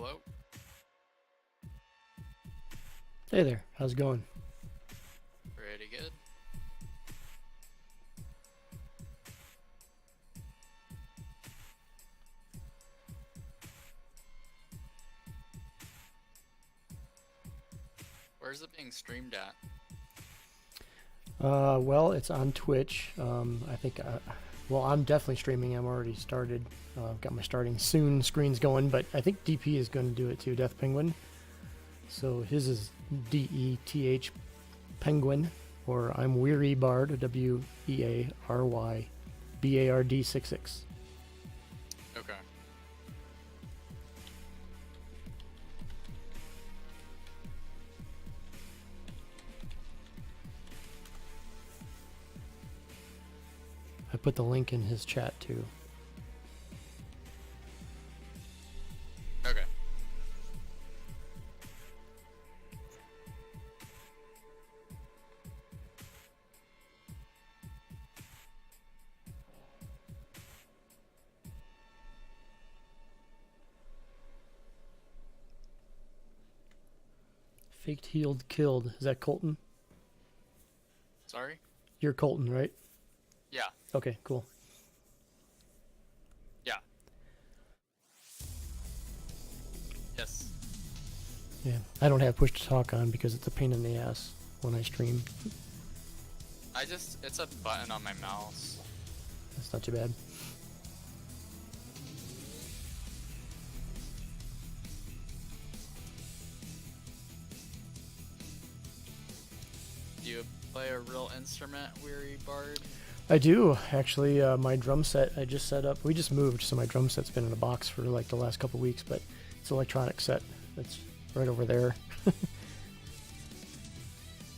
Hello? Hey there, how's it going? Pretty good. Where's it being streamed at? Well, it's on Twitch. Well, I'm definitely streaming. I'm already started. I've got my starting soon screens going, but I think DP is going to do it too, Death Penguin. So his is DETH Penguin, or I'm Weary Bard, WEARY BARD 66. Okay. I put the link in his chat too. Okay. Faked, healed, killed. Is that Colton? Sorry? You're Colton, right? Yeah. Okay, cool. Yeah. Yes. Yeah, I don't have push to talk on because it's a pain in the ass when I stream. It's a button on my mouse. That's not too bad. Do you play a real instrument, Weary Bard? I do actually. My drum set I just set up. We just moved, so my drum set's been in a box for like the last couple weeks. But it's an electronic set. It's right over there. It's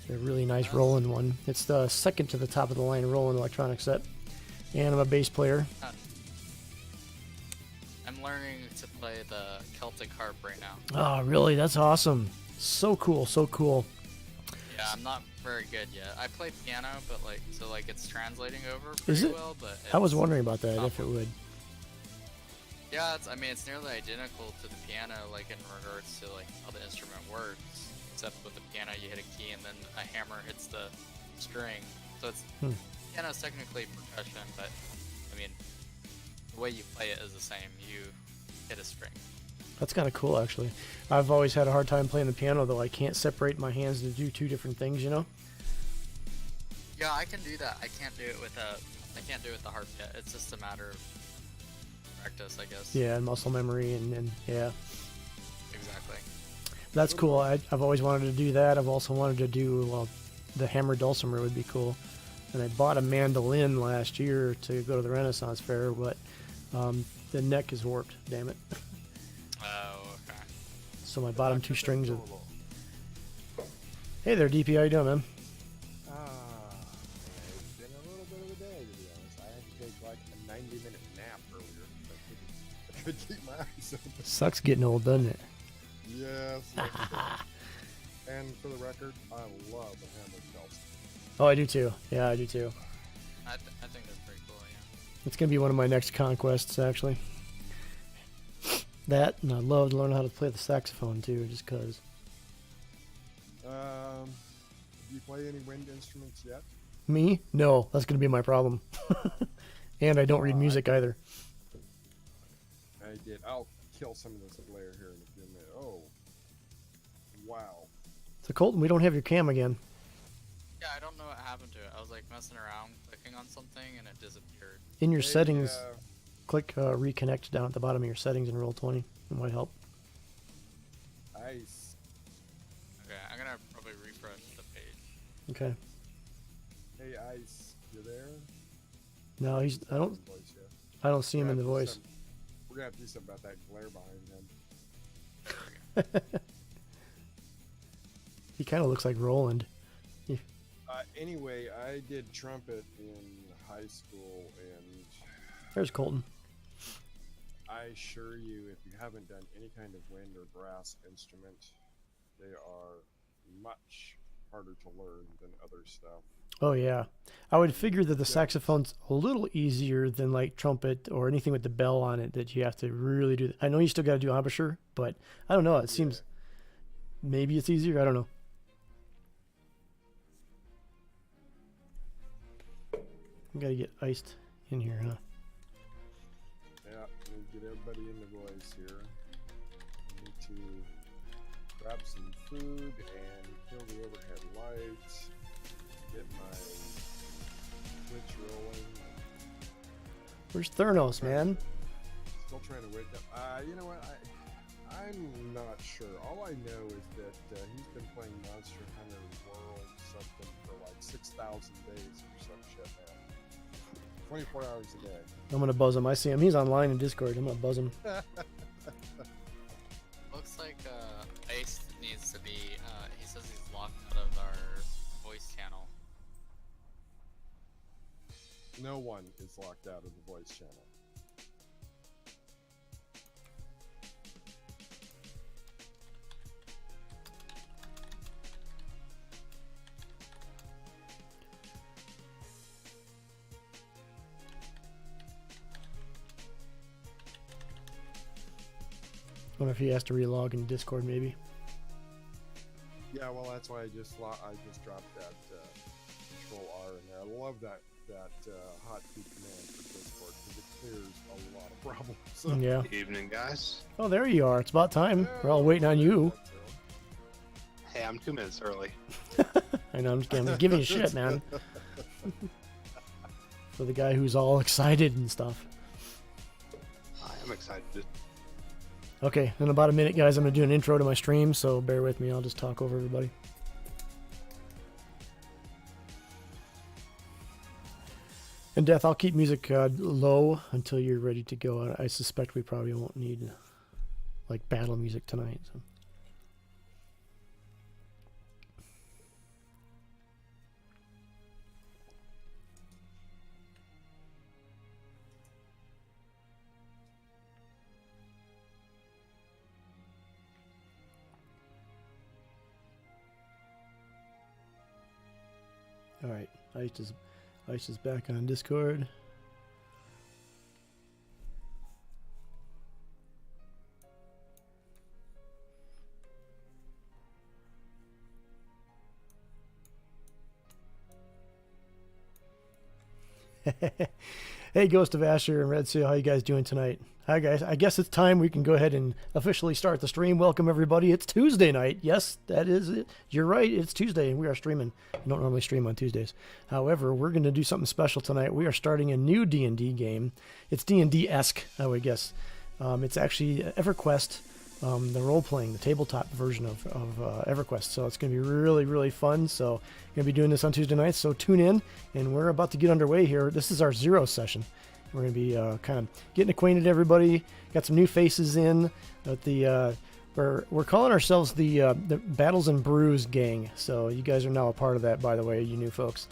a really nice Roland one. It's the second to the top of the line Roland electronic set. And I'm a bass player. I'm learning to play the Celtic harp right now. Oh, really? That's awesome. So cool. So cool. Yeah, I'm not very good yet. I play piano, but like it's translating over Is pretty it? well, but I was it's wondering about that not if it would. Yeah, I mean, it's nearly identical to the piano, like in regards to like how the instrument works. Except with the piano, you hit a key and then a hammer hits the string. So it's piano's technically percussion, but I mean, the way you play it is the same. You hit a string. That's kind of cool, actually. I've always had a hard time playing the piano, though. I can't separate my hands to do two different things, you know? Yeah, I can do that. I can't do it with the harp yet. It's just a matter of practice, I guess. Yeah, and muscle memory, and yeah. Exactly. That's cool. I've always wanted to do that. I've also wanted to do, well, the hammer dulcimer would be cool. And I bought a mandolin last year to go to the Renaissance Fair, but the neck is warped, damn it. Oh, okay. So my bottom two strings are... Hey there, DP. How you doing, man? It's been a little bit of a day, to be honest. I had to take like a 90-minute nap earlier. I couldn't keep my eyes open. Sucks getting old, doesn't it? Yes. And for the record, I love the hammer belts. Oh, I do too. Yeah, I do too. I think that's pretty cool, yeah. It's going to be one of my next conquests, actually. That, and I'd love to learn how to play the saxophone too, just because. Do you play any wind instruments yet? Me? No, that's going to be my problem. And I don't read music either. I did. I'll kill some of this glare here in a few minutes. Oh. Wow. So, Colton, we don't have your cam again. Yeah, I don't know what happened to it. I was like messing around, clicking on something, and it disappeared. In your Hey, settings, click reconnect down at the bottom of your settings in Roll20. It might help. Ice. Okay, I'm gonna probably refresh the page. Okay. Hey, Ice. You there? No, he's. I don't see him in the voice. We're gonna have to do something about that glare behind him. He kind of looks like Roland. Anyway, I did trumpet in high school, and There's Colton. I assure you, if you haven't done any kind of wind or brass instrument, they are much harder to learn than other stuff. Oh yeah, I would figure that the Yeah. saxophone's a little easier than like trumpet or anything with the bell on it that you have to really do. I know you still got to do embouchure, but I don't know. It Yeah. seems maybe it's easier. I don't know. We gotta get iced in here, huh? Yeah, we'll get everybody in the voice here. I need to grab some food and kill the overhead lights. Get my Twitch rolling. Where's Thurnos, man? Still trying to wake up. You know what? I'm not sure. All I know is that he's been playing Monster Hunter World something for like 6,000 days or some shit now. 24 hours a day. I'm gonna buzz him. I see him. He's online in Discord. I'm gonna buzz him. Looks like Ice needs to be. He says he's locked out of our voice channel. No one is locked out of the voice channel. I wonder if he has to relog in Discord, maybe. Yeah, well, that's why I just dropped that Control R in there. I love that hotkey command for Discord because it clears a lot of problems. Yeah. Evening, guys. Oh, there you are. It's about time. We're all waiting on you. Hey, I'm 2 minutes early. I know. I'm giving you shit, man. For the guy who's all excited and stuff. I am excited. Okay, in about a minute, guys, I'm going to do an intro to my stream, so bear with me. I'll just talk over everybody. And Death, I'll keep music low until you're ready to go. I suspect we probably won't need, like, battle music tonight. So. All right, Ice is back on Discord. Hey, Ghost of Asher and Red Seal, how you guys doing tonight? Hi, guys. I guess it's time we can go ahead and officially start the stream. Welcome, everybody. It's Tuesday night. Yes, that is it. You're right. It's Tuesday, and we are streaming. I don't normally stream on Tuesdays. However, we're going to do something special tonight. We are starting a new D&D game. It's D&D-esque, I would guess. It's actually EverQuest, the role-playing, the tabletop version of EverQuest. So it's going to be really, really fun. So going to be doing this on Tuesday nights, so tune in, and we're about to get underway here. This is our 0 session. We're going to be kind of getting acquainted everybody. Got some new faces in. At the we're calling ourselves the Battles and Brews gang. So you guys are now a part of that, by the way, you new folks.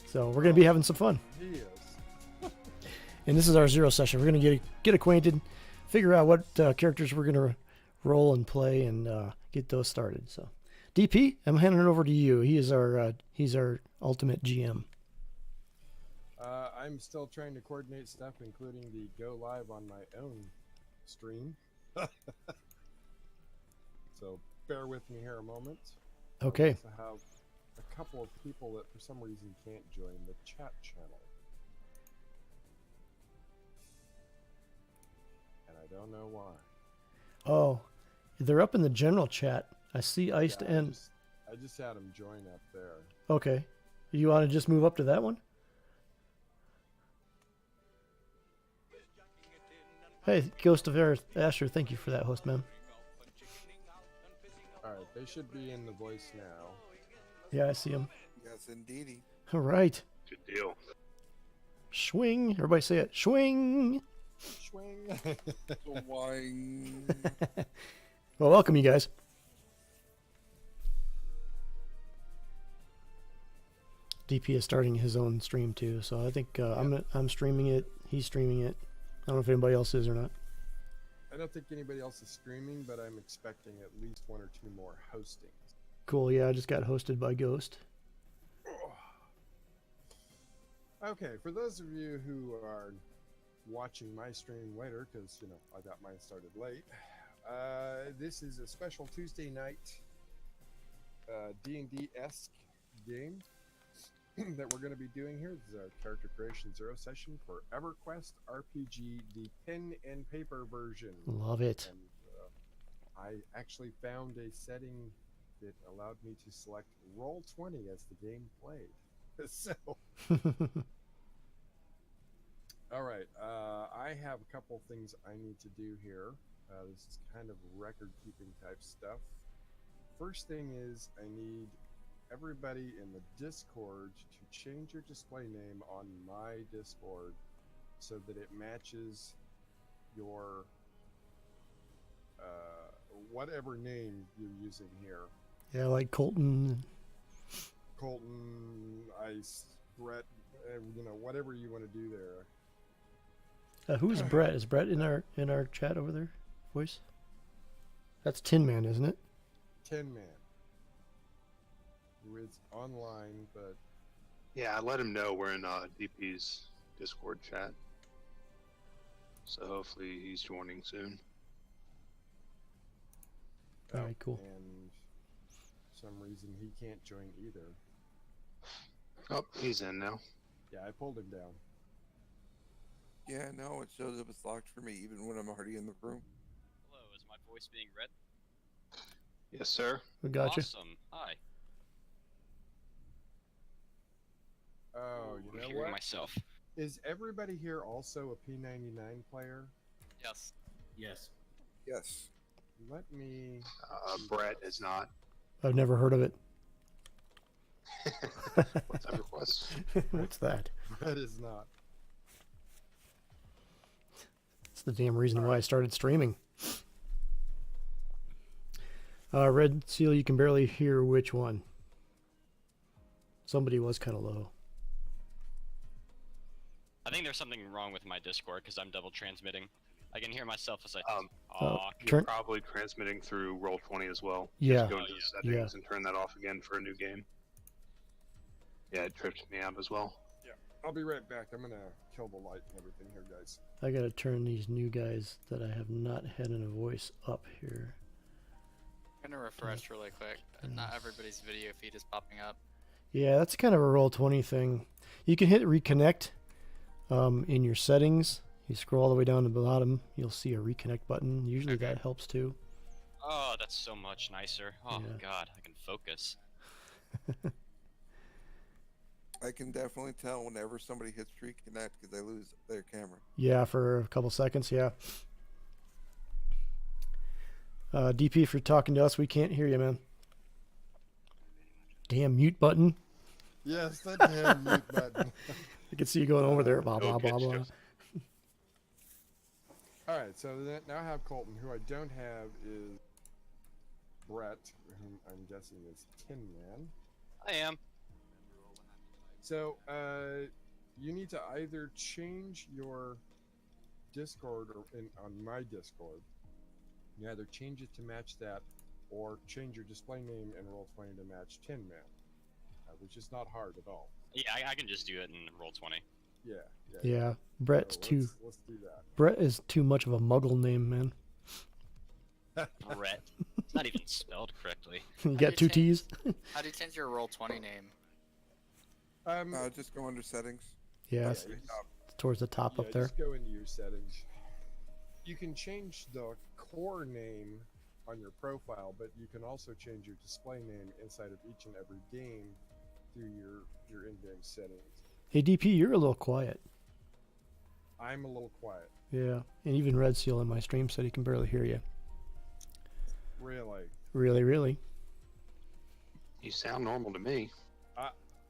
So we're going to be having some fun. He is. And this is our 0 session. We're going to get acquainted, figure out what characters we're going to roll and play, and get those started. So. DP, I'm handing it over to you. He's our ultimate GM. I'm still trying to coordinate stuff, including the go live on my own stream. So bear with me here a moment. Okay. I have a couple of people that for some reason can't join the chat channel. And I don't know why. Oh, they're up in the general chat. I see Iced Yeah, and... I just had them join up there. Okay. You want to just move up to that one? Hey, Ghost of Asher, thank you for that, host, man. Alright, they should be in the voice now. Yeah, I see him. Yes, indeedy. All right. Good deal. Swing. Everybody say it. Swing. Swing! Swing. Well, welcome, you guys. DP is starting his own stream too, so I think I'm streaming it. He's streaming it. I don't know if anybody else is or not. I don't think anybody else is streaming, but I'm expecting at least 1 or 2 more hostings. Cool. Yeah, I just got hosted by Ghost. Okay, for those of you who are watching my stream later, because I got mine started late, this is a special Tuesday night D&D-esque game that we're going to be doing here. This is our Character Creation Zero session for EverQuest RPG, the pen and paper version. Love it. And I actually found a setting that allowed me to select Roll20 as the game played. So, all right, I have a couple things I need to do here. This is kind of record-keeping type stuff. First thing is I need everybody in the Discord to change your display name on my Discord so that it matches your whatever name you're using here. Yeah, like Colton. Colton, Ice, Brett, whatever you want to do there. Who's Brett? Is Brett in our chat over there? Voice? That's Tin Man, isn't it? Tin Man, who is online, but Yeah, I let him know we're in DP's Discord chat. So hopefully he's joining soon. All right, cool. And for some reason he can't join either. Oh, he's in now. Yeah, I pulled him down. Yeah, no, it shows up as locked for me even when I'm already in the room. Hello, is my voice being read? Yes, sir. We got you. Awesome. Hi. Oh, you I'm know hearing what? myself. Is everybody here also a P99 player? Yes. Yes. Yes. Let me. Brett is not. I've never heard of it. What's EverQuest? What's that? That is not. It's the damn reason why I started streaming. Red Seal, you can barely hear which one. Somebody was kind of low. I think there's something wrong with my Discord because I'm double transmitting. I can hear myself as I Oh, talk. turn. Probably transmitting through Roll20 as well. Yeah. Just go into the settings Yeah. and turn that off again for a new game. Yeah, it tripped me out as well. I'll be right back. I'm gonna kill the light and everything here, guys. I gotta turn these new guys that I have not had in a voice up here. I'm gonna refresh really quick. Not everybody's video feed is popping up. Yeah, that's kind of a Roll20 thing. You can hit reconnect in your settings. You scroll all the way down to the bottom, you'll see a reconnect button. Usually Okay. that helps too. Oh, that's so much nicer. Oh Yeah. God, I can focus. I can definitely tell whenever somebody hits reconnect because they lose their camera. Yeah, for a couple seconds, yeah. DP, if you're talking to us, we can't hear you, man. Damn mute button. Yes, that damn mute button. I can see you going over there. Blah, blah, Oh, blah, good blah. stuff. All right, so now I have Colton. Who I don't have is Brett, whom I'm guessing is Tin Man. I am. So you need to either change your Discord on my Discord. You either change it to match that, or change your display name and Roll20 to match Tin Man, which is not hard at all. Yeah, I can just do it in Roll20. Yeah. Yeah, Brett's So too. Let's do that. Brett is too much of a muggle name, man. Brett. It's not even spelled correctly. You How got do you two T's. How do you change your Roll20 name? Just go under settings. Yeah, you it's just- towards the top up there. Just go into your settings. You can change the core name on your profile, but you can also change your display name inside of each and every game through your in-game settings. Hey, DP, you're a little quiet. I'm a little quiet. Yeah, and even Red Seal in my stream said he can barely hear you. Really. Really, really. You sound normal to me.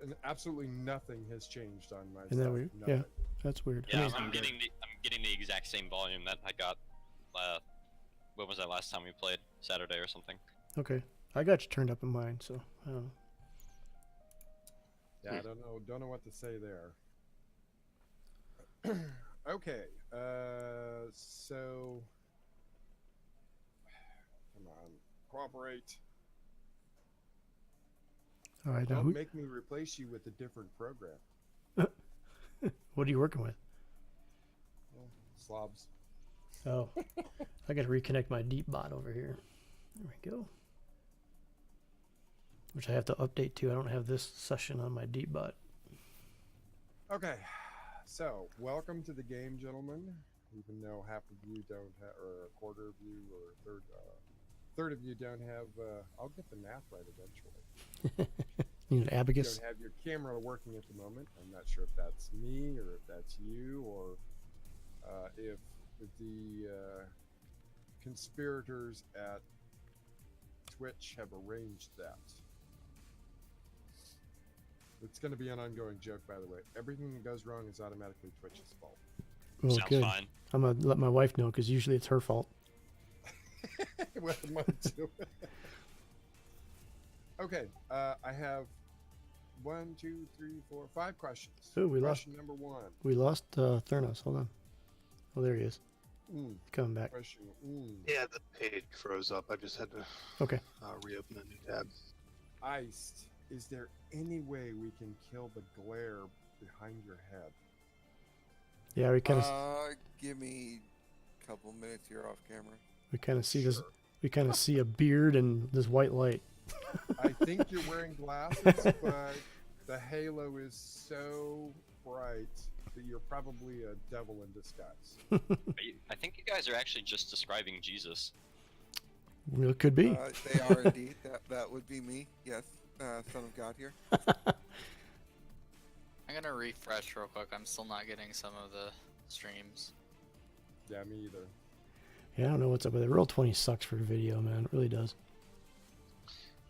And absolutely nothing has changed on my Isn't that side. weird? Nothing. Yeah. That's weird. Yeah, I mean, I'm getting the exact same volume that I got. When was that last time we played? Saturday or something. okay. I got you turned up in mine, so I don't know. Yeah, I don't know what to say there. Okay, so come on, cooperate. All right, now Don't who? make me replace you with a different program. What are you working with? Slobs. Oh, I got to reconnect my deep bot over here. There we go. Which I have to update too. I don't have this session on my deep bot. Okay, so welcome to the game, gentlemen. Even though half of you don't have, or a quarter of you, or a third of you don't have. I'll get the math right eventually. You need an You abacus? don't have your camera working at the moment. I'm not sure if that's me or if that's you or if the conspirators at Twitch have arranged that. It's going to be an ongoing joke, by the way. Everything that goes wrong is automatically Twitch's fault. Well, Sounds good. fine. I'm going to let my wife know because usually it's her fault. Well, mine too. Okay, I have 1, 2, 3, 4, 5 questions. Oh, we Question number 1. lost Thurnos. Hold on. Oh, there he is. Mm, He's coming back. question. Yeah, the page froze up. I just had to Okay. reopen a new tab. Iced, is there any way we can kill the glare behind your head? Yeah, we kind of Give me a couple minutes here off camera. see this. Sure. We kind of see a beard and this white light. I think you're wearing glasses, but the halo is so bright that you're probably a devil in disguise. I think you guys are actually just describing Jesus. Well, it could be. They are indeed. That would be me. Yes, Son of God here. I'm gonna refresh real quick. I'm still not getting some of the streams. Yeah, me either. Yeah, I don't know what's up with it. Roll20 sucks for video, man. It really does.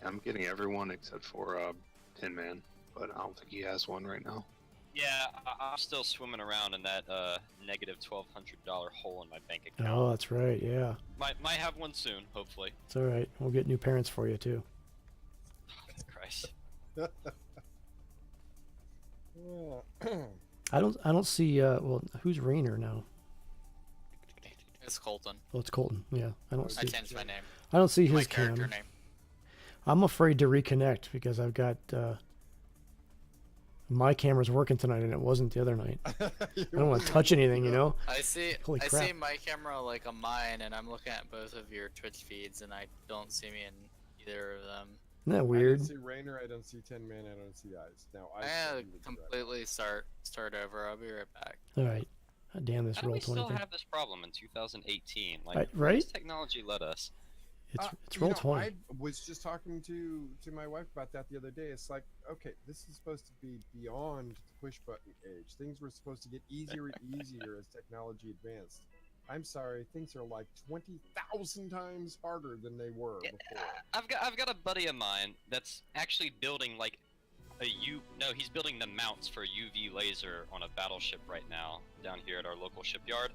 I'm getting everyone except for Tin Man, but I don't think he has one right now. Yeah, I'm still swimming around in that negative $1,200 hole in my bank account. Oh, that's right. Yeah, Might have one soon, hopefully. it's all right. We'll get new parents for you too. Christ. I don't see. Well, who's Rainer now? It's Colton. Oh, it's Colton. Yeah, I don't I see. changed my name. I don't see My his character cam. name. I'm afraid to reconnect because I've got my camera's working tonight and it wasn't the other night. I don't want to touch anything, you know. I see. Holy I crap. see my camera like on mine, and I'm looking at both of your Twitch feeds, and I don't see me in either of them. Isn't that I weird? don't see Rainer, I don't see Tin Man, I don't see Ice. Now, I Ice, gotta you would do that. completely start over. I'll be right back. All right. God damn this How do we Roll20 still thing. have this problem in 2018? Like, Right? where does technology let us? It's You know, Roll20. I was just talking to my wife about that the other day. It's like, okay, this is supposed to be beyond the push button age. Things were supposed to get easier and easier as technology advanced. I'm sorry, things are like 20,000 times harder than they were before. I've got a buddy of mine that's actually building like he's building the mounts for a UV laser on a battleship right now down here at our local shipyard,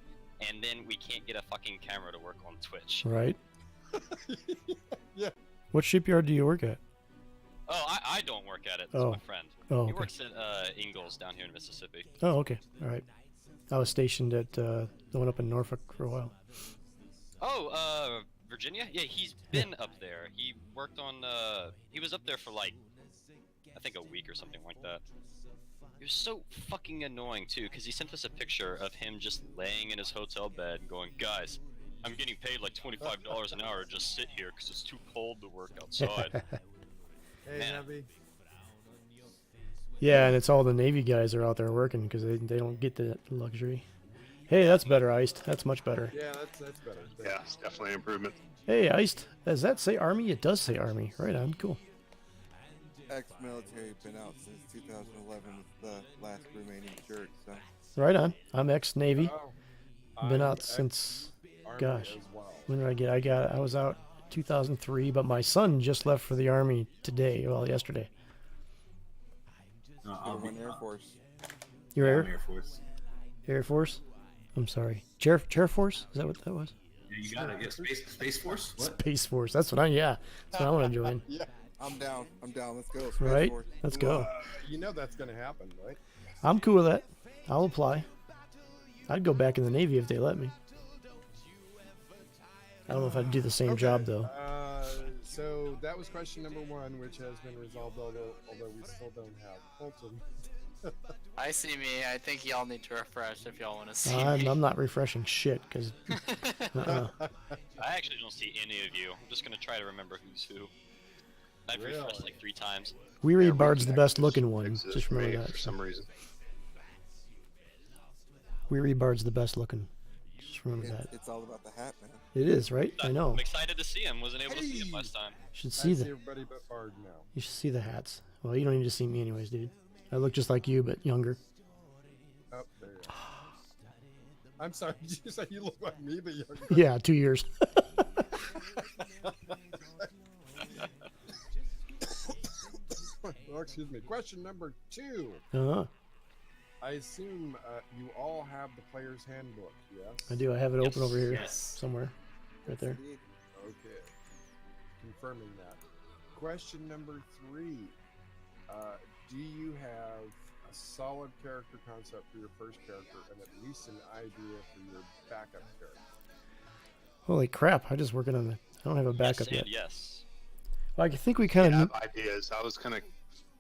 and then we can't get a fucking camera to work on Twitch. Right? Yeah. What shipyard do you work at? Oh, I don't work at it. It's Oh. my friend. Oh, He okay. works at Ingalls down here in Mississippi. Oh, okay. All right. I was stationed at the one up in Norfolk for a while. Oh, Virginia? Yeah, he's been up there. He worked on, he was up there for like, I think a week or something like that. He was so fucking annoying too, because he sent us a picture of him just laying in his hotel bed and going, guys, I'm getting paid like $25 an hour to just sit here because it's too cold to work outside. Hey, Man. Heavy. Yeah, and it's all the Navy guys are out there working because they don't get the luxury. Hey, that's better, Iced. That's much better. Yeah, that's better. Yeah, it's definitely an improvement. Hey, Iced. Does that say Army? It does say Army. Right on. Cool. Ex-military, been out since 2011 with the last remaining shirt. So Right on. I'm ex-Navy. Oh, Been I'm out since, ex-Army gosh. as well. When did I get? I was out 2003, but my son just left for the Army today. Well, yesterday. I went Air Force. You're I'm Air Air Force. Air Force? I'm sorry. Chair Force? Is that what that was? Yeah, you got it. Yeah, Space Force? What? Space Force. That's what That's what I want to join. Yeah, I'm down. Let's go. Space Right? Force. Let's go. you know that's gonna happen, right? I'm cool with that. I'll apply. I'd go back in the Navy if they let me. I don't know if I'd do the same job though. So that was question number 1, which has been resolved, although we still don't have Colton. I see me. I think y'all need to refresh if y'all want to see me. I'm not refreshing shit because I actually don't see any of you. I'm just gonna try to remember who's who. I've refreshed Really? like 3 times. we Yeah, read Bard's the reconnect best just looking one. fixes it Just for remember me that. for some reason. We read Bard's the best looking. Just remember It's, that. it's all about the hat, man. It is, right? I know. I'm excited to see him. Wasn't able to see him Hey! last time. You should I see see the everybody but Bard now. you should see the hats. Well, you don't need to see me anyways, dude. I look just like you, but younger. Oh, there you go. I'm sorry, did you say you look like me, but you're Yeah, 2 years. Oh, excuse me. Question number 2. Uh-huh. I assume you all have the player's handbook, yes? I do. I have it open Yes. over here Yes. somewhere. Right there. Indeed. Okay. Confirming that. Question number 3. Do you have a solid character concept for your first character and at least an idea for your backup character? Holy crap! I just working on the. I don't have a backup yes, yet. and yes. Well, I think we I kind of. have ideas. I was kind of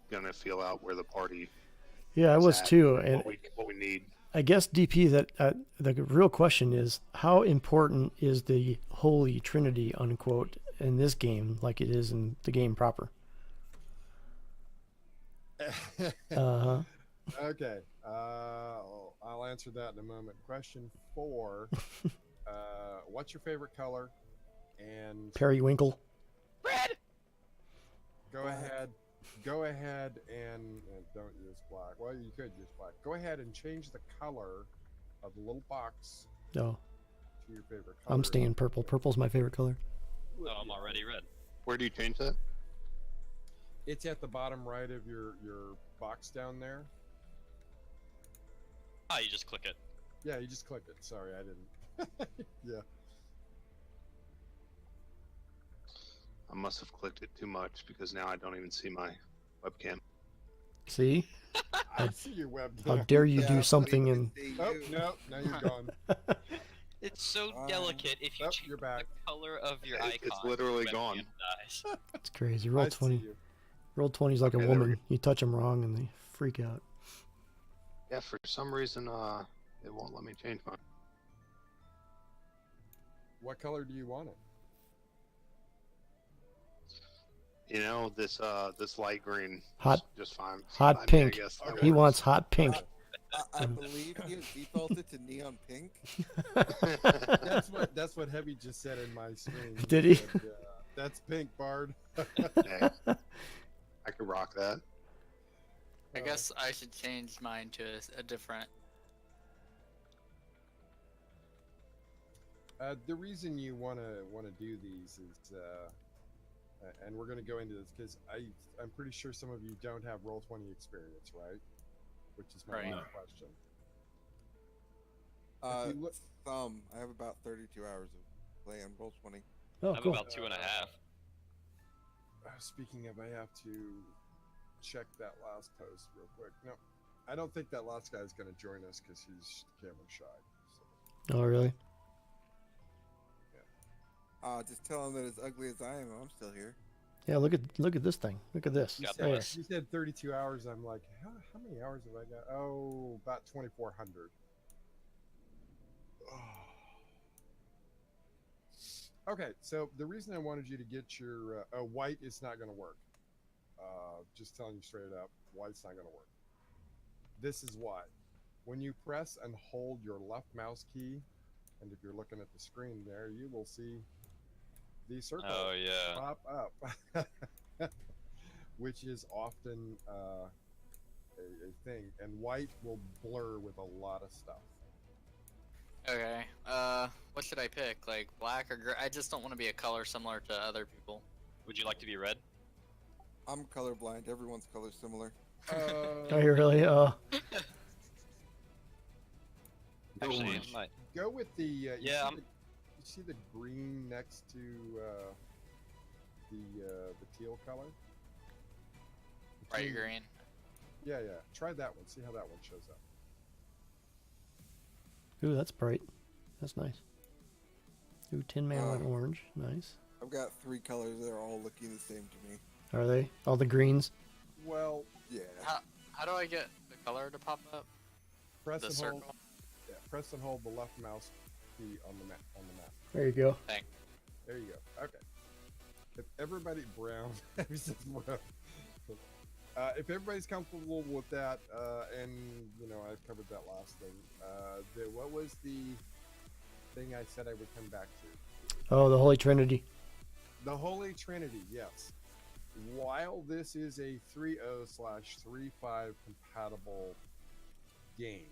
gonna feel out where the party Yeah, I is was at, too. And what we need. I guess DP that the real question is how important is the Holy Trinity unquote in this game, like it is in the game proper? Uh-huh. Okay. I'll answer that in a moment. Question 4. What's your favorite color? And Periwinkle. Red. go ahead. Go ahead and don't use black. Well, you could use black. Go ahead and change the color of the little box No, to your favorite color. I'm staying purple. Purple's my favorite color. Oh, I'm already red. Where do you change that? It's at the bottom right of your box down there. Ah, you just click it. Yeah, you just click it. Sorry, I didn't. Yeah. I must have clicked it too much because now I don't even see my webcam. See? I see your webcam. How dare you Yeah, do we something can and see Oh, you. no, now you're gone. It's so Ah. delicate. If you Oh, change you're back. the color of your It's icon, literally webcam gone. dies. it's crazy. I Roll see 20. you. Roll 20 is like Okay, a there we woman. You touch them wrong and they freak out. Yeah, for some reason, it won't let me change mine. What color do you want it? You know, this light green. Hot- is just fine. hot I mean, pink. I guess that Okay. He works. wants hot pink. I believe he has defaulted to neon pink. That's what Heavy just said in my stream. Did he? said, that's pink, Bard. Hey, I could rock that. I guess I should change mine to a different. The reason you wanna do these is, and we're gonna go into this because I'm pretty sure some of you don't have Roll20 experience, right? Which is my Right. last question. Uh, you look- some. I have about 32 hours of play on Roll20. Oh, I'm cool. about 2.5. Speaking of, I have to check that last post real quick. No, I don't think that last guy's gonna join us because he's camera shy. So. Oh, really? Just tell him that as ugly as I am, I'm still here. Yeah, look at this thing. Look at this. Got There. this. You said 32 hours. I'm like, how many hours have I got? Oh, about 2,400. Okay, so the reason I wanted you to get your white is not going to work. Just telling you straight up, white's not going to work. This is why. When you press and hold your left mouse key, and if you're looking at the screen there, you will see these circles Oh yeah. pop up, which is often a thing. And white will blur with a lot of stuff. Okay. What should I pick? Like black or gray? I just don't want to be a color similar to other people. Would you like to be red? I'm colorblind. Everyone's color's similar. Oh, you really? Oh, Actually, orange. I might. Go with the Yeah, you see the green next to the teal color. Bright Between- green. Yeah. Try that one. See how that one shows up. ooh, that's bright. That's nice. Ooh, Tin Man went Oh. orange. Nice. I've got 3 colors that are all looking the same to me. Are they all the greens? Well, Yeah. How do I get the color to pop up? Press The and circle? hold. Yeah, press and hold the left mouse key on the map. There you go. Thank. There you go. Okay. If everybody brown, if everybody's comfortable with that, and you know I've covered that last thing. What was the thing I said I would come back to? Oh, the Holy Trinity. The Holy Trinity. Yes. While this is a 3.0/3.5 compatible game,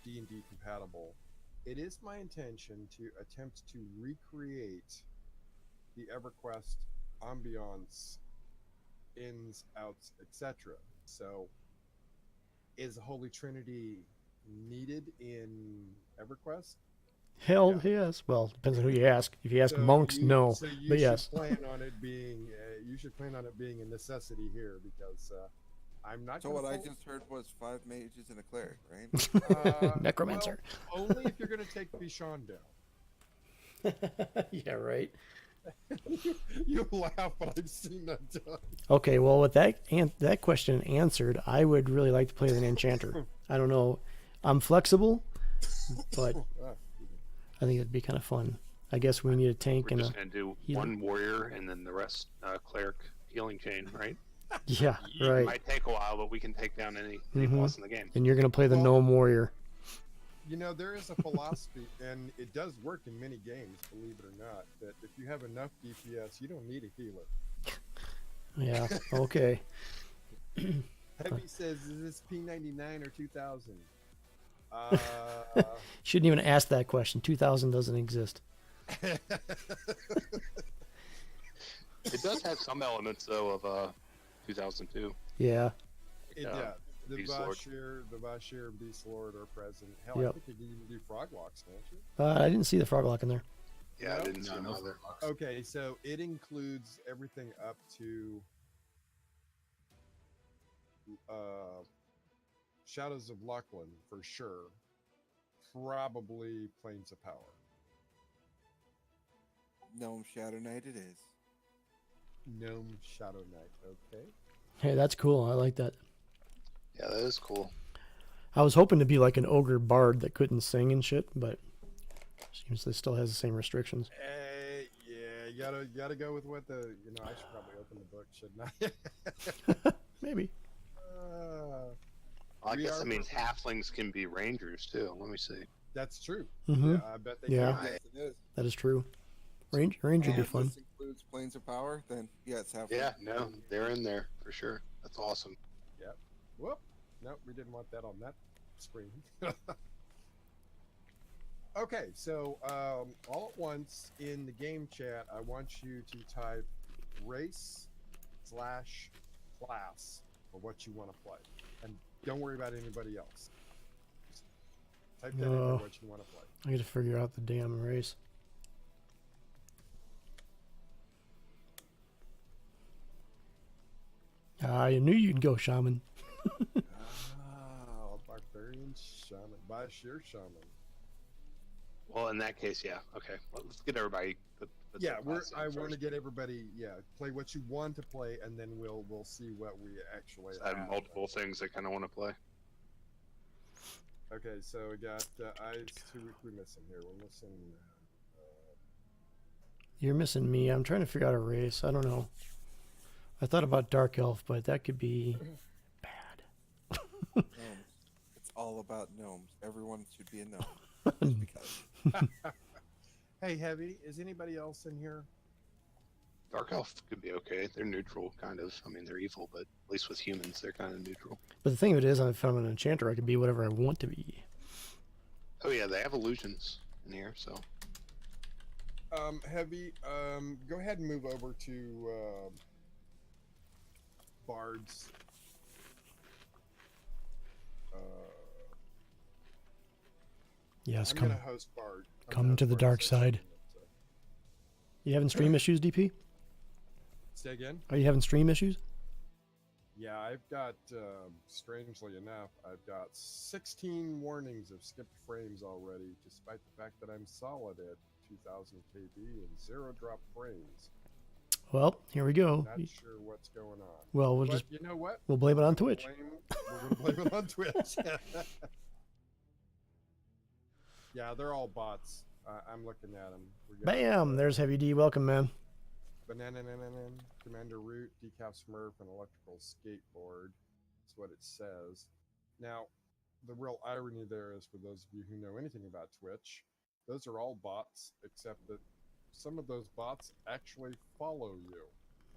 D&D compatible, it is my intention to attempt to recreate the EverQuest ambiance, ins, outs, etc. So, is the Holy Trinity needed in EverQuest? Hell yes. Well, depends on who you ask. If you ask monks, no. So you But should yes. plan on it being. You should plan on it being a necessity here because I'm not. So gonna what I pull- just heard was 5 mages and a cleric, right? Necromancer. Well, only if you're going to take Bishan down. Yeah, right. You laugh, but I've seen that done. Okay, well, with that question answered, I would really like to play as an enchanter. I don't know. I'm flexible, but I think it'd be kind of fun. I guess we need a tank We're and just a gonna do healer. one warrior and then the rest cleric healing chain, right? Yeah, It right. might take a while, but we can take down any Mhm. boss in the game. And you're gonna play the Well- gnome warrior. You know, there is a philosophy, and it does work in many games, believe it or not, that if you have enough DPS, you don't need a healer. Yeah. Okay. Heavy says, is this P99 or 2000? Shouldn't even ask that question. 2000 doesn't exist. It does have some elements though of 2002. Yeah. Yeah, the Beast Lord. Bashir and Beast Lord are present. Hell, Yep. I think you can even do frog locks, can't you? I didn't see the frog lock in there. Yeah, I Nope. didn't see No, him no either. box. Okay, so it includes everything up to Shadows of Lachlan for sure. Probably Plains of Power. Gnome Shadow Knight it is. Gnome Shadow Knight. Okay. Hey, that's cool. I like that. Yeah, that is cool. I was hoping to be like an ogre bard that couldn't sing and shit, but seems it still has the same restrictions. Yeah, you gotta go with what the. You know, I should probably open the book, shouldn't I? Maybe. I We guess are that means for- halflings can be rangers too. Let me see. That's true. Mm-hmm. Yeah, I bet they Yeah. can. Yes, it is. That is true. Ranger would And be if fun. this includes Plains of Power, then yeah, it's half. Yeah, no, they're in there for sure. That's awesome. Whoop. Nope, we didn't want that on that screen. Okay, so all at once in the game chat, I want you to type race/class for what you want to play. And don't worry about anybody else. Just type that in there, No. what you want to play. I got to figure out the damn race. I knew you'd go shaman. Barbarian shaman. Bashir shaman. Well, in that case, yeah. Okay, well, let's get everybody. Put Yeah, their class in I want to first. get everybody. Yeah, play what you want to play, and then we'll see what we actually I have multiple things I kind of want to play. Okay, so we got eyes. Who we missing here? We're missing. You're missing me. I'm trying to figure out a race. I don't know. I thought about dark elf, but that could be bad. Gnomes. It's all about gnomes. Everyone should be a gnome. Just because. Hey, Heavy, is anybody else in here? Dark elf could be okay. They're neutral, kind of. I mean, they're evil, but at least with humans, they're kind of neutral. But the thing of it is, if I'm an enchanter, I can be whatever I want to be. Oh yeah, they have illusions in here, so Heavy, go ahead and move over to Bards. Yes, I'm come. gonna host Bard. I'm come gonna host to the Bard dark session, side. so- You having stream issues, DP? Say again? Are you having stream issues? Yeah, I've got, strangely enough, I've got 16 warnings of skipped frames already, despite the fact that I'm solid at 2000 KB and 0 drop frames. Well, here we go. Not sure what's going on. Well, But you know what? we'll blame it on We're Twitch. gonna blame it on Twitch. Yeah, they're all bots. I'm looking at them. Bam! There's Heavy D. Welcome, man. Banana, Commander Root, Decaf Smurf, and Electrical Skateboard. That's what it says. Now, the real irony there is, for those of you who know anything about Twitch, those are all bots, except that some of those bots actually follow you.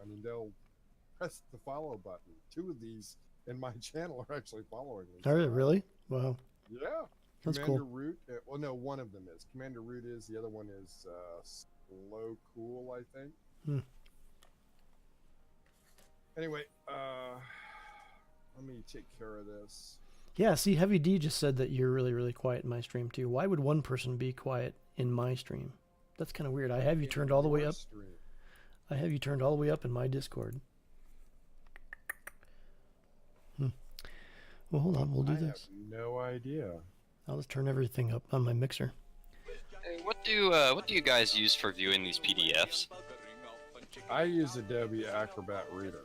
I mean, they'll press the follow button. 2 of these in my channel are actually following me. Are you really? Wow. Yeah. That's Commander cool. Root. Well, no, one of them is. Commander Root is. The other one is Slow Cool, I think. Hmm. Anyway, let me take care of this. Yeah, see, Heavy D just said that you're really, really quiet in my stream, too. Why would one person be quiet in my stream? That's kind of weird. I have you turned all the way up. I have you turned all the way up in my Discord. Well, hold on. We'll do this. I have no idea. I'll just turn everything up on my mixer. Hey, what do you guys use for viewing these PDFs? I use Adobe Acrobat Reader.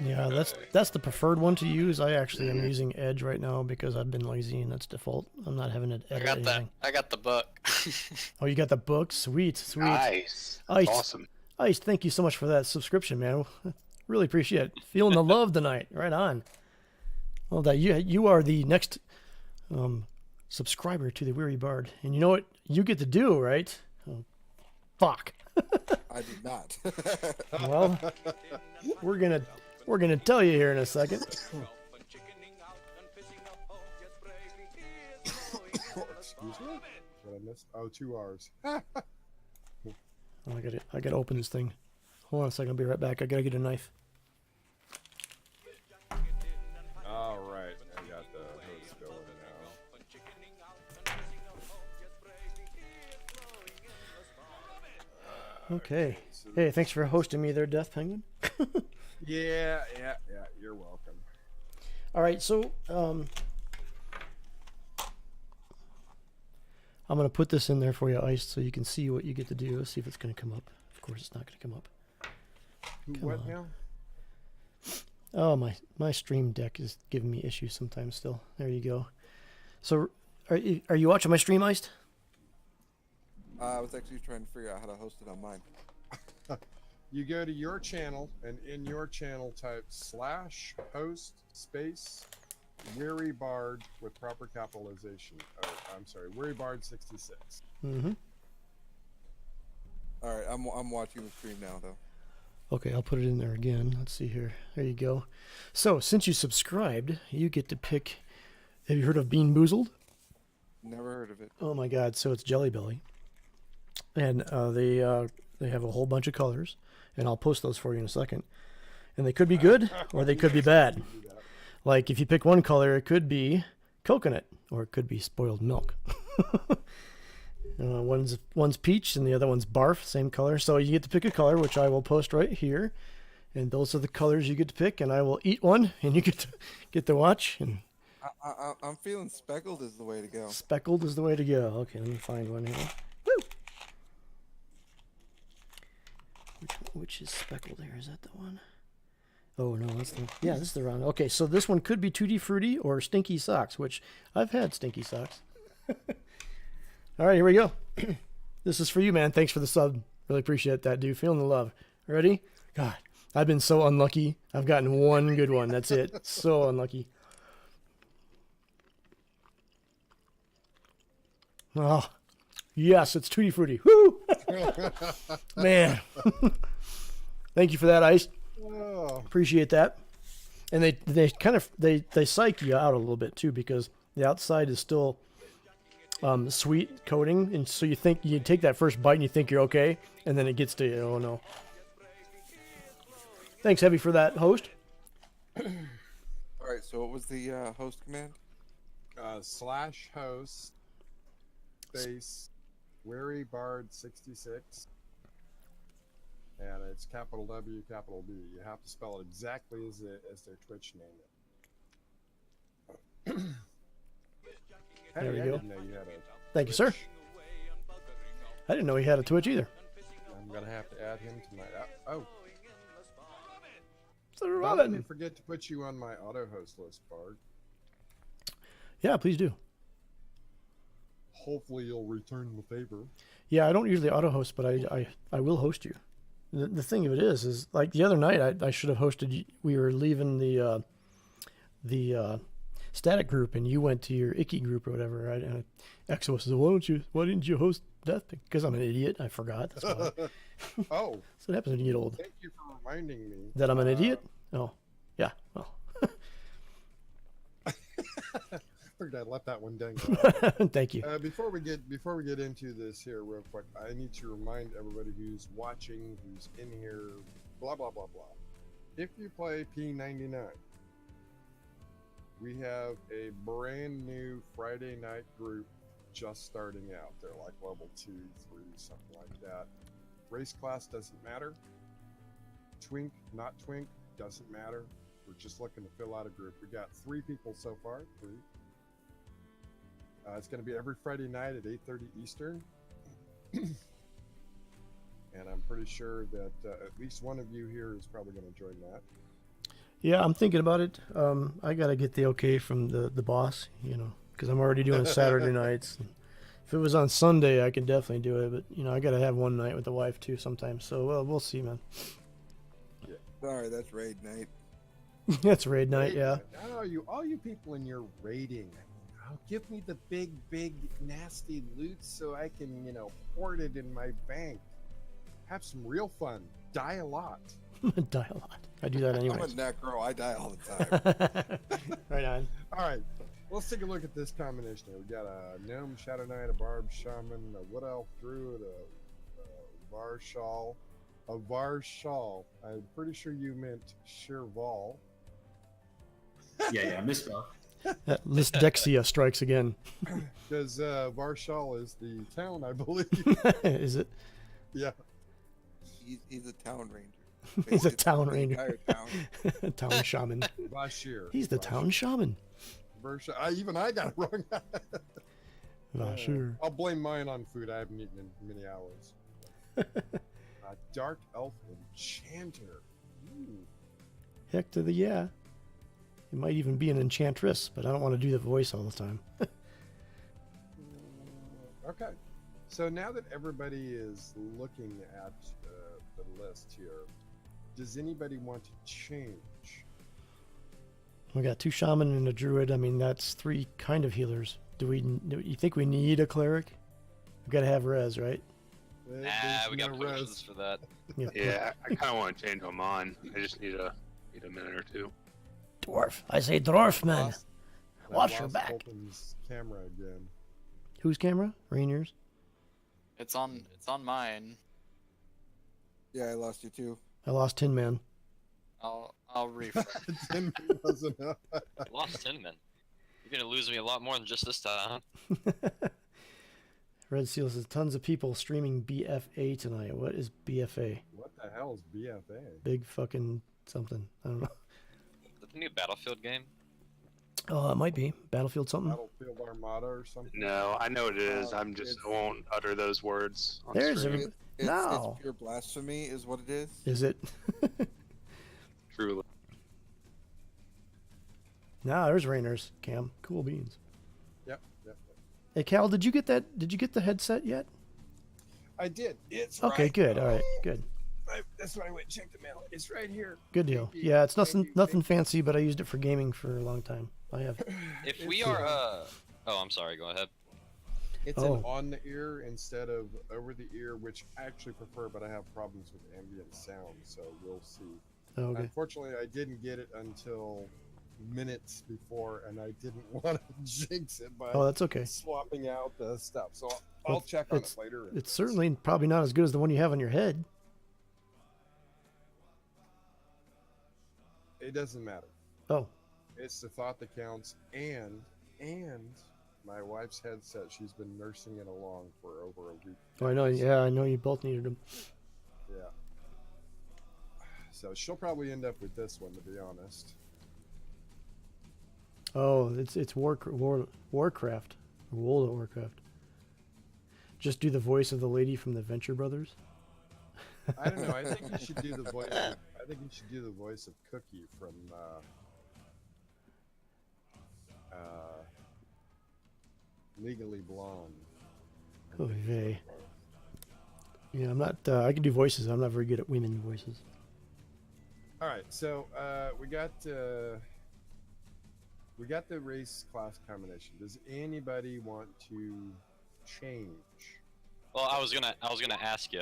Yeah, that's the preferred one to use. I actually am using Edge right now because I've been lazy and that's default. I'm not having to edit anything. I got the book. Oh, you got the book? Sweet, sweet. Nice. Ice, Awesome. Ice, thank you so much for that subscription, man. Really appreciate it. Feeling the love tonight. Right on. Well, that you are the next subscriber to the Weary Bard, and you know what you get to do, right? Oh, fuck. I did not. Well, we're gonna tell you here in a second. Excuse me? What I missed? Oh, 2 R's. Oh, I gotta open this thing. Hold on a second. I'll be right back. I gotta get a knife. All right, I got the host going now. Okay. Hey, thanks for hosting me there, Death Penguin. Yeah. You're welcome. All right, so I'm gonna put this in there for you, Ice, so you can see what you get to do. Let's see if it's gonna come up. Of course, it's not gonna come up. Come What on. now? Oh, my stream deck is giving me issues sometimes still. There you go. So, are you watching my stream, Ice? I was actually trying to figure out how to host it on mine. You go to your channel, and in your channel type /host space Weary Bard with proper capitalization. Oh, I'm sorry, Weary Bard 66. Mm-hmm. All right, I'm watching the stream now though. Okay, I'll put it in there again. Let's see here. There you go. So, since you subscribed, you get to pick. Have you heard of Bean Boozled? Never heard of it. Oh my God! So it's Jelly Belly, and they have a whole bunch of colors, and I'll post those for you in a second. And they could be good or they could be bad. Like if you pick one color, it could be coconut or it could be spoiled milk. One's peach and the other one's barf, same color. So you get to pick a color, which I will post right here. And those are the colors you get to pick, and I will eat one, and you get to watch. And I'm feeling speckled is the way to go. speckled is the way to go. Okay, let me find one here. Woo! Which is speckled here? Is that the one? Oh no, that's the this is the wrong. Okay, so this one could be Tutti Frutti or Stinky Socks, which I've had Stinky Socks. All right, here we go. This is for you, man. Thanks for the sub. Really appreciate that, dude. Feeling the love. Ready? God, I've been so unlucky. I've gotten one good one. That's it. So unlucky. Oh, yes, it's Tutti Frutti. Woo! Man. Thank you for that, Ice. Oh, Appreciate that. And they kind of they psych you out a little bit too, because the outside is still sweet coating, and so you think you take that first bite and you think you're okay, and then it gets to you. Oh no. Thanks, Heavy, for that, host. All right, so what was the host command? /host space Weary Bard 66. And it's capital W, capital B. You have to spell it exactly as their Twitch name. There we I go. didn't know you had a Thank you, sir. Twitch. I didn't know he had a Twitch either. I'm gonna have to add him to my. Oh, It's a don't let me Robin. forget to put you on my auto host list, Bard. Yeah, please do. Hopefully, you'll return the favor. Yeah, I don't usually auto host, but I will host you. The thing of it is like the other night I should have hosted you. We were leaving the static group, and you went to your icky group or whatever, right? And Exo says, why didn't you host that thing? Because I'm an idiot. I forgot. That's why. Oh, So what happens when you get old. thank you for reminding me That I'm an idiot? Oh, yeah. Well, Figured I left that one dang. thank you. Before we get into this here real quick, I need to remind everybody who's watching, who's in here, blah blah blah blah. If you play P99, we have a brand new Friday night group just starting out. They're like level 2, 3, something like that. Race class doesn't matter. Twink, not twink, doesn't matter. We're just looking to fill out a group. We got 3 people so far. 3. It's going to be every Friday night at 8:30 Eastern. And I'm pretty sure that at least one of you here is probably going to join that. Yeah, I'm thinking about it. I got to get the okay from the boss, because I'm already doing Saturday nights. If it was on Sunday, I could definitely do it, but, I got to have one night with the wife, too, sometimes. So, we'll see, man. Sorry, that's raid night. That's raid night, yeah. All you people in your raiding, give me the big, nasty loot so I can, hoard it in my bank. Have some real fun. Die a lot. Die a lot. I do that anyway. I'm a necro. I die all the time. Right on. All right, let's take a look at this combination here. We got a gnome, shadow knight, a barb shaman, a wood elf druid, a varshal. A varshal. I'm pretty sure you meant Shirval. Yeah, misspell. That Lysdexia strikes again. Because Varshal is the town, I believe. Is it? Yeah. He's a town ranger. He's a It's town the ranger. entire town. Town shaman. Vashir. He's the town shaman. Even I got it wrong. Sure. I'll blame mine on food. I haven't eaten in many hours. Dark elf enchanter. Ooh. Heck to the yeah. It might even be an enchantress, but I don't want to do the voice all the time. Okay. So now that everybody is looking at the list here, does anybody want to change? We got 2 shaman and a druid. I mean, that's 3 kind of healers. Do you think we need a cleric? We've got to have res, right? Nah, There's we got no potions res. for that. Yeah, I kind of want to change them on. I just need a minute or two. Dwarf. I say dwarf, man. Lost- I Watch your lost back. Colton's camera again. Whose camera? Rainier's? It's on mine. Yeah, I lost you too. I lost Tin Man. I'll refresh. 10 was enough. Lost Cinnamon. You're gonna lose me a lot more than just this time. Red Seal says tons of people streaming BFA tonight. What is BFA? What the hell is BFA? Big fucking something. I don't know. The new Battlefield game. Oh, it might be Battlefield something. Battlefield Armada or something? No, I know what it is. I it's- won't utter those words on There's stream. No. It's pure blasphemy, is what it is. Is it? Truly. Nah, there's Rainers. Cam, cool beans. Yep. Hey Cal, did you get that? Did you get the headset yet? I did. It's Okay, right. good. All right, good. That's why I went and checked the mail. It's right here. Good deal. Thank you. Yeah, it's Thank nothing you. nothing fancy, but I used it for gaming for a long time. I have. If we are oh, I'm sorry. Go ahead. It's Oh. an on the ear instead of over the ear, which I actually prefer, but I have problems with ambient sound, so we'll see. Oh, okay. Unfortunately, I didn't get it until minutes before, and I didn't want to jinx it by Oh, that's okay. swapping out the stuff. So Well, I'll check on it it's- later. It's certainly probably not as good as the one you have on your head. It doesn't matter. Oh, It's the thought that counts, and my wife's headset. She's been nursing it along for over a week. oh, I know. Yeah, I know you both needed them. Yeah. So she'll probably end up with this one, to be honest. Oh, it's Warcraft, World of Warcraft. Just do the voice of the lady from the Venture Brothers. I don't know. I think you should do the voice. I think you should do the voice of Cookie from Legally Blonde. Oh, vey. Yeah, I'm not. I can do voices. I'm not very good at women voices. All right, so we got the race class combination. Does anybody want to change? Well, I was gonna ask you,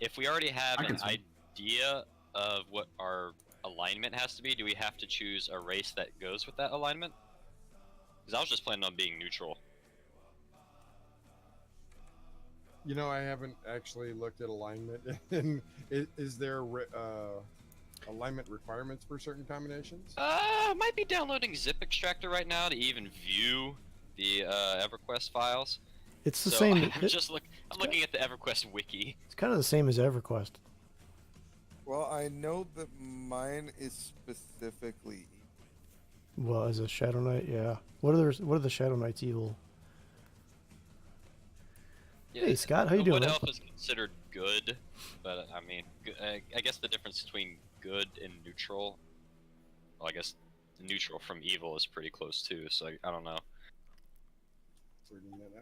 if we already have I can an swim. idea of what our alignment has to be, do we have to choose a race that goes with that alignment? Because I was just planning on being neutral. You know, I haven't actually looked at alignment. And is there alignment requirements for certain combinations? Might be downloading zip extractor right now to even view the EverQuest files. It's the So same. I'm looking at the EverQuest wiki. It's kind of the same as EverQuest. Well, I know that mine is specifically. Well, as a Shadow Knight, yeah. What are the Shadow Knights evil? Yeah, Hey Scott, how you the doing? Wood man? Elf is considered good, but I mean, I guess the difference between good and neutral. Well, I guess neutral from evil is pretty close too. So I don't know.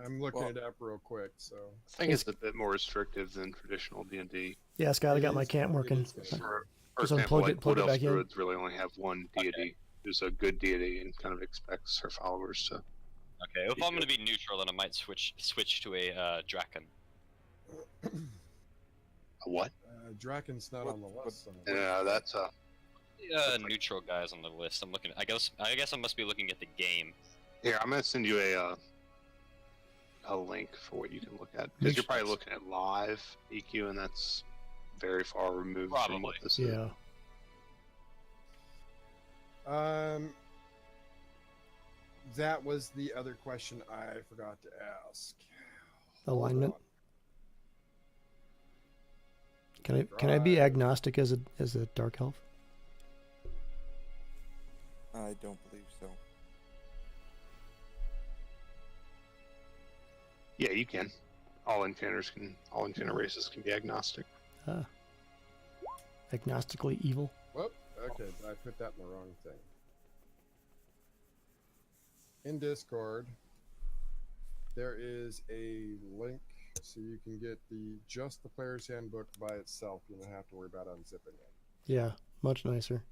I'm looking it up real quick. So I think it's a bit more restrictive than traditional D&D. Yeah, Scott, I It got my is- camp it working. is good. For Just example, unplug like it, plug Wood it Elf back in. Druids really only have one deity who's a good deity and kind of expects her followers to. Okay, if I'm gonna be neutral, then I might switch to a Draken. A what? Draken's not on the list. So Yeah, that's Neutral guys on the list. I'm looking. I guess I must be looking at the game. here. I'm gonna send you a link for what you can look at because you're probably looking at live EQ, and that's very far removed from what Probably. this is. Yeah. That was the other question I forgot to ask. Alignment. Hold Can I be Right. agnostic as a dark elf? I don't believe so. Yeah, you can. All enchanter races can be agnostic. Ah. Agnostically evil. Whoop. Okay, I put that in the wrong thing. In Discord, there is a link so you can get just the player's handbook by itself. You don't have to worry about unzipping it. Yeah, much nicer.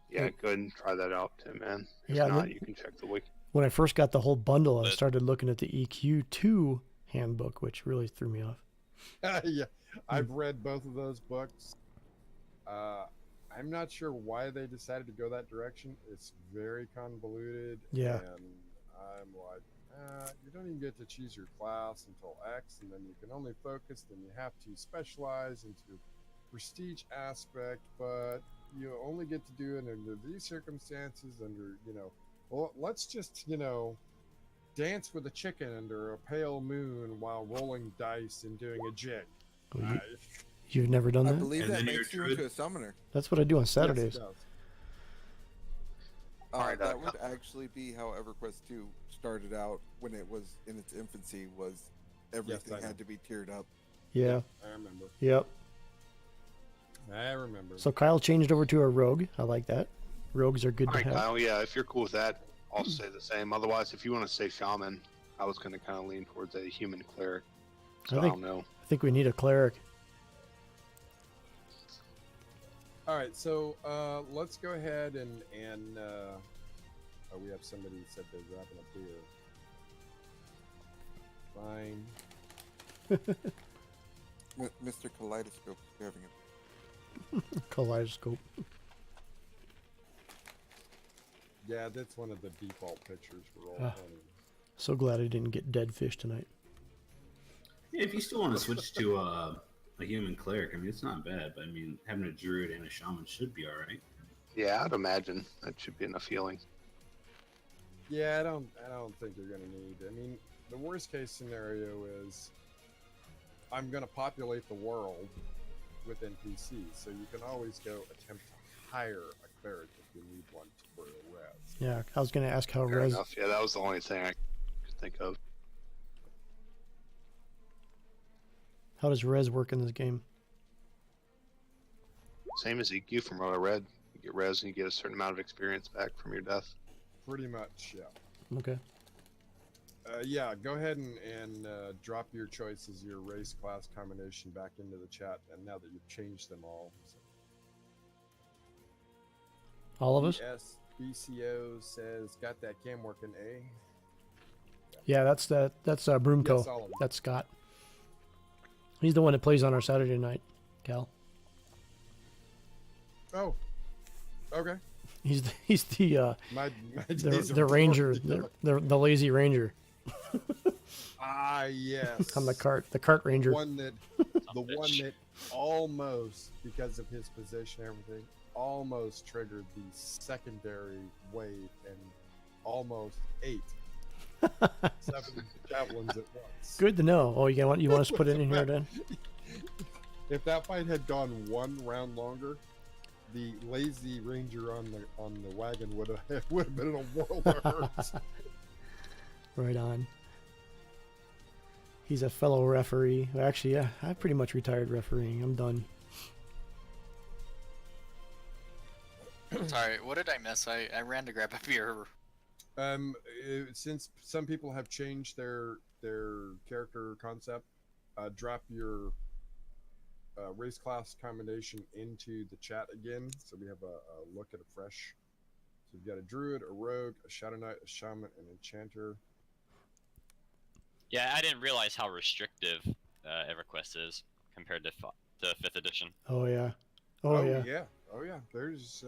Yeah, go ahead and try that out, Tim, man. If Yeah, not, then- you can check the wiki. When I first got the whole bundle, I But- started looking at the EQ2 handbook, which really threw me off. Yeah, I've read both of those books. I'm not sure why they decided to go that direction. It's very convoluted. Yeah. And I'm like, you don't even get to choose your class until X, and then you can only focus, then you have to specialize into prestige aspect, but you only get to do it under these circumstances, well, let's just, dance with a chicken under a pale moon while rolling dice and doing a jig. Oh, you've never done I that? believe And that then you're makes you druid? into a summoner. That's what I do on Yes, it Saturdays. does. Alright, That would actually be how EverQuest 2 started out when it was in its infancy. Was everything I know. had to be tiered up. Yeah. I remember. Yep. I remember. So Kyle changed over to a rogue. I like that. Rogues are good All to right, have. Kyle. Yeah, if you're cool with that, I'll say the same. Otherwise, if you want to say shaman, I was going to kind of lean towards a human cleric. So I don't know. I think we need a cleric. All right, so let's go ahead and we have somebody who said they're grabbing a beer. Fine. Mr. Kaleidoscope is grabbing it. Kaleidoscope. Yeah, that's one of the default pictures for roll Ah. 20. So glad I didn't get dead fish tonight. Yeah, if you still want to switch to a human cleric, I mean, it's not bad. But I mean, having a druid and a shaman should be all right. Yeah, I'd imagine that should be enough healing. Yeah, I don't think you're gonna need. I mean, the worst case scenario is I'm gonna populate the world with NPCs, so you can always go attempt to hire a cleric if you need one for a res. Yeah, I was going to ask how Fair res. enough. Yeah, that was the only thing I could think of. How does res work in this game? Same as EQ from Roto Red. You get res and you get a certain amount of experience back from your death. Pretty much, yeah. Okay. Yeah, go ahead and drop your choices, your race class combination back into the chat. And now that you've changed them all, All of us? BCO says got that cam working, eh? Yeah, that's Broomco. Yes, all of them. That's Scott. He's the one that plays on our Saturday night, Cal. Oh, okay. He's the My the, days the are ranger, blurred the lazy ranger. Ah, yes. I'm the cart ranger. The one that almost, because of his position and everything, almost triggered the secondary wave and almost ate 7 javelins at once. Good to know. Oh, you want us to put it in here then? If that fight had gone 1 round longer, the lazy ranger on the wagon would have been in a world of hurt. Right on. He's a fellow referee. Actually, yeah, I pretty much retired refereeing. I'm done. Sorry, what did I miss? I ran to grab a beer. Since some people have changed their character concept, drop your race class combination into the chat again, so we have a look at it fresh. So we've got a druid, a rogue, a shadow knight, a shaman, an enchanter. Yeah, I didn't realize how restrictive EverQuest is compared to 5th edition. Oh yeah. Oh yeah. There's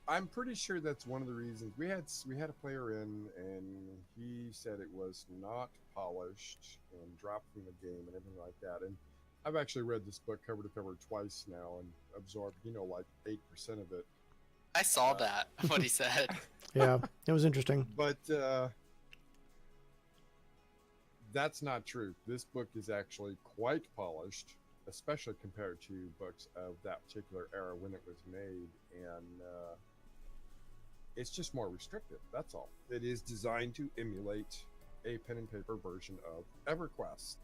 I'm pretty sure that's one of the reasons we had a player in, and he said it was not polished and dropped from the game and everything like that. And I've actually read this book cover to cover twice now and absorbed, like 8% of it. I saw that, what he said. Yeah, it was interesting. But that's not true. This book is actually quite polished, especially compared to books of that particular era when it was made, and it's just more restrictive. That's all. It is designed to emulate a pen and paper version of EverQuest.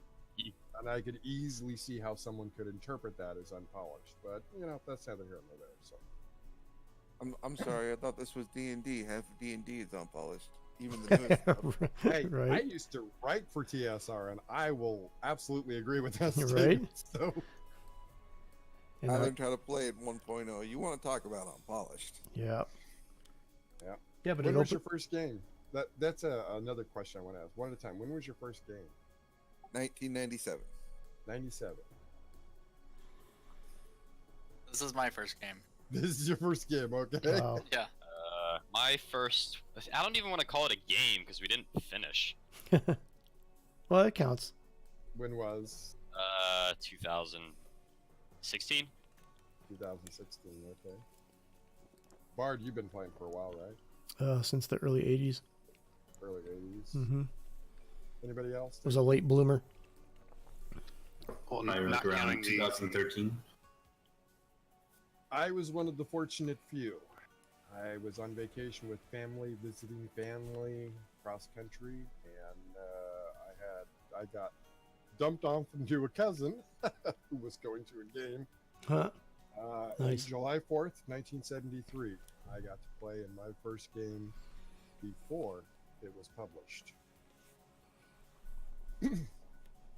And I could easily see how someone could interpret that as unpolished, but that's neither here nor there. So I'm sorry. I thought this was D&D. Half of D&D is unpolished. Even the newest stuff. Hey, Right. I used to write for TSR, and I will absolutely agree with that Right. statement. So And I learned how to play it 1.0. You want to talk about unpolished? yeah. Yeah. Yeah, but when it was your opened. first game? That's another question I want to ask. One at a time. When was your first game? 1997. 97. This is my first game. This is your first game, okay? Wow. Yeah. My first... I don't even want to call it a game because we didn't finish. Well, that counts. When was 2016? 2016? Okay. Bard, you've been playing for a while, right? Since the early '80s. Early 80s. Mm-hmm. Anybody else? Was a late bloomer. Well, I not like around counting the 2013. I was one of the fortunate few. I was on vacation with family, visiting family cross country, and I got dumped off into a cousin who was going to a game. Huh? Nice. On July 4th, 1973. I got to play in my first game before it was published.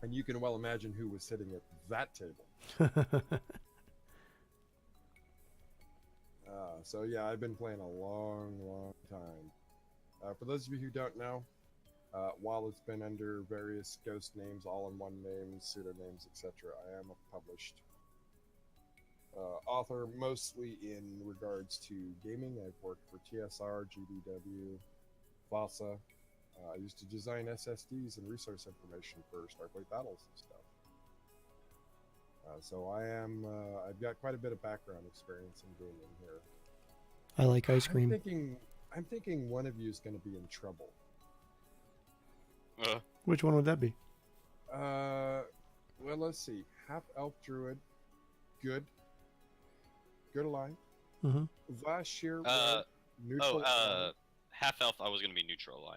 And you can well imagine who was sitting at that table. So yeah, I've been playing a long time. For those of you who don't know, while it's been under various ghost names, all-in-one names, pseudonyms, etc., I am a published author, mostly in regards to gaming. I've worked for TSR, GDW, FASA. I used to design SSDs and resource information for Starfleet battles and stuff. So I've got quite a bit of background experience in gaming here. I like ice cream. I'm thinking one of you is going to be in trouble. Which one would that be? Well, let's see. Half elf druid, good aligned. Mm-hmm. Vashir, Uh, neutral. half elf. I was gonna be neutral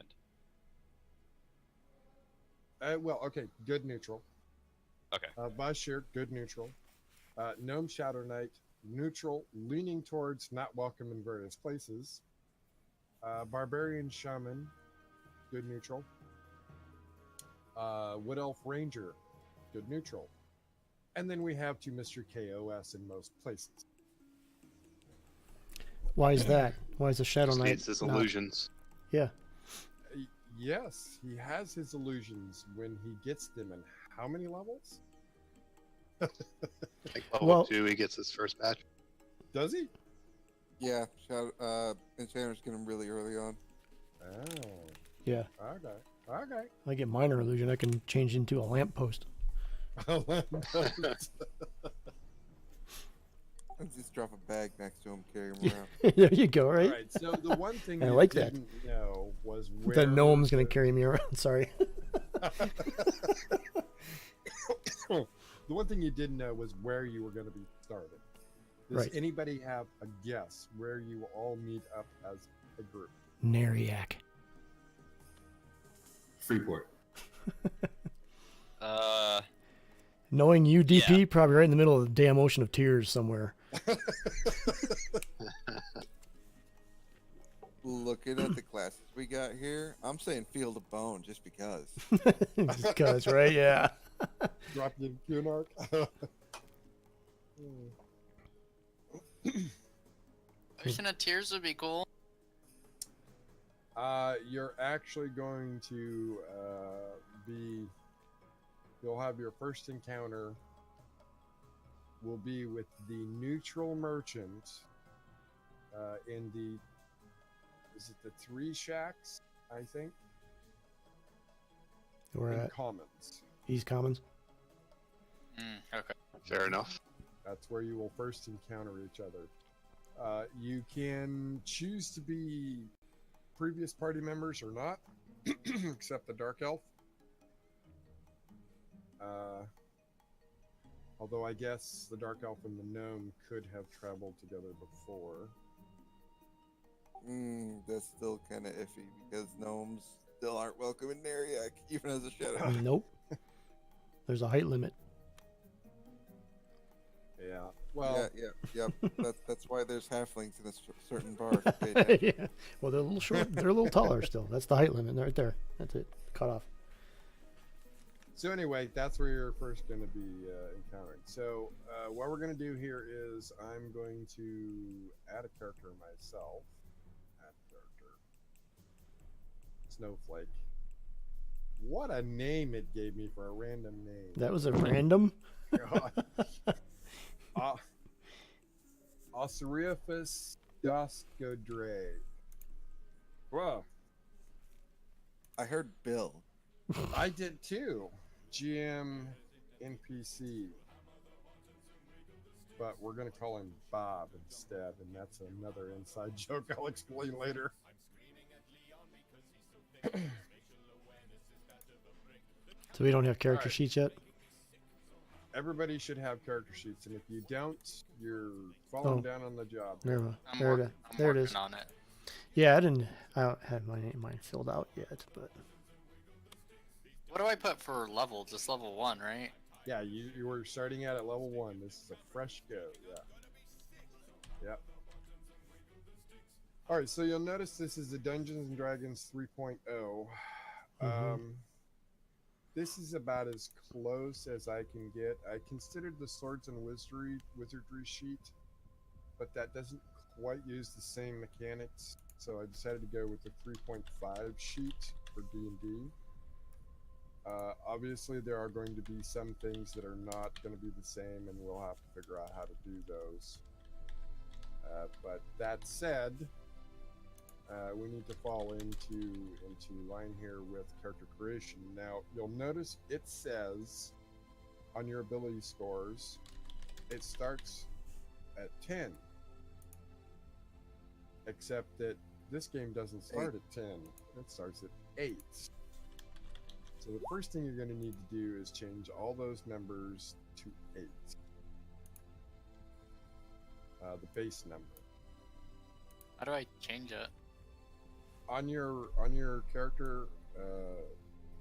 aligned. Well, okay, good neutral. Okay. Bashir, good neutral. Gnome Shadow Knight, neutral, leaning towards not welcome in various places. Barbarian Shaman, good neutral. Wood Elf Ranger, good neutral. And then we have to Mr. KOS in most places. Why is that? Why is the Shadow Just Knight needs his not- illusions. Yeah. Yes, he has his illusions when he gets them in how many levels? Like level Well- 2, he gets his first batch. Does he? Yeah, Enchanters get them really early on. Oh, Yeah. okay. Okay. I get minor illusion. I can change into a lamppost. Just drop a bag next to him, carry him around. There you go, All right? right, so the one thing I you like that. didn't know was where The gnome's going the- to carry me around. Sorry. The one thing you didn't know was where you were going to be starting. Does Right. anybody have a guess where you will all meet up as a group? Nariak. Freeport. Knowing you, DP, Yeah. probably right in the middle of the damn ocean of tears somewhere. Looking at the classes we got here, I'm saying Field of Bone just because. Just because, right? Yeah. Drop you in Cunark? Ocean of Tears would be cool. You're actually going to you'll have your first encounter will be with the neutral merchant in the, is it the 3 shacks, I think? We're in at Commons. East Commons. Okay. Fair enough. That's where you will first encounter each other. You can choose to be previous party members or not, except the Dark Elf. Although I guess the Dark Elf and the Gnome could have traveled together before. That's still kind of iffy because gnomes still aren't welcome in Nariak, even as a shadow. Nope. There's a height limit. Yeah. Well, yeah. That's why there's halflings in a certain bar. If you pay attention. Yeah. Well, they're a little short. They're a little taller still. That's the height limit right there. That's it. Cut off. so anyway, that's where you're first going to be encountering. So what we're going to do here is I'm going to add a character myself. Add character. Snowflake. What a name it gave me for a random name. That was a random. Osiriaphus Doskodre. Whoa, I heard Bill. I did too. GM NPC. But we're going to call him Bob instead, and that's another inside joke I'll explain later. So we don't have character Alright. sheets yet. Everybody should have character sheets, and if you don't, you're falling Oh. down on the job. There, I'm there, working, I'm there it working is. on it. Yeah, I don't have mine filled out yet, but What do I put for level? Just level 1, right? Yeah, you were starting out at level 1. This is a fresh go. Yeah. Yep. All right, so you'll notice this is the Dungeons and Dragons 3.0. This is about as close as I can get. I considered the Swords and Wizardry sheet, but that doesn't quite use the same mechanics, so I decided to go with the 3.5 sheet for D&D. Obviously, there are going to be some things that are not going to be the same, and we'll have to figure out how to do those. But that said, we need to fall into line here with character creation. Now, you'll notice it says on your ability scores, it starts at 10. Except that this game doesn't start at 10. It starts at 8. So the first thing you're going to need to do is change all those numbers to 8. The base number. How do I change it? On your character,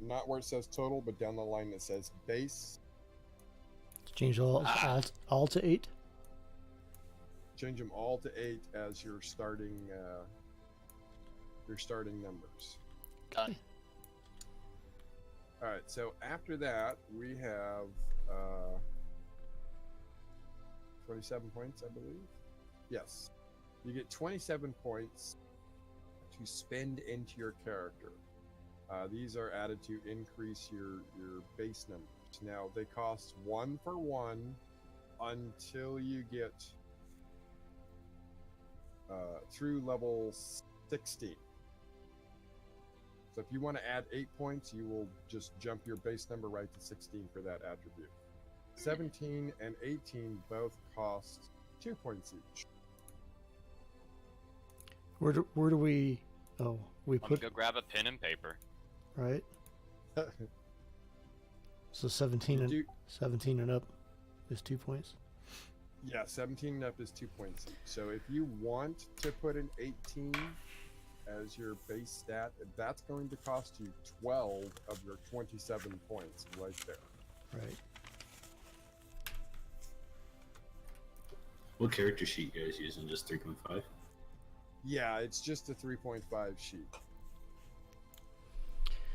not where it says total, but down the line that says base, Change all to 8. Change them all to 8 as your starting numbers. Done. All right. So after that, we have 27 points, I believe. Yes, you get 27 points to spend into your character. These are added to increase your base numbers. Now they cost 1 for 1 until you get through level 16. So if you want to add 8 points, you will just jump your base number right to 16 for that attribute. 17 and 18 both cost 2 points each. Where do we? Oh, we I'm put gonna go grab a pen and paper. right. So 17 and 17 and up is 2 points. Yeah, 17 and up is 2 points each. So if you want to put an 18 as your base stat, that's going to cost you 12 of your 27 points right there. Right. What character sheet you guys using? Just 3.5? Yeah, it's just a 3.5 sheet.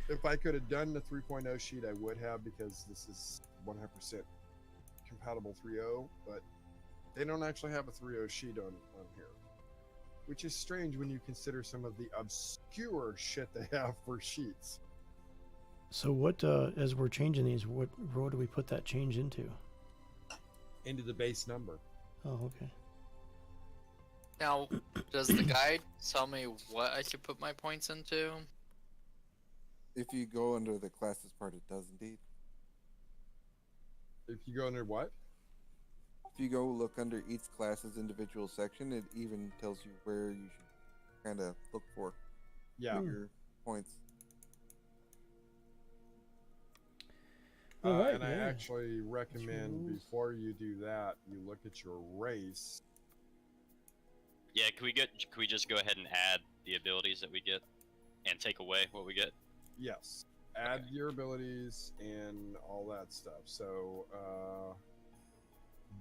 If I could have done the 3.0 sheet, I would have, because this is 100% compatible 3.0, but they don't actually have a 3.0 sheet on here. Which is strange when you consider some of the obscure shit they have for sheets. So what? As we're changing these, what row do we put that change into? Into the base number. Oh, okay. Now, does the guide tell me what I should put my points into? If you go under the classes part, it does indeed. If you go under what? If you go look under each class's individual section, it even tells you where you should kind of look for Yeah. your points. Hmm. All right, And I yeah. actually recommend rules. before you do that, you look at your race. Yeah, can we just go ahead and add the abilities that we get and take away what we get? Yes. Add your abilities and all that stuff. So,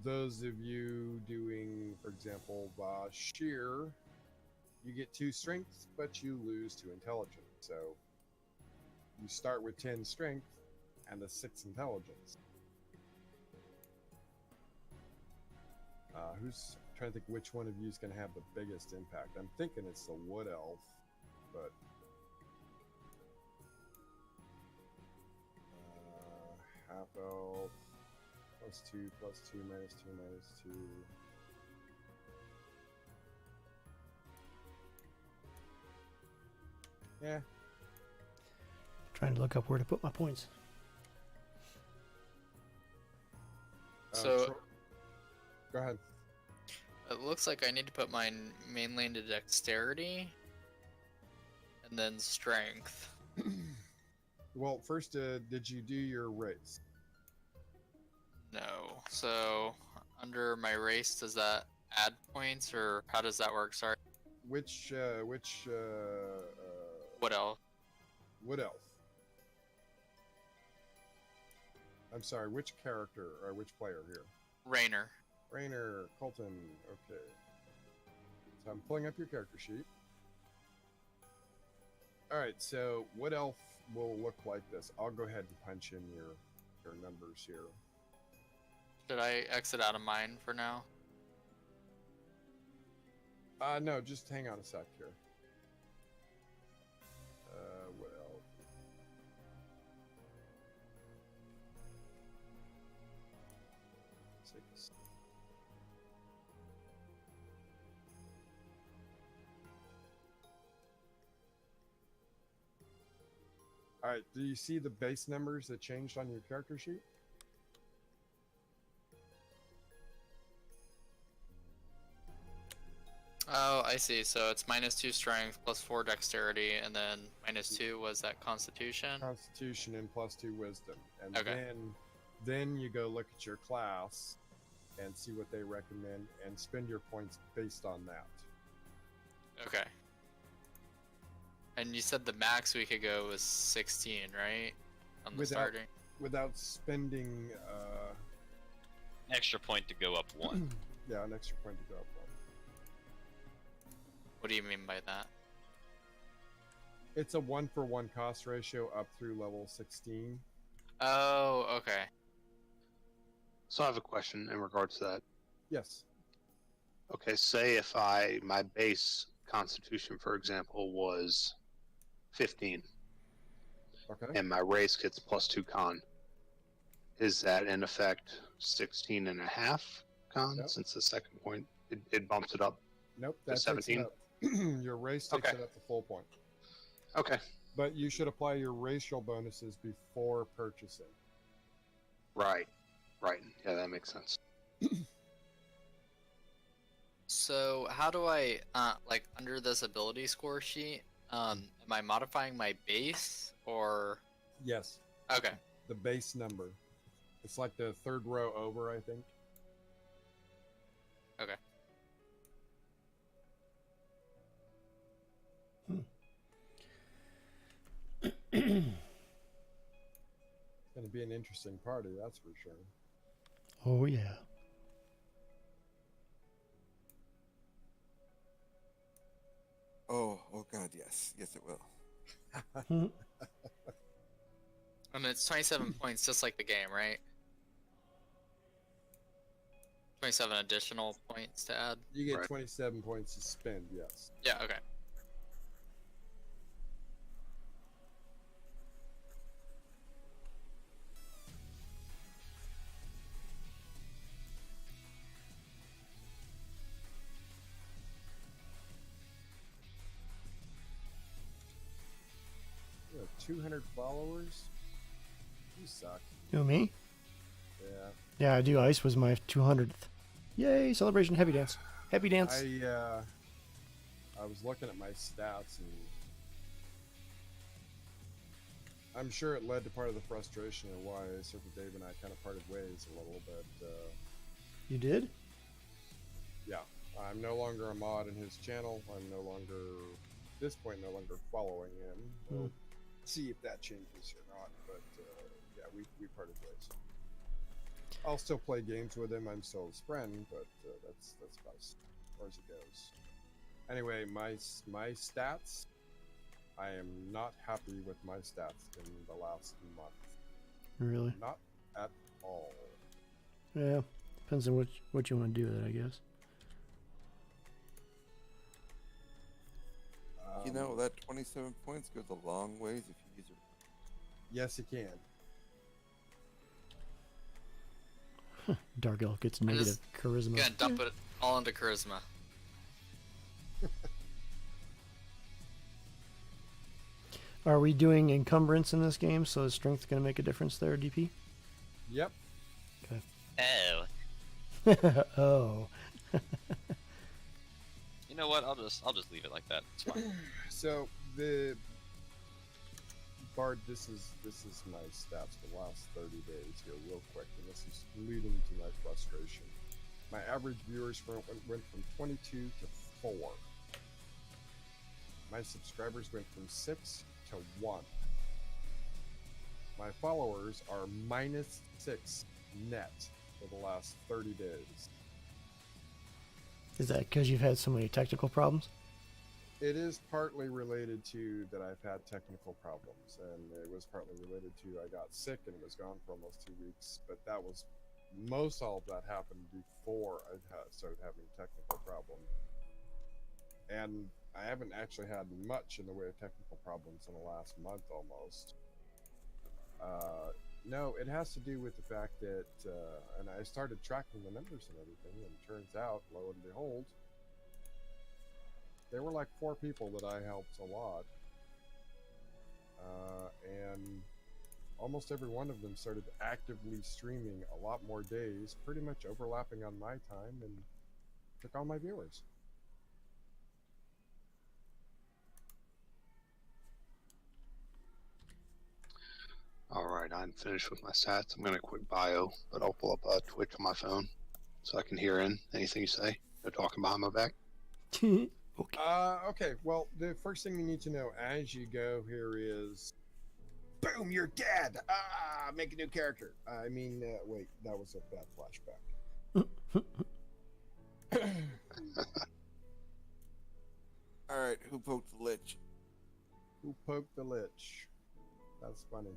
those of you doing, for example, Sheer, you get 2 strength, but you lose 2 intelligence. So, you start with 10 strength and a 6 intelligence. Who's trying to think which one of you is going to have the biggest impact? I'm thinking it's the Wood Elf, but half elf +2 +2 -2 -2. Yeah. Trying to look up where to put my points. So Go ahead. it looks like I need to put mine mainly into dexterity and then strength. Well, first, did you do your race? No. So under my race, does that add points or how does that work? Sorry. Which What else? Wood Elf? I'm sorry, which character or which player here? Rainer. Rainer, Colton, okay. So I'm pulling up your character sheet. Alright, so Wood Elf will look like this. I'll go ahead and punch in your numbers here. Should I exit out of mine for now? No, just hang on a sec here. Wood Elf. Six. Alright, do you see the base numbers that changed on your character sheet? Oh, I see. So it's -2 strength, +4 dexterity, and then -2 was that constitution? Constitution and +2 wisdom. And Okay. then you go look at your class and see what they recommend and spend your points based on that. Okay. And you said the max we could go was 16, right? On the Without- starting. Without spending extra point to go up one. Yeah, an extra point to go up one. What do you mean by that? It's a 1-for-1 cost ratio up through level 16. Oh, okay. So I have a question in regards to that. Yes. Okay, say if my base constitution, for example, was 15, Okay. and my race gets +2 con, is that in effect 16.5 con? Nope. Since the second point, it bumps it up. Nope. To That takes it 17? up. Your race takes Okay. it up to full point. Okay, But you should apply your racial bonuses before purchasing. right. Yeah, that makes sense. So how do I, like under this ability score sheet, am I modifying my base or? Yes. Okay. The base number. It's like the third row over, I think. Okay. It's going to be an interesting party, that's for sure. Oh yeah. Oh God, yes, yes it will. I mean, it's 27 points, just like the game, right? 27 additional points to add. You get Right. 27 points to spend, yes. Yeah. Okay. You have 200 followers? You suck. You know me? Yeah. Yeah, I do. Ice was my 200th. Yay! Celebration. Happy dance. Happy dance. I was looking at my stats and I'm sure it led to part of the frustration of why Surfer Dave and I kind of parted ways a little bit. You did? Yeah, I'm no longer a mod in his channel. I'm no longer, at this point, no longer following him. We'll see if that changes or not. But yeah, we parted ways. I'll still play games with him. I'm still his friend, but that's about as far as it goes. Anyway, my stats. I am not happy with my stats in the last month. Really? Not at all. Yeah. Depends on what you want to do with it, I guess. You know, that 27 points goes a long ways if you use it. Yes, it can. Dark Elf gets I'm negative just charisma. gonna dump it all into charisma. Are we doing encumbrance in this game? So is strength going to make a difference there, DP? Yep. Oh. Oh. You know what? I'll just leave it like that. It's fine. So the Bard, this is my stats for the last 30 days here, real quick, and this is leading to my frustration. My average viewers went from 22 to 4. My subscribers went from 6 to 1. My followers are -6 net for the last 30 days. Is that because you've had so many technical problems? It is partly related to that I've had technical problems, and it was partly related to I got sick and was gone for almost 2 weeks, but that was most all of that happened before I started having technical problems. And I haven't actually had much in the way of technical problems in the last month almost. No, it has to do with the fact that, and I started tracking the numbers and everything, and it turns out, lo and behold, there were like 4 people that I helped a lot. And almost every one of them started actively streaming a lot more days, pretty much overlapping on my time, and took all my viewers. Alright, I'm finished with my stats. I'm going to quit bio, but I'll pull up Twitch on my phone so I can hear in anything you say. No talking behind my back. Okay. Okay, well, the first thing you need to know as you go here is, boom, you're dead! Make a new character. Wait, that was a bad flashback. All right, who poked the lich? Who poked the lich? That's funny.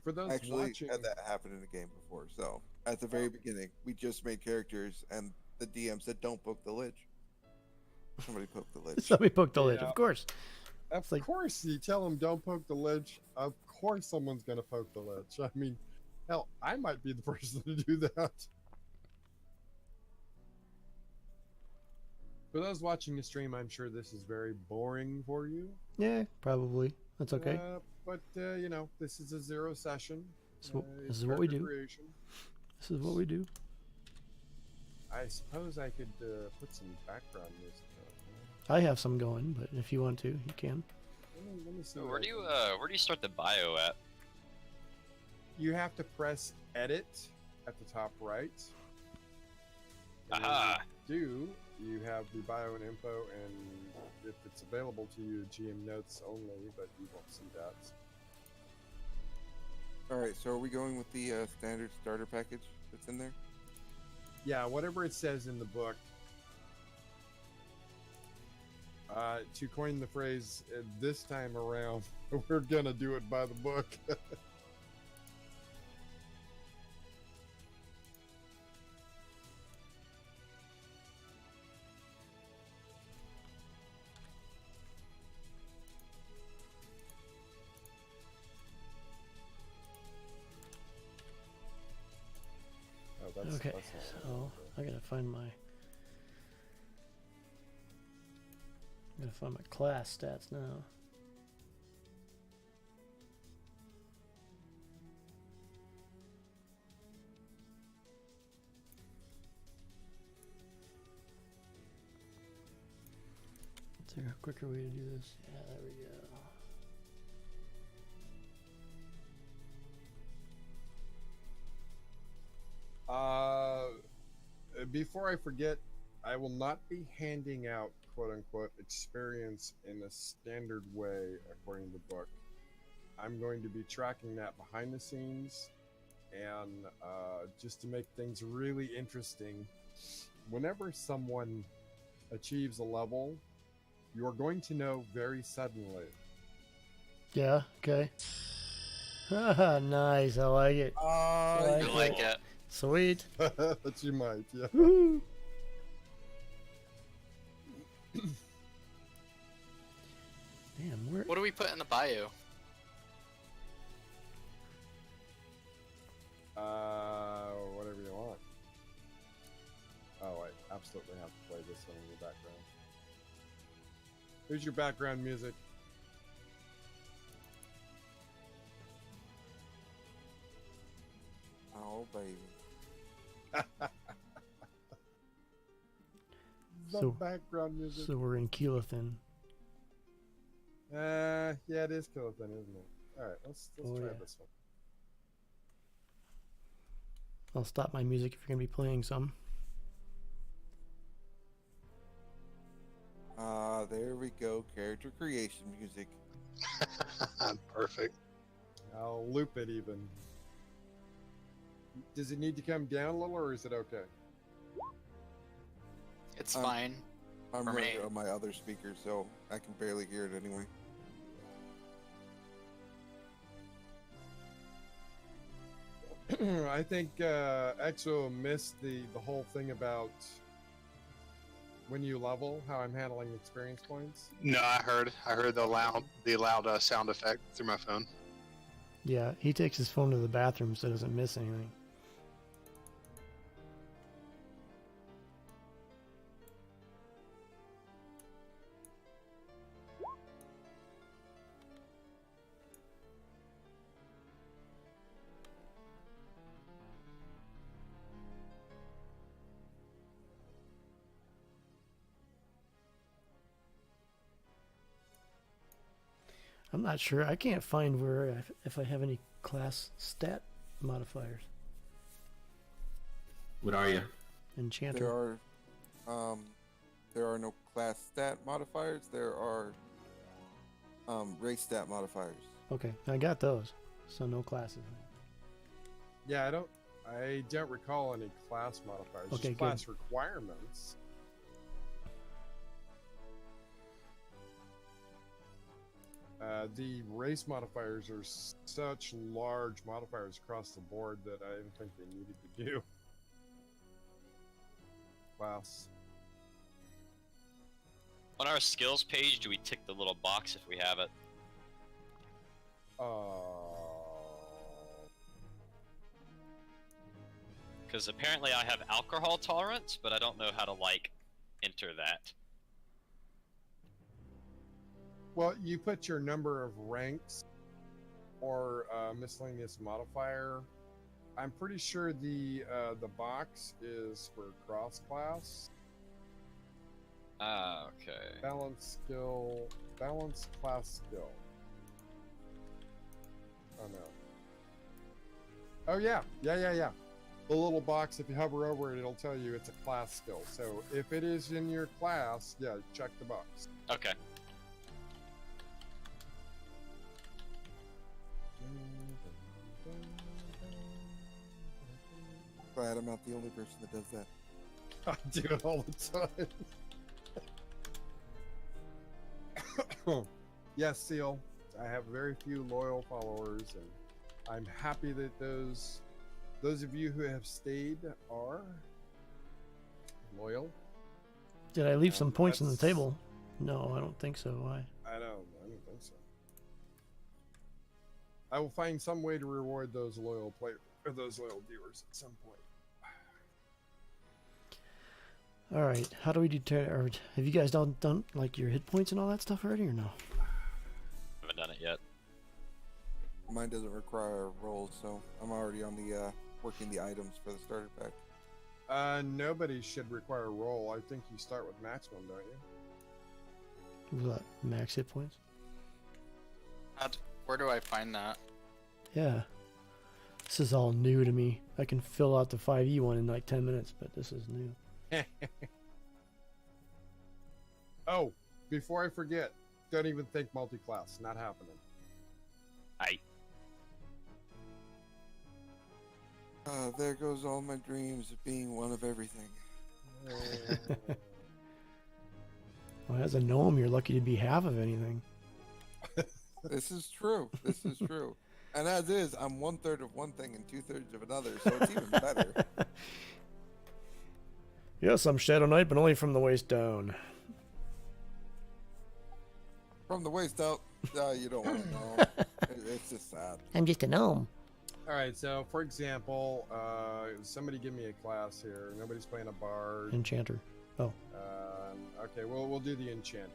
For those Actually, watching, had that happen in a game before. So at the very beginning, we just made characters, and the DM said, "Don't poke the lich." Somebody poked the lich. Somebody poked the lich, Yeah. of course. of like- course, you tell them don't poke the lich. Of course, someone's gonna poke the lich. I mean, hell, I might be the person to do that. For those watching the stream, I'm sure this is very boring for you. Yeah, probably. That's okay. But you know, this is a 0 session. This is what- It's this is what we do. creation. This is what we do. I suppose I could put some background music I have some going, but if you want to, you can. Let me see. Where what do I you where do you start the bio at? You have to press edit at the top right. And when Aha. you do, you have the bio and info, and if it's available to you, GM notes only, but you won't see that. All right, so are we going with the standard starter package that's in there? Yeah, whatever it says in the book. To coin the phrase, this time around, we're gonna do it by the book. Oh, Okay, that's not so I gotta find my class stats now. Is there a quicker way to do this? Yeah, there we go. Before I forget, I will not be handing out "quote unquote" experience in a standard way according to the book. I'm going to be tracking that behind the scenes, and just to make things really interesting, whenever someone achieves a level, you're going to know very suddenly. Yeah, okay. Haha, nice, I like it. I Like like it. it. Sweet. That you might, yeah. Woohoo. Damn, where? What do we put in the bio? Whatever you want. Oh, I absolutely have to play this one in the background. Here's your background music. Oh, baby. The So- background music. So we're in Keelathan. Yeah, it is Kilothan, isn't it? Alright, let's Oh, try yeah. this one. I'll stop my music if you're gonna be playing some. There we go. Character creation music. Perfect. I'll loop it even. Does it need to come down a little, or is it okay? It's Um, fine. I'm For running me. on my other speaker, so I can barely hear it anyway. I think Exo missed the whole thing about when you level, how I'm handling experience points. No, I heard the loud sound effect through my phone. Yeah, he takes his phone to the bathroom so it doesn't miss anything. I'm not sure. I can't find where if I have any class stat modifiers. What are you? Enchanter. There are no class stat modifiers. There are race stat modifiers. Okay, I got those. So no classes. Yeah, I don't recall any class modifiers. Okay, Just good. class requirements. The race modifiers are such large modifiers across the board that I didn't think they needed to do. Class. On our skills page, do we tick the little box if we have it? Because apparently I have alcohol tolerance, but I don't know how to, like, enter that. Well, you put your number of ranks or miscellaneous modifier. I'm pretty sure the box is for cross class. Ah, okay. Balance class skill. Oh no. Oh yeah. The little box, if you hover over it, it'll tell you it's a class skill. So if it is in your class, yeah, check the box. Okay. Glad I'm not the only person that does that. I do it all the time. Yes, Seal. I have very few loyal followers, and I'm happy that those of you who have stayed are loyal. Did I leave some points on the That's- table? No, I don't think so. Why? I don't think so. I will find some way to reward those loyal those loyal viewers at some point. All right. How do we determine? Or have you guys done like your hit points and all that stuff already, or no? Haven't done it yet. Mine doesn't require a roll, so I'm already on the working the items for the starter pack. Nobody should require a roll. I think you start with maximum, don't you? What, max hit points? Where do I find that? Yeah. This is all new to me. I can fill out the 5e one in like 10 minutes, but this is new. Oh, before I forget, don't even think multi-class. Not happening. There goes all my dreams of being one of everything. Well, as a gnome, you're lucky to be half of anything. This is true. This is true. And as is, I'm 1/3 of one thing and 2/3 of another, so it's even better. Yes, I'm Shadow Knight, but only from the waist down. From the waist out, you don't want to know. It's just sad. I'm just a gnome. All right, so for example, somebody give me a class here. Nobody's playing a bard. Enchanter. Oh. Okay, well, we'll do the enchanter.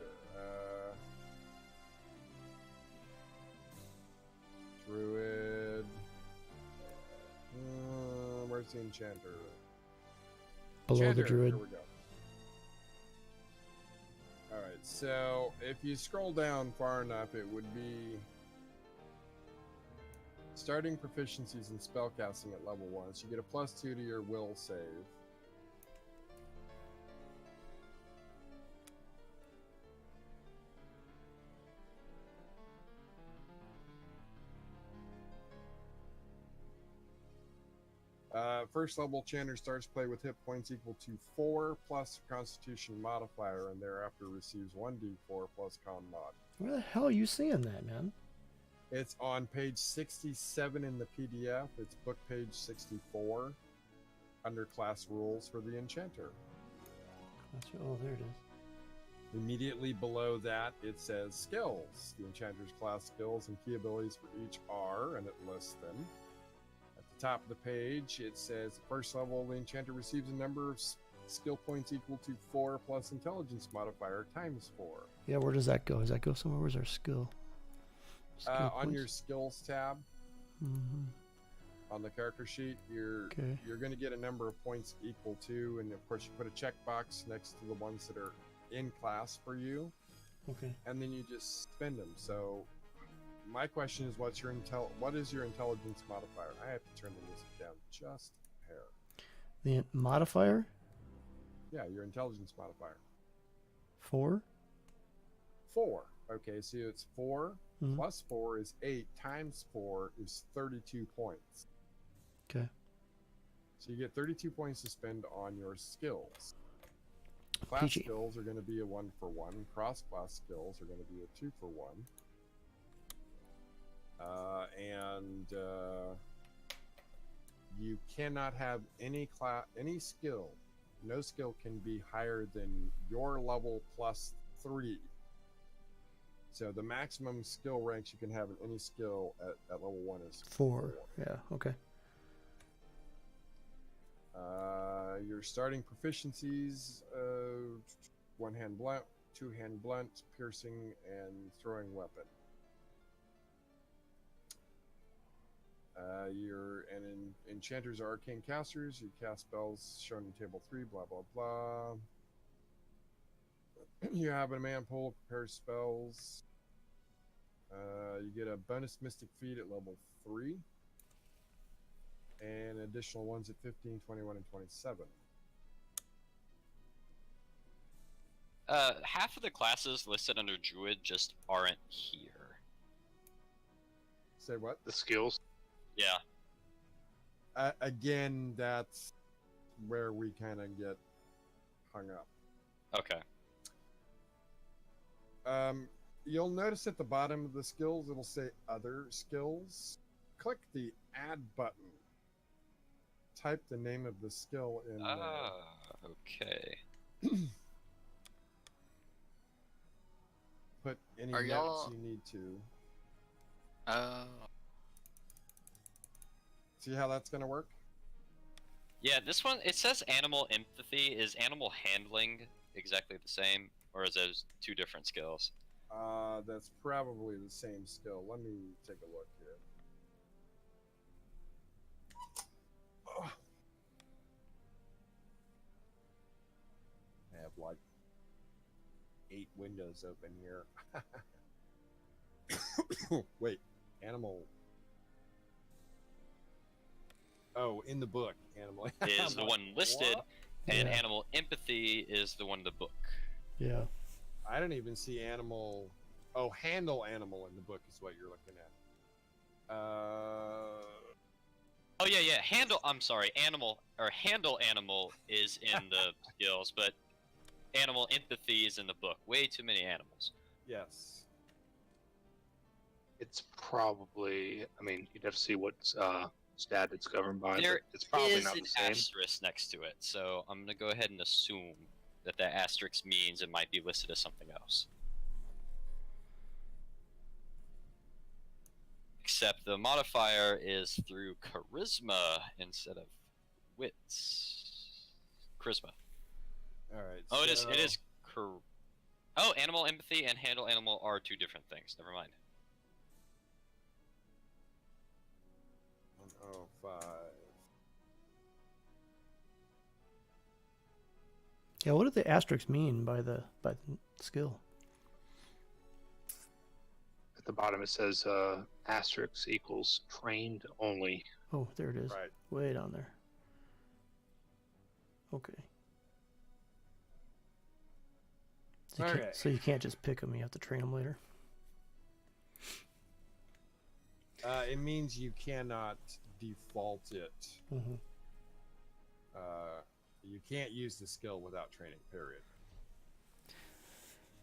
Druid. Where's the enchanter? Below Enchanter, the druid. Here we go. All right, so if you scroll down far enough, it would be starting proficiencies in spellcasting at level 1. So you get a +2 to your will save. First level Enchanter starts play with hit points equal to 4 plus Constitution modifier, and thereafter receives 1d4 plus Con mod. Where the hell are you seeing that, man? It's on page 67 in the PDF. It's book page 64 under class rules for the Enchanter. Oh, there it is. Immediately below that, it says skills. The Enchanter's class skills and key abilities for each are, and it lists them. At the top of the page, it says first level, the Enchanter receives a number of skill points equal to 4 plus intelligence modifier times 4. Yeah, where does that go? Does that go somewhere? Where's our skill? On points? your skills tab, on the character sheet, you're going to get a number of points equal to, and of course you put a checkbox next to the ones that are in class for you. Okay. And then you just spend them. So my question is, what is your intelligence modifier? I have to turn the music down just a hair. The modifier? Yeah, your intelligence modifier. 4? 4. Okay, so it's 4 plus 4 is 8 times 4 is 32 points. Okay. So you get 32 points to spend on your skills. Class Peachy. skills are going to be a 1-for-1. Cross-class skills are going to be a 2-for-1. You cannot have any skill. No skill can be higher than your level plus 3. So the maximum skill ranks you can have in any skill at level 1 is 4. Yeah. Okay. Your starting proficiencies: one-hand blunt, two-hand blunt, piercing, and throwing weapon. Enchanters are arcane casters. You cast spells shown in table 3. Blah blah blah. You have a man pool, prepare spells. You get a bonus mystic feat at level 3. And additional ones at 15, 21, and 27. Half of the classes listed under Druid just aren't here. Say what? The skills. Yeah. Again, that's where we kind of get hung up. Okay. You'll notice at the bottom of the skills, it'll say Other Skills. Click the Add button. Type the name of the skill in Okay. Put any Are notes y'all- you need to. Oh, See how that's going to work? Yeah, this one, it says animal empathy. Is animal handling exactly the same? Or is those two different skills? That's probably the same skill. Let me take a look here. I have like 8 windows open here. Wait, animal. Oh, in the book, animal Is the one listed, What? and Yeah. animal empathy is the one in the book. Yeah. I don't even see animal. Oh, handle animal in the book is what you're looking at. Oh yeah. I'm sorry. Handle animal is in the skills, but animal empathy is in the book. Way too many animals. Yes. It's probably. I mean, you'd have to see what stat it's governed by. There but it's probably is not an the same. asterisk next to it, so I'm gonna go ahead and assume that that asterisk means it might be listed as something else. Except the modifier is through charisma instead of wits. Charisma. All right. Oh, it so- is. Oh, animal empathy and handle animal are two different things. Never mind. 105. Yeah. What do the asterisks mean by the skill? At the bottom it says asterisk equals trained only. Oh, there it is. Right. Way down there. Okay. Okay. So you can't just pick them. You have to train them later. It means you cannot default it. Mm-hmm. You can't use the skill without training. Period.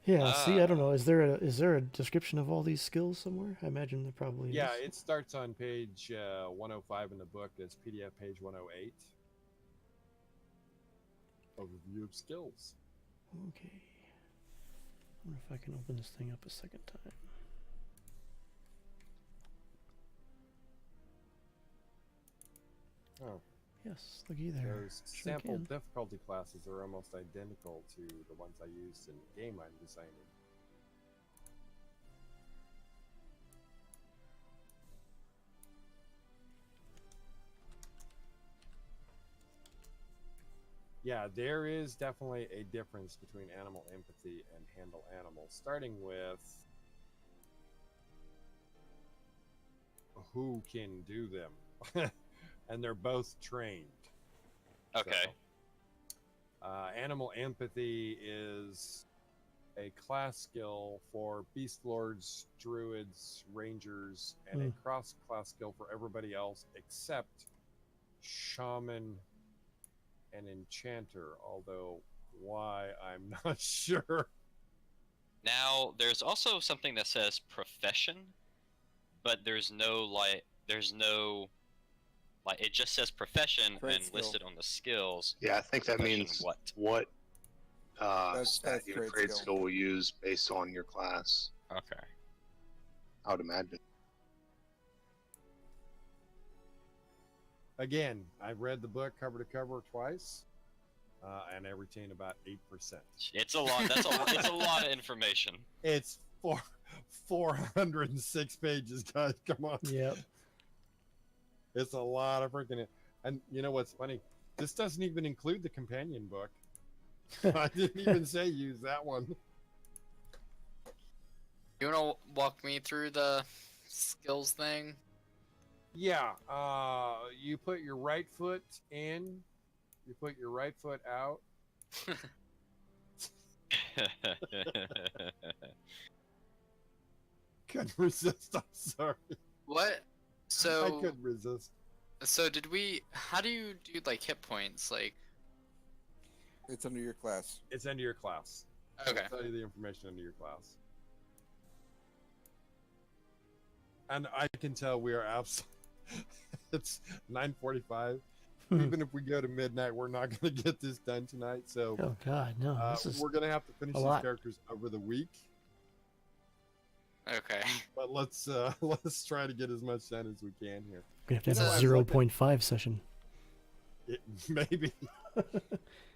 Yeah. See, I don't know. Is there a description of all these skills somewhere? I imagine there probably Yeah, is. it starts on page 105 in the book. It's PDF page 108. Overview of skills. Okay. I wonder if I can open this thing up a second time. Oh, Yes, looky there. those Sure sample can. difficulty classes are almost identical to the ones I used in the game I'm designing. Yeah, there is definitely a difference between animal empathy and handle animal, starting with who can do them. And they're both trained. Okay. So, animal empathy is a class skill for beast lords, druids, rangers, and a cross class skill for everybody else except shaman, and enchanter. Although why, I'm not sure. Now, there's also something that says profession, but there's no it just says profession Trade and skill. listed on the skills. Yeah, I think that Profession means what? That's stat your trade trade skill. skill will use based on your class. Okay. I would imagine. Again, I've read the book cover to cover twice, and I retain about 8%. It's a lot. It's a lot of information. It's 406 pages, guys. Come on. Yep. It's a lot of freaking. And you know what's funny? This doesn't even include the companion book. I didn't even say use that one. You wanna walk me through the skills thing? Yeah. You put your right foot in. You put your right foot out. Couldn't resist. I'm sorry. What? I So, couldn't resist. did we? How do you do like hit points? Like, It's under your class. It's under your class. okay, I'll tell you the information under your class. And I can tell we are absolutely. It's 9:45. Even if we go to midnight, we're not going to get this done tonight. So Oh God, no! This is we're going to have to finish a these lot. characters over the week. okay. But let's try to get as much done as we can here. we have to So have a I'd 0.5 session. Maybe.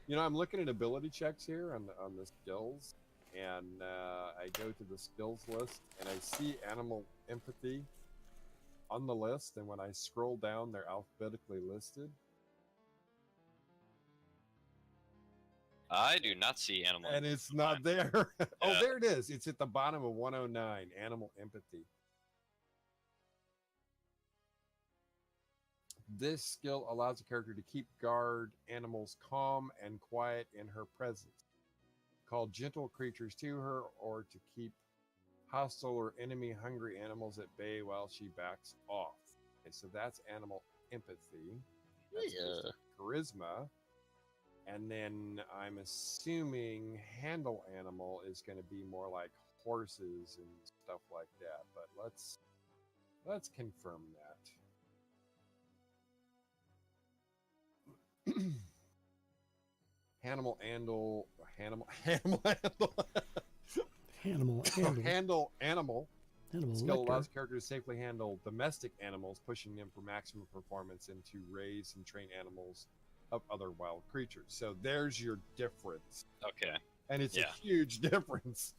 You know, I'm looking at ability checks here on the skills, and I go to the skills list, and I see animal empathy on the list, and when I scroll down, they're alphabetically listed. I do not see animal. And it's not there. Oh, there it is. It's at the bottom of 109, animal empathy. This skill allows a character to keep guard animals calm and quiet in her presence. Call gentle creatures to her or to keep hostile or enemy hungry animals at bay while she backs off. Okay, so that's animal empathy. That's just charisma. And then I'm assuming handle animal is going to be more like horses and stuff like that. But let's confirm that. Animal handle. Handle animal. Animal Skill lector. allows characters to safely handle domestic animals, pushing them for maximum performance and to raise and train animals of other wild creatures. So there's your difference. Okay. And it's Yeah. a huge difference.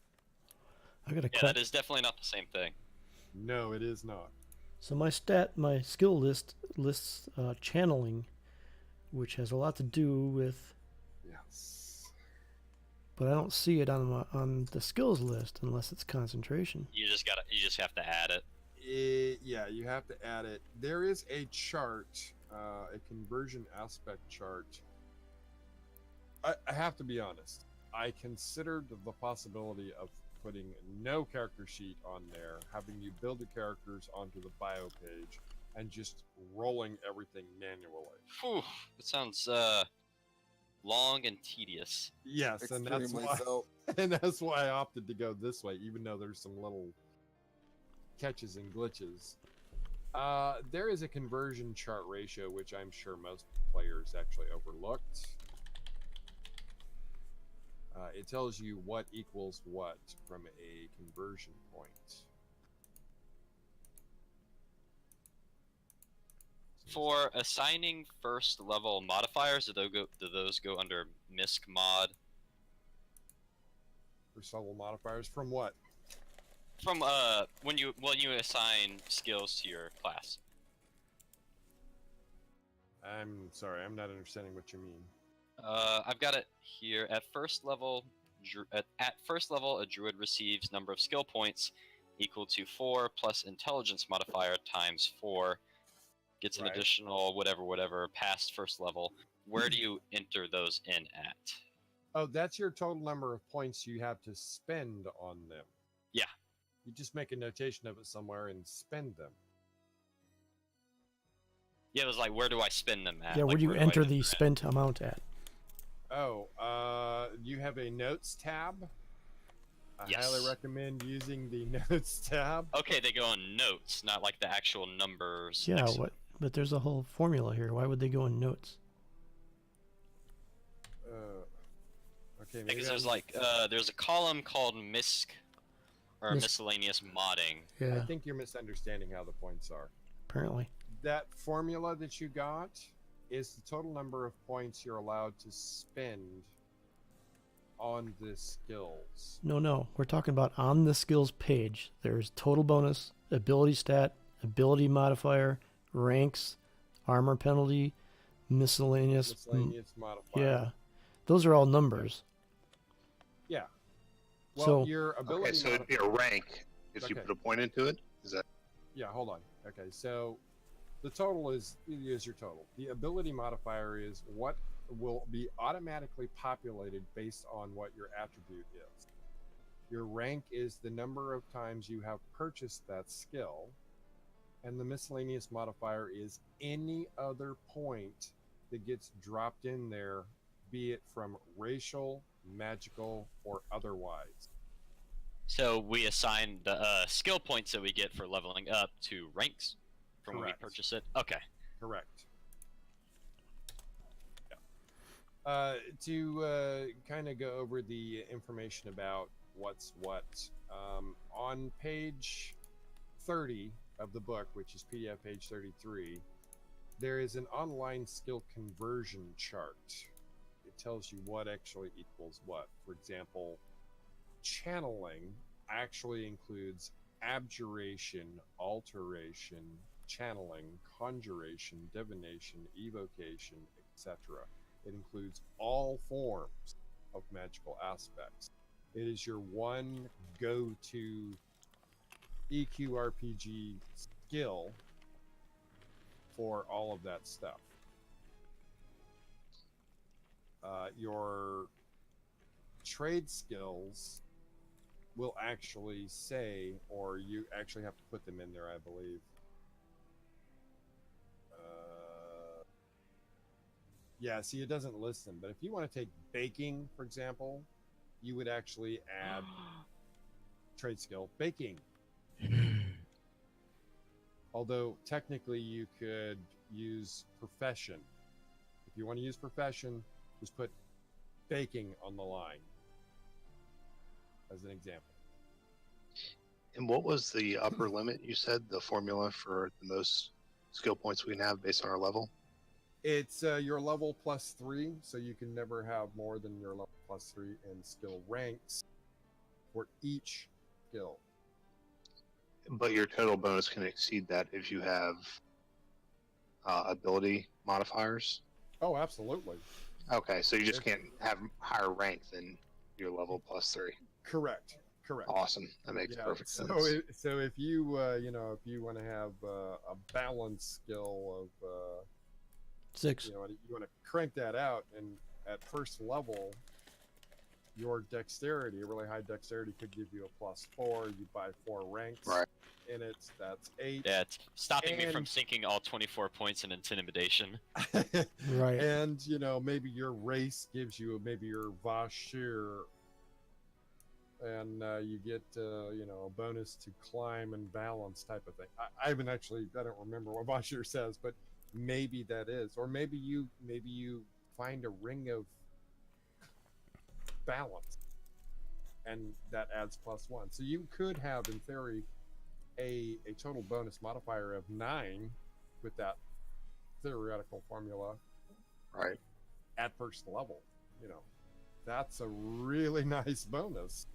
I got a Yeah, that is definitely not the same thing. No, it is not. So my skill list lists channeling, which has a lot to do with, Yes. but I don't see it on the skills list unless it's concentration. You just have to add it. Yeah, you have to add it. There is a chart, a conversion aspect chart. I have to be honest. I considered the possibility of putting no character sheet on there, having you build the characters onto the bio page, and just rolling everything manually. Whew, that sounds long and tedious. Yes, and that's Extremely why, so. and that's why I opted to go this way, even though there's some little catches and glitches. There is a conversion chart ratio, which I'm sure most players actually overlooked. It tells you what equals what from a conversion point. For assigning first level modifiers, do those go under MISC mod? First level modifiers from what? From when you assign skills to your class. I'm sorry, I'm not understanding what you mean. I've got it here. At first level, a druid receives number of skill points equal to 4 plus intelligence modifier times 4. Gets an Right. additional whatever past first level. Where do you enter those in at? Oh, that's your total number of points you have to spend on them. Yeah. You just make a notation of it somewhere and spend them. Yeah, it was like, where do I spend them at? Yeah, where Like, do you I enter enter the at? spent amount at? Oh, you have a notes tab. I Yes. highly recommend using the notes tab. Okay, they go on notes, not like the actual numbers. Yeah, next- what? But there's a whole formula here. Why would they go in notes? Okay, maybe Because there's I'm- like, there's a column called misc, or Mis- miscellaneous modding. I Yeah, think you're misunderstanding how the points are. apparently. That formula that you got is the total number of points you're allowed to spend on the skills. No. We're talking about on the skills page. There's total bonus, ability stat, ability modifier, ranks, armor penalty, miscellaneous. Miscellaneous modifier. Yeah, those are all numbers. Yeah. Well, So- your ability. Okay, so it'd be a rank if you Okay. put a point into it. Is that Yeah, hold on. Okay, so the total is your total. The ability modifier is what will be automatically populated based on what your attribute is. Your rank is the number of times you have purchased that skill, and the miscellaneous modifier is any other point that gets dropped in there, be it from racial, magical, or otherwise. So we assign the skill points that we get for leveling up to ranks from when we Correct. purchase it. Okay. Correct. Yeah. To kind of go over the information about what's what, on page 30 of the book, which is PDF page 33, there is an online skill conversion chart. It tells you what actually equals what. For example, channeling actually includes abjuration, alteration, channeling, conjuration, divination, evocation, etc. It includes all forms of magical aspects. It is your one go-to EQRPG skill for all of that stuff. Your trade skills will actually say, or you actually have to put them in there, I believe. Yeah, see, it doesn't list them, but if you want to take baking, for example, you would actually add trade skill baking. Although technically you could use profession. If you want to use profession, just put baking on the line as an example. and what was the upper limit? You said the formula for the most skill points we can have based on our level. It's your level +3, so you can never have more than your level +3 in skill ranks for each skill. But your total bonus can exceed that if you have ability modifiers. Oh, absolutely. Okay, so you just can't have higher rank than your level +3. Correct. Awesome, that makes perfect sense. So if you if you want to have a balance skill of 6. you want to crank that out, and at first level, your dexterity, a really high dexterity, could give you a +4. You buy 4 ranks Right. in it. That's 8. Yeah, it's stopping me from And- sinking all 24 points in intimidation. Right. And maybe your race gives you maybe your Vashir, and you get a bonus to climb and balance type of thing. I don't remember what Vashir says, but maybe that is, or maybe you find a ring of balance, and that adds +1. So you could have, in theory, a total bonus modifier of 9 with that theoretical formula Right. at first level. That's a really nice bonus.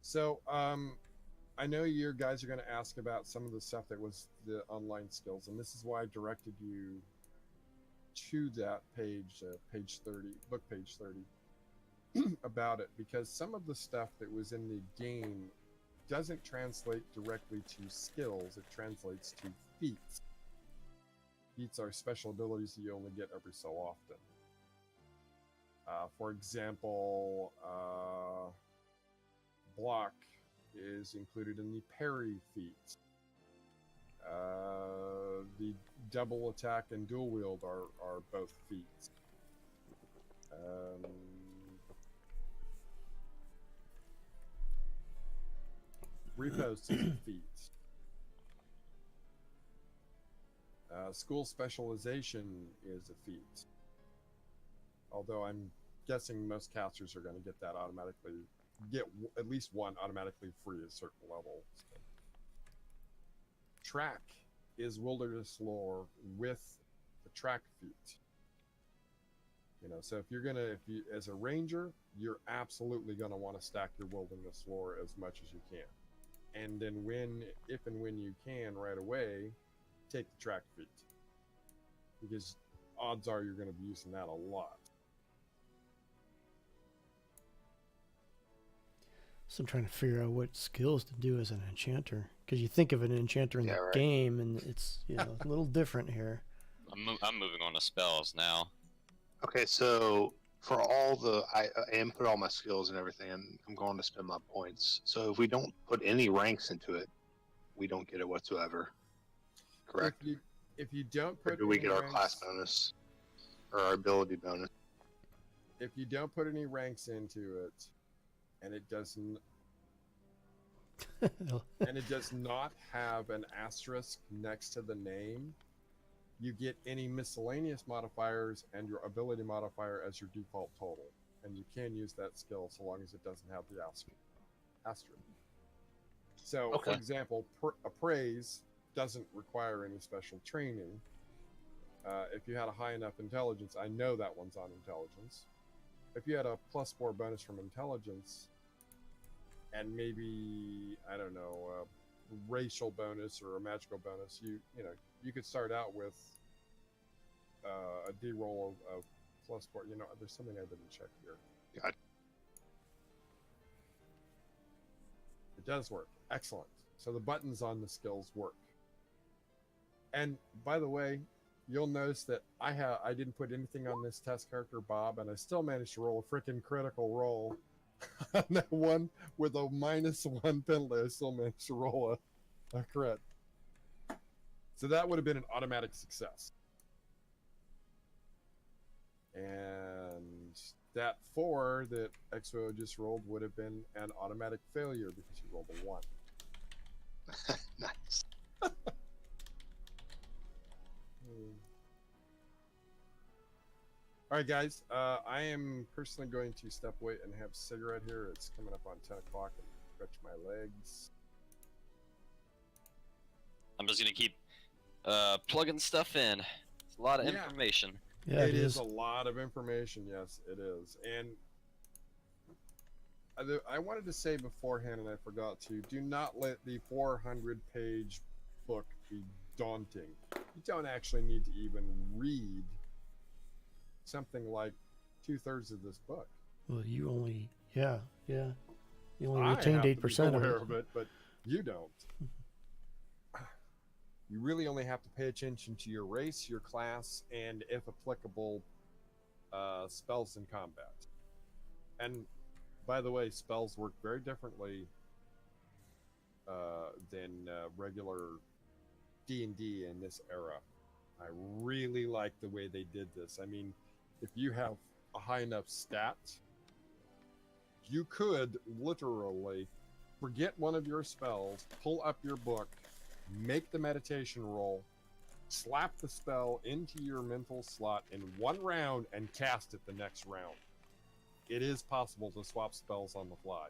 So, I know you guys are going to ask about some of the stuff that was the online skills, and this is why I directed you to that page, page 30, book page 30, about it, because some of the stuff that was in the game doesn't translate directly to skills, it translates to feats. Feats are special abilities that you only get every so often. For example, block is included in the parry feat. The double attack and dual wield are both feats. Repost is a feat. School specialization is a feat. Although I'm guessing most casters are going to get that automatically, at least one automatically free at a certain level. So. Track is wilderness lore with the track feat. You know, so if you as a ranger, you're absolutely going to want to stack your wilderness lore as much as you can, and then if and when you can right away, take the track feat, because odds are you're going to be using that a lot. So I'm trying to figure out what skills to do as an enchanter, because you think of an enchanter in the game, and it's a little different here. I'm moving on to spells now. Okay, so for all I input all my skills and everything, and I'm going to spend my points. So if we don't put any ranks into it, we don't get it whatsoever. Correct? If you don't put, or do we get our ranks, class bonus or our ability bonus? If you don't put any ranks into it, and it doesn't, and it does not have an asterisk next to the name, you get any miscellaneous modifiers and your ability modifier as your default total, and you can use that skill so long as it doesn't have the asterisk. So, for example, appraise doesn't require any special training. If you had a high enough intelligence, I know that one's on intelligence. If you had a +4 bonus from intelligence, and maybe, I don't know, a racial bonus or a magical bonus, you could start out with a D roll of +4. There's something I didn't check here. God. It does work. Excellent. So the buttons on the skills work. And by the way, you'll notice that I didn't put anything on this test character, Bob, and I still managed to roll a freaking critical roll. On that one with a -1 penalty, I still managed to roll a crit. So that would have been an automatic success. And that 4 that Exo just rolled would have been an automatic failure because you rolled a 1. Nice. All right, guys. I am personally going to step away and have a cigarette here. It's coming up on 10 o'clock and stretch my legs. I'm just gonna keep plugging stuff in. It's a lot of information. Yeah, it is a lot of information. Yes, it is. And I wanted to say beforehand, and I forgot to, do not let the 400-page book be daunting. You don't actually need to even read something like 2/3 of this book. Well, you only, you only retained 8% of it, but you don't. You really only have to pay attention to your race, your class, and, if applicable, spells in combat. And, by the way, spells work very differently than regular D&D in this era. I really like the way they did this. I mean, if you have a high enough stat, you could literally forget one of your spells, pull up your book, make the meditation roll, slap the spell into your mental slot in one round, and cast it the next round. It is possible to swap spells on the fly.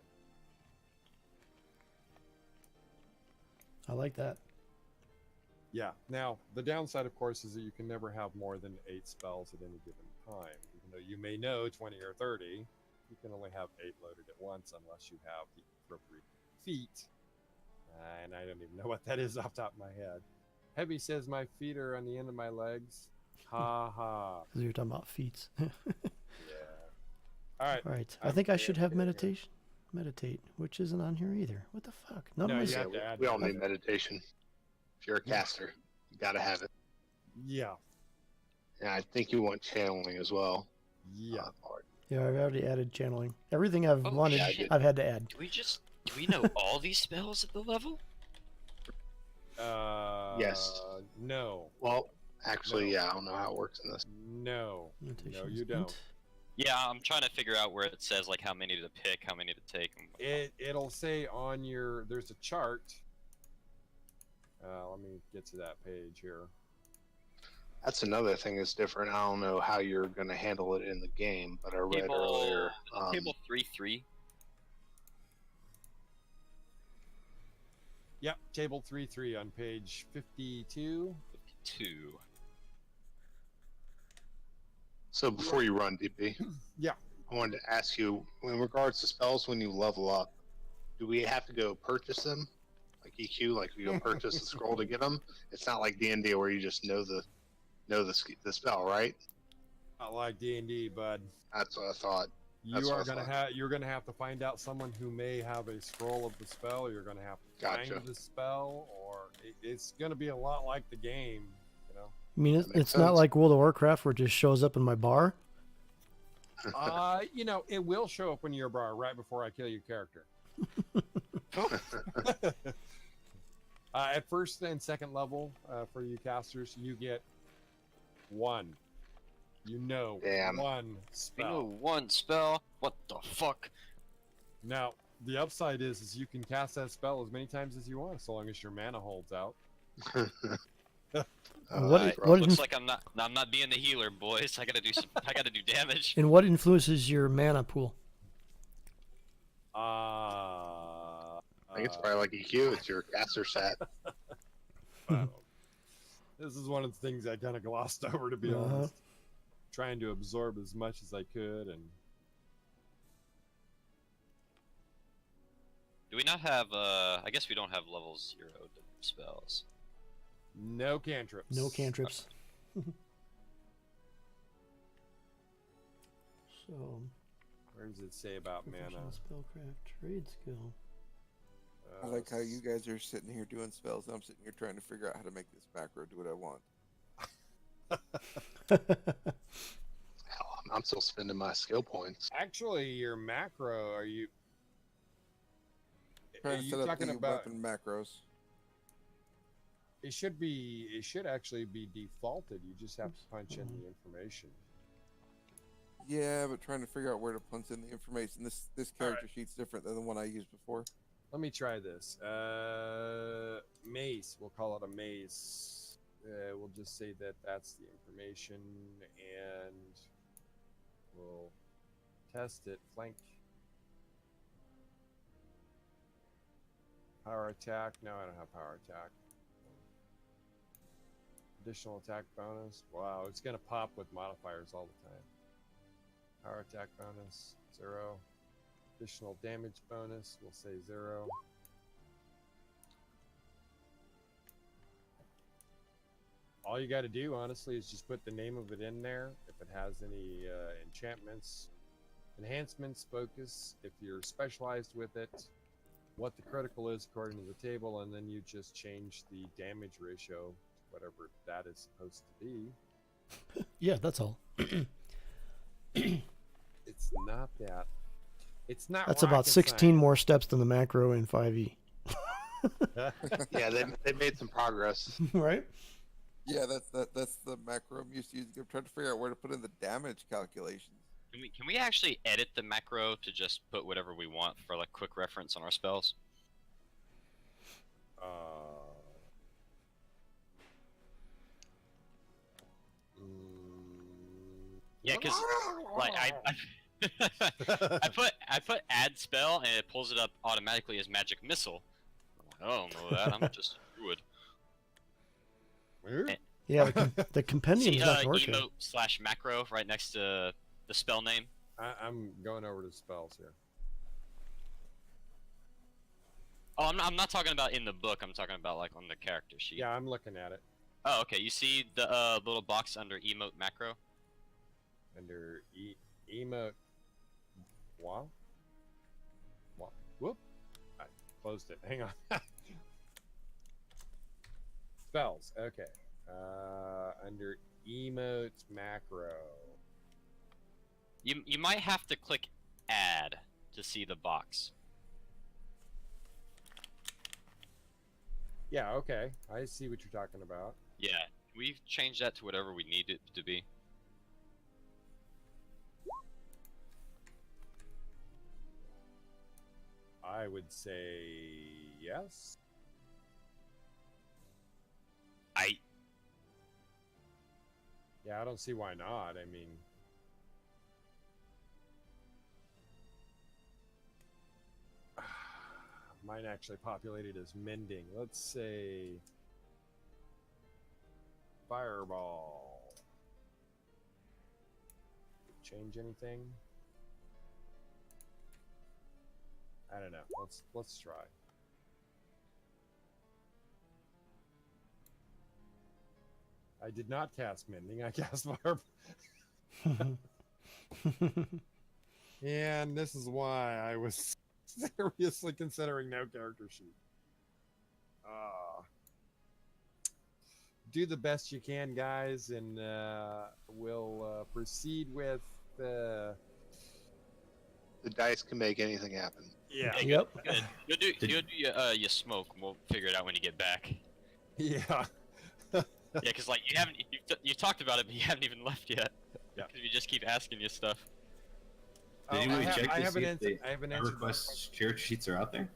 I like that. Yeah. Now, the downside, of course, is that you can never have more than 8 spells at any given time. Even though you may know 20 or 30, you can only have 8 loaded at once unless you have the appropriate feat. And I don't even know what that is off the top of my head. Heavy says my feet are on the end of my legs. Ha ha. Because you're talking about feats. Yeah. All right. All right. I think I should have meditate, which isn't on here either. What the fuck? None of my you have to add We all that. need meditation. If you're a caster, you gotta have it. Yeah. And I think you want channeling as well. Yeah. Yeah, I've already added channeling. Everything I've Oh, wanted, shit. I've had to add. Do we know all these spells at the level? Yes. No. Well, actually, No. yeah, I don't know how it works in this. No. No, Limitations you hint. don't. Yeah, I'm trying to figure out where it says like how many to pick, how many to take. And whatnot. It'll say on your. There's a chart. Let me get to that page here. That's another thing that's different. I don't know how you're going to handle it in the game, but I read Table, earlier. table 3-3. Yep, table 3-3 on page 52. 2. So before you run, DP, Yeah. I wanted to ask you, in regards to spells, when you level up, do we have to go purchase them, like EQ? Like we go purchase the scroll to get them? It's not like D&D where you just know the spell, right? Not like D&D, bud. That's what I thought. You're gonna have to find out someone who may have a scroll of the spell. You're gonna have to Gotcha. find the spell, or it's gonna be a lot like the game. You know. I mean, That makes it's not sense. like World of Warcraft where it just shows up in my bar. You know, it will show up in your bar right before I kill your character. At first and second level, for you casters, you get one. Damn. One We spell. know one spell. What the fuck? Now, the upside is you can cast that spell as many times as you want, so long as your mana holds out. What- that's rough. what- Looks like I'm not being the healer, boys. I gotta do I gotta do damage. And what influences your mana pool? I think it's probably like EQ. It's your caster stat. This is one of the things I kind of glossed over, to be honest. Trying to absorb as much as I could, and Do we not have? I guess we don't have level 0 spells. no cantrips. No cantrips. So, Where does it say about mana? professional spellcraft trade skill. I like how you guys are sitting here doing spells, and I'm sitting here trying to figure out how to make this macro do what I want. Hell, I'm still spending my skill points. Actually, your macro, are you Trying to set up talking the about? weapon macros. It should actually be defaulted. You just have to punch in the information. Yeah, but trying to figure out where to punch in the information. This character sheet's different than the one I used before. Let me try this. Mace. We'll call it a mace. We'll just say that that's the information, and we'll test it. Flank. Power attack. No, I don't have power attack. Additional attack bonus. Wow, it's gonna pop with modifiers all the time. Power attack bonus 0. Additional damage bonus, we'll say 0. All you got to do, honestly, is just put the name of it in there. If it has any enchantments, enhancements, focus, if you're specialized with it, what the critical is according to the table, and then you just change the damage ratio to whatever that is supposed to be. Yeah, that's all. It's not that. It's not. That's about rocket 16 more steps than the macro in 5e. science. Yeah, they made some progress. Right? Yeah, that's the macro I'm used to using. I'm trying to figure out where to put in the damage calculations. Can we actually edit the macro to just put whatever we want for like quick reference on our spells? Yeah, because like I put add spell and it pulls it up automatically as magic missile. I don't know that. I'm just a druid. Weird. Yeah, the compendium's See not working. emote / macro right next to the spell name. I'm going over to spells here. Oh, I'm not talking about in the book. I'm talking about like on the character sheet. Yeah, I'm looking at it Oh, okay. You see the little box under emote macro? under emote. Wow. Whoop. I closed it. Hang on. Spells. Okay. Under emotes macro. You might have to click add to see the box. Yeah, okay. I see what you're talking about. Yeah, we've changed that to whatever we need it to be. I would say yes. Yeah, I don't see why not. I mean, mine actually populated as mending. Let's say fireball. Change anything? I don't know. Let's try. I did not cast mending. I cast fireball. And this is why I was seriously considering no character sheet. Do the best you can, guys, and we'll proceed with The dice can make anything happen. yeah, Hey, Yep. Good. You'll do your smoke. And we'll figure it out when you get back. yeah. Yeah, because like you talked about it, but you haven't even left yet. Yeah. Because we just keep asking you stuff. Did anybody check I to have see an if answer. the I have an answer. request character sheets are out there?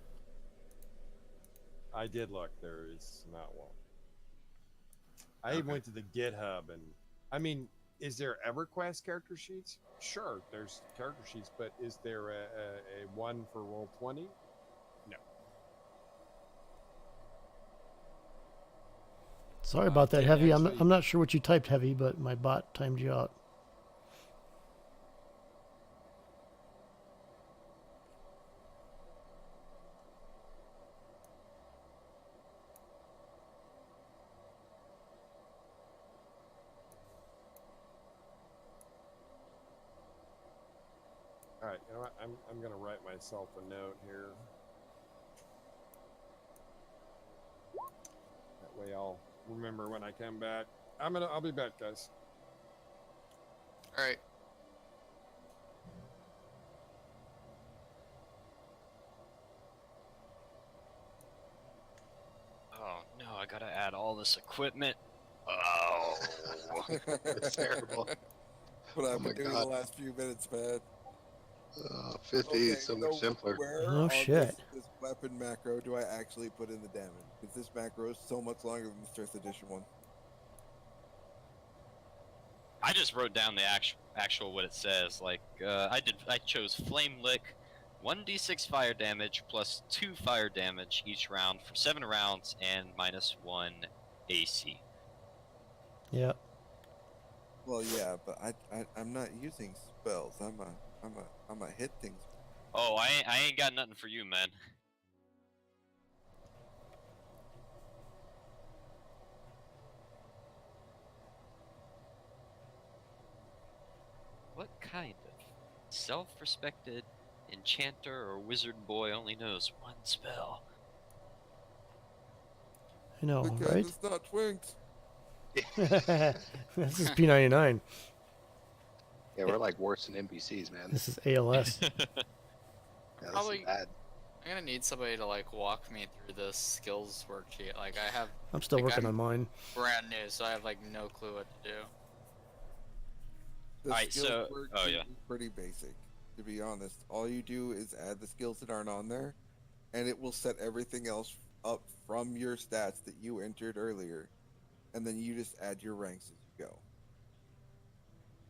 I did look. There is not one. I even went to the GitHub, and I mean, is there EverQuest character sheets? Sure, there's character sheets, but is there a one for Roll20? No. Sorry about that, They Heavy. actually- I'm not sure what you typed, Heavy, but my bot timed you out. All right, you know what? I'm gonna write myself a note here. That way I'll remember when I come back. I'll be back, guys. All right. Oh no, I gotta add all this equipment. Oh. It's terrible. What Oh I've my been doing the God. last few minutes, man. 50 is so much simpler. Where Oh, on shit. This weapon macro do I actually put in the damage? Because this macro is so much longer than the Strength Edition one. I just wrote down the actual what it says. Like I chose Flame Lick, 1d6 fire damage plus 2 fire damage each round for 7 rounds and -1 AC. Yep. Well, yeah, but I'm not using spells. I'm a hit things. Oh, I ain't got nothing for you, man. What kind of self-respected enchanter or wizard boy only knows one spell? I know, Because right? it's not Twinks. This is P99. Yeah, we're like worse than NPCs, man. This is ALS. Yeah, this Probably- is bad. I'm gonna need somebody to like walk me through the skills worksheet. Like I have I'm still Like, working I'm- on mine. brand new, so I have like no clue what to do. The Alright, skills so- worksheet oh, yeah. is pretty basic, to be honest. All you do is add the skills that aren't on there, and it will set everything else up from your stats that you entered earlier, and then you just add your ranks as you go.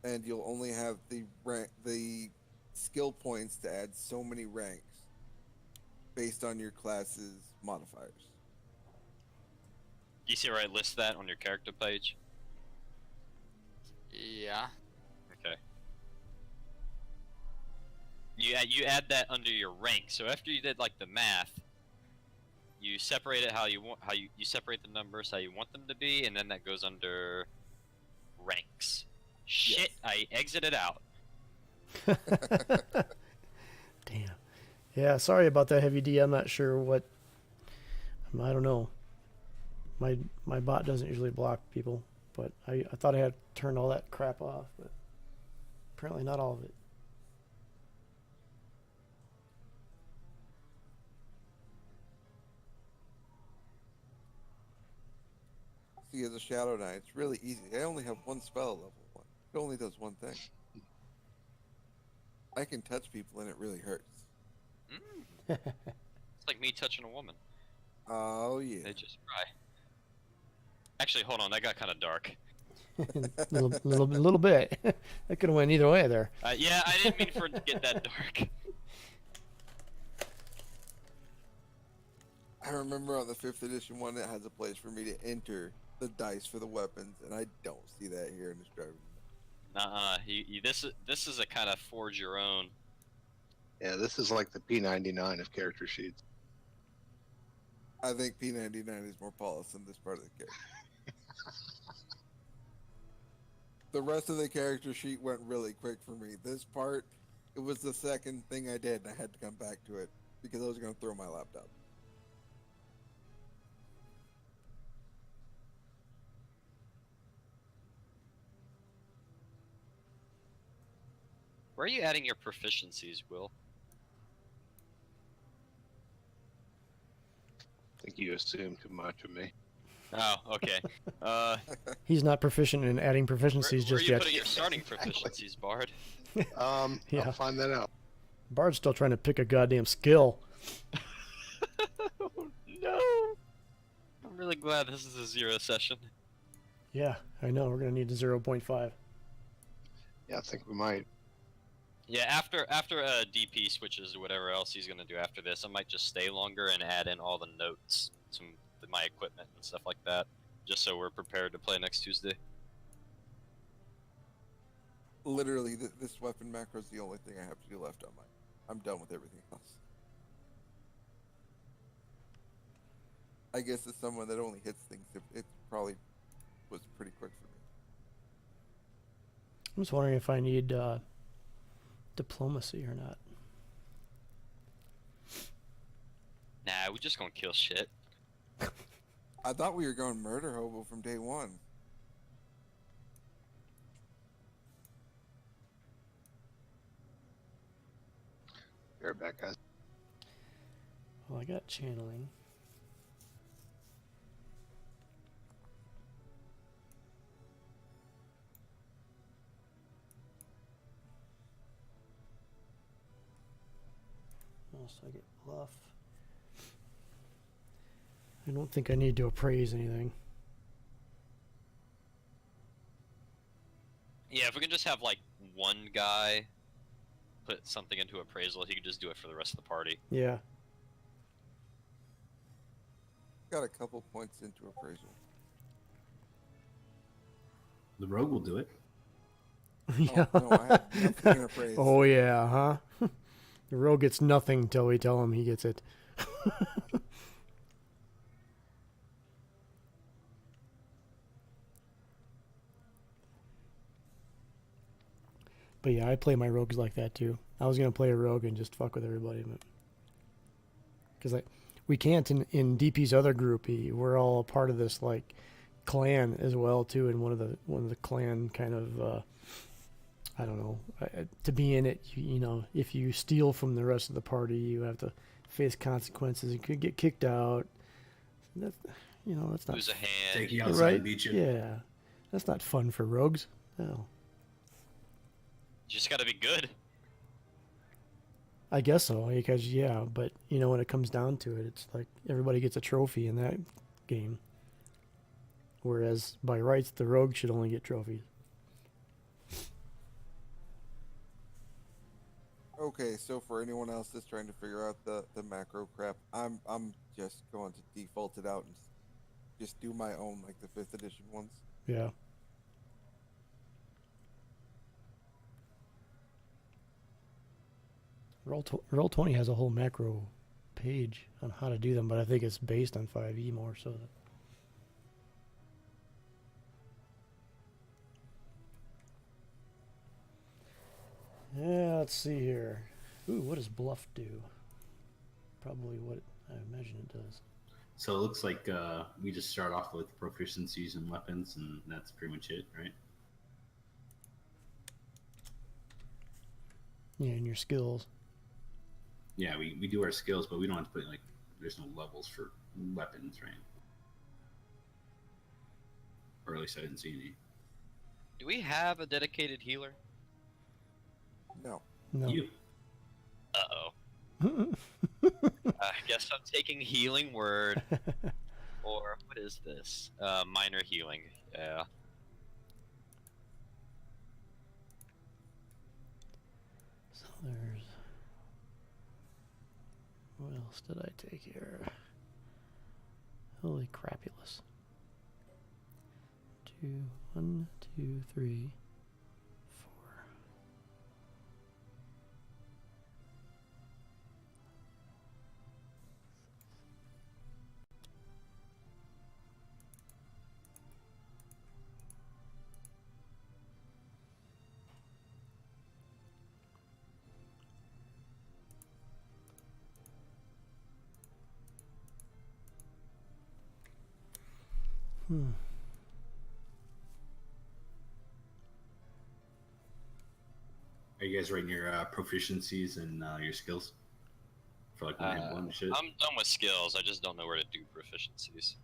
And you'll only have the skill points to add so many ranks based on your class's modifiers. You see where I list that on your character page? Yeah. Okay. You add that under your rank. So after you did like the math, you separate it how you want, you separate the numbers how you want them to be, and then that goes under ranks. Shit, I exited out. Damn. Yeah, sorry about that, Heavy D. I'm not sure what. I don't know. My bot doesn't usually block people, but I thought I had turned all that crap off, but apparently not all of it. See, as a Shadow Knight, it's really easy. I only have one spell at level 1. It only does one thing. I can touch people and it really hurts. It's like me touching a woman. Oh, yeah. They just cry. Actually, hold on, that got kind of dark. little bit. That could have went either way there. Yeah, I didn't mean for it to get that dark. I remember on the 5th edition one, it has a place for me to enter the dice for the weapons, and I don't see that here in this driver. Nuh-uh. This is a kind of forge your own. Yeah, this is like the P99 of character sheets. I think P99 is more polished than this part of the character. The rest of the character sheet went really quick for me. This part, it was the second thing I did, and I had to come back to it because I was going to throw my laptop. Where are you adding your proficiencies, Will? I think you assume too much of me. Oh, okay. He's not proficient in adding proficiencies where are just you yet. putting your starting proficiencies, Bard? Yeah. I'll find that out. Bard's still trying to pick a goddamn skill. Oh, no! I'm really glad this is a 0 session. Yeah, I know. We're gonna need a 0.5. Yeah, I think we might. Yeah, after DP switches to whatever else he's gonna do after this, I might just stay longer and add in all the notes, my equipment and stuff like that, just so we're prepared to play next Tuesday. Literally, this weapon macro is the only thing I have to do left on mine. I'm done with everything else. I guess as someone that only hits things, it probably was pretty quick for me. I'm just wondering if I need diplomacy or not. Nah, we're just gonna kill shit. I thought we were going murder hobo from day one. Be right back, guys. Well, I got channeling. Also, I get bluff. I don't think I need to appraise anything. Yeah, if we can just have like one guy put something into appraisal, he could just do it for the rest of the party. Yeah. Got a couple points into appraisal. The rogue will do it. Yeah. Oh, no, I have nothing in appraise. Oh yeah, huh? The rogue gets nothing until we tell him he gets it. But yeah, I play my rogues like that too. I was gonna play a rogue and just fuck with everybody, but because we can't in DP's other group. We're all a part of this like clan as well too, and one of the clan kind of I don't know, to be in it. You know, if you steal from the rest of the party, you have to face consequences. You could get kicked out. That's that's not Lose a hand. Take you outside right. and beat you. Yeah, that's not fun for rogues. No. You just gotta be good. I guess so, because yeah, but when it comes down to it, it's like everybody gets a trophy in that game. Whereas by rights, the rogue should only get trophies. Okay, so for anyone else that's trying to figure out the macro crap, I'm just going to default it out and just do my own, like the 5th edition ones. Yeah. Roll20 has a whole macro page on how to do them, but I think it's based on 5e more so. Yeah, let's see here. Ooh, what does bluff do? Probably what I imagine it does. So it looks like we just start off with proficiencies and weapons, and that's pretty much it, right? Yeah, and your skills. Yeah, we do our skills, but we don't have to put there's no levels for weapons, right? or at least I didn't see any. Do we have a dedicated healer? No. No. You. Uh-oh. I guess I'm taking healing word. Or what is this? Minor healing. Yeah. So there's. What else did I take here? Holy crapulous. 1, 2, 3, 4. Are you guys writing your proficiencies and your skills for like one hit point and shit? I'm done with skills. I just don't know where to do proficiencies.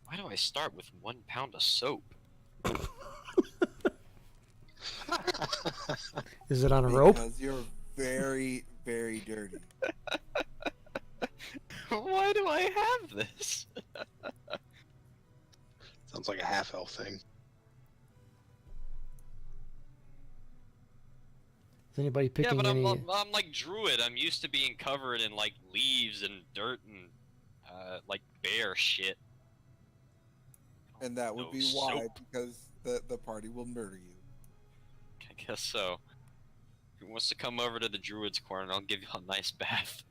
Why do I start with 1 pound of soap? Is it on a rope? Because you're very, very dirty. Why do I have this? Sounds like a half elf thing. Is anybody Yeah, picking but any? I'm like druid. I'm used to being covered in like leaves and dirt and like bear shit. And that would No be why, soap. because the party will murder you. I guess so. If he wants to come over to the druid's corner, I'll give you a nice bath.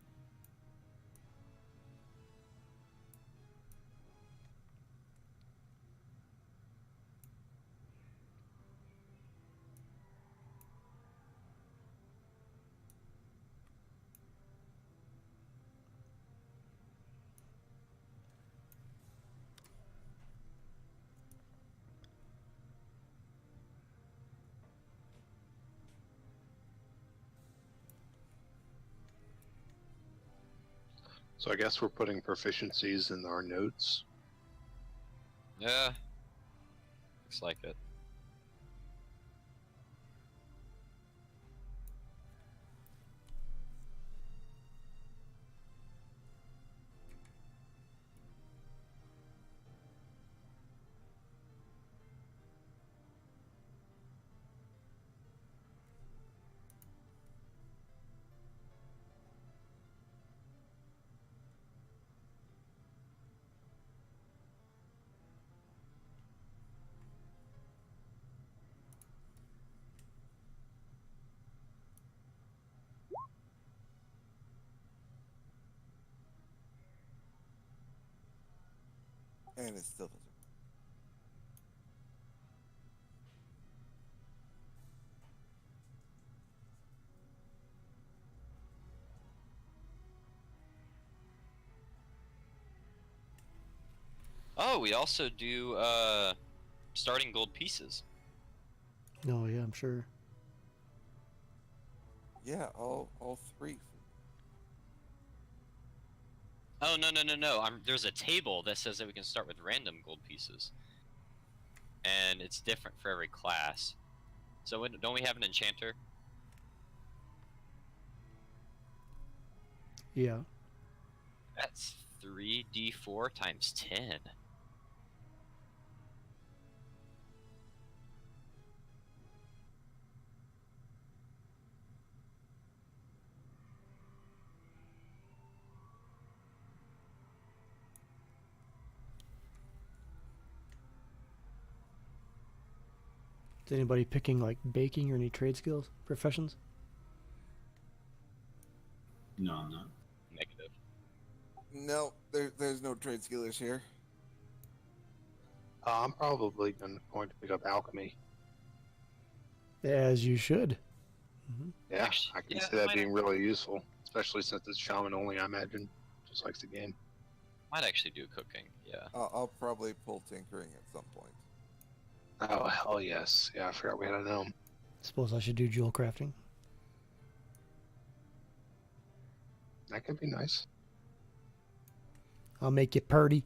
So I guess we're putting proficiencies in our notes. Yeah. Looks like it. And it still doesn't. Oh, we also do starting gold pieces. Oh yeah, I'm sure. Yeah, all 3. Oh no! There's a table that says that we can start with random gold pieces, and it's different for every class. So don't we have an enchanter? Yeah. That's 3d4 times 10. Is anybody picking like baking or any trade skills, professions? No, I'm not. Negative. No, there's no trade skillers here. I'm probably going to pick up alchemy. As you should. Yeah, Actually, I can yeah, see that why being really useful, especially since it's shaman only, I imagine, just like the game. Might actually do cooking. Yeah. I'll probably pull tinkering at some point. Oh hell yes. Yeah, I forgot we had a gnome. Suppose I should do jewel crafting. That could be nice. I'll make you purty.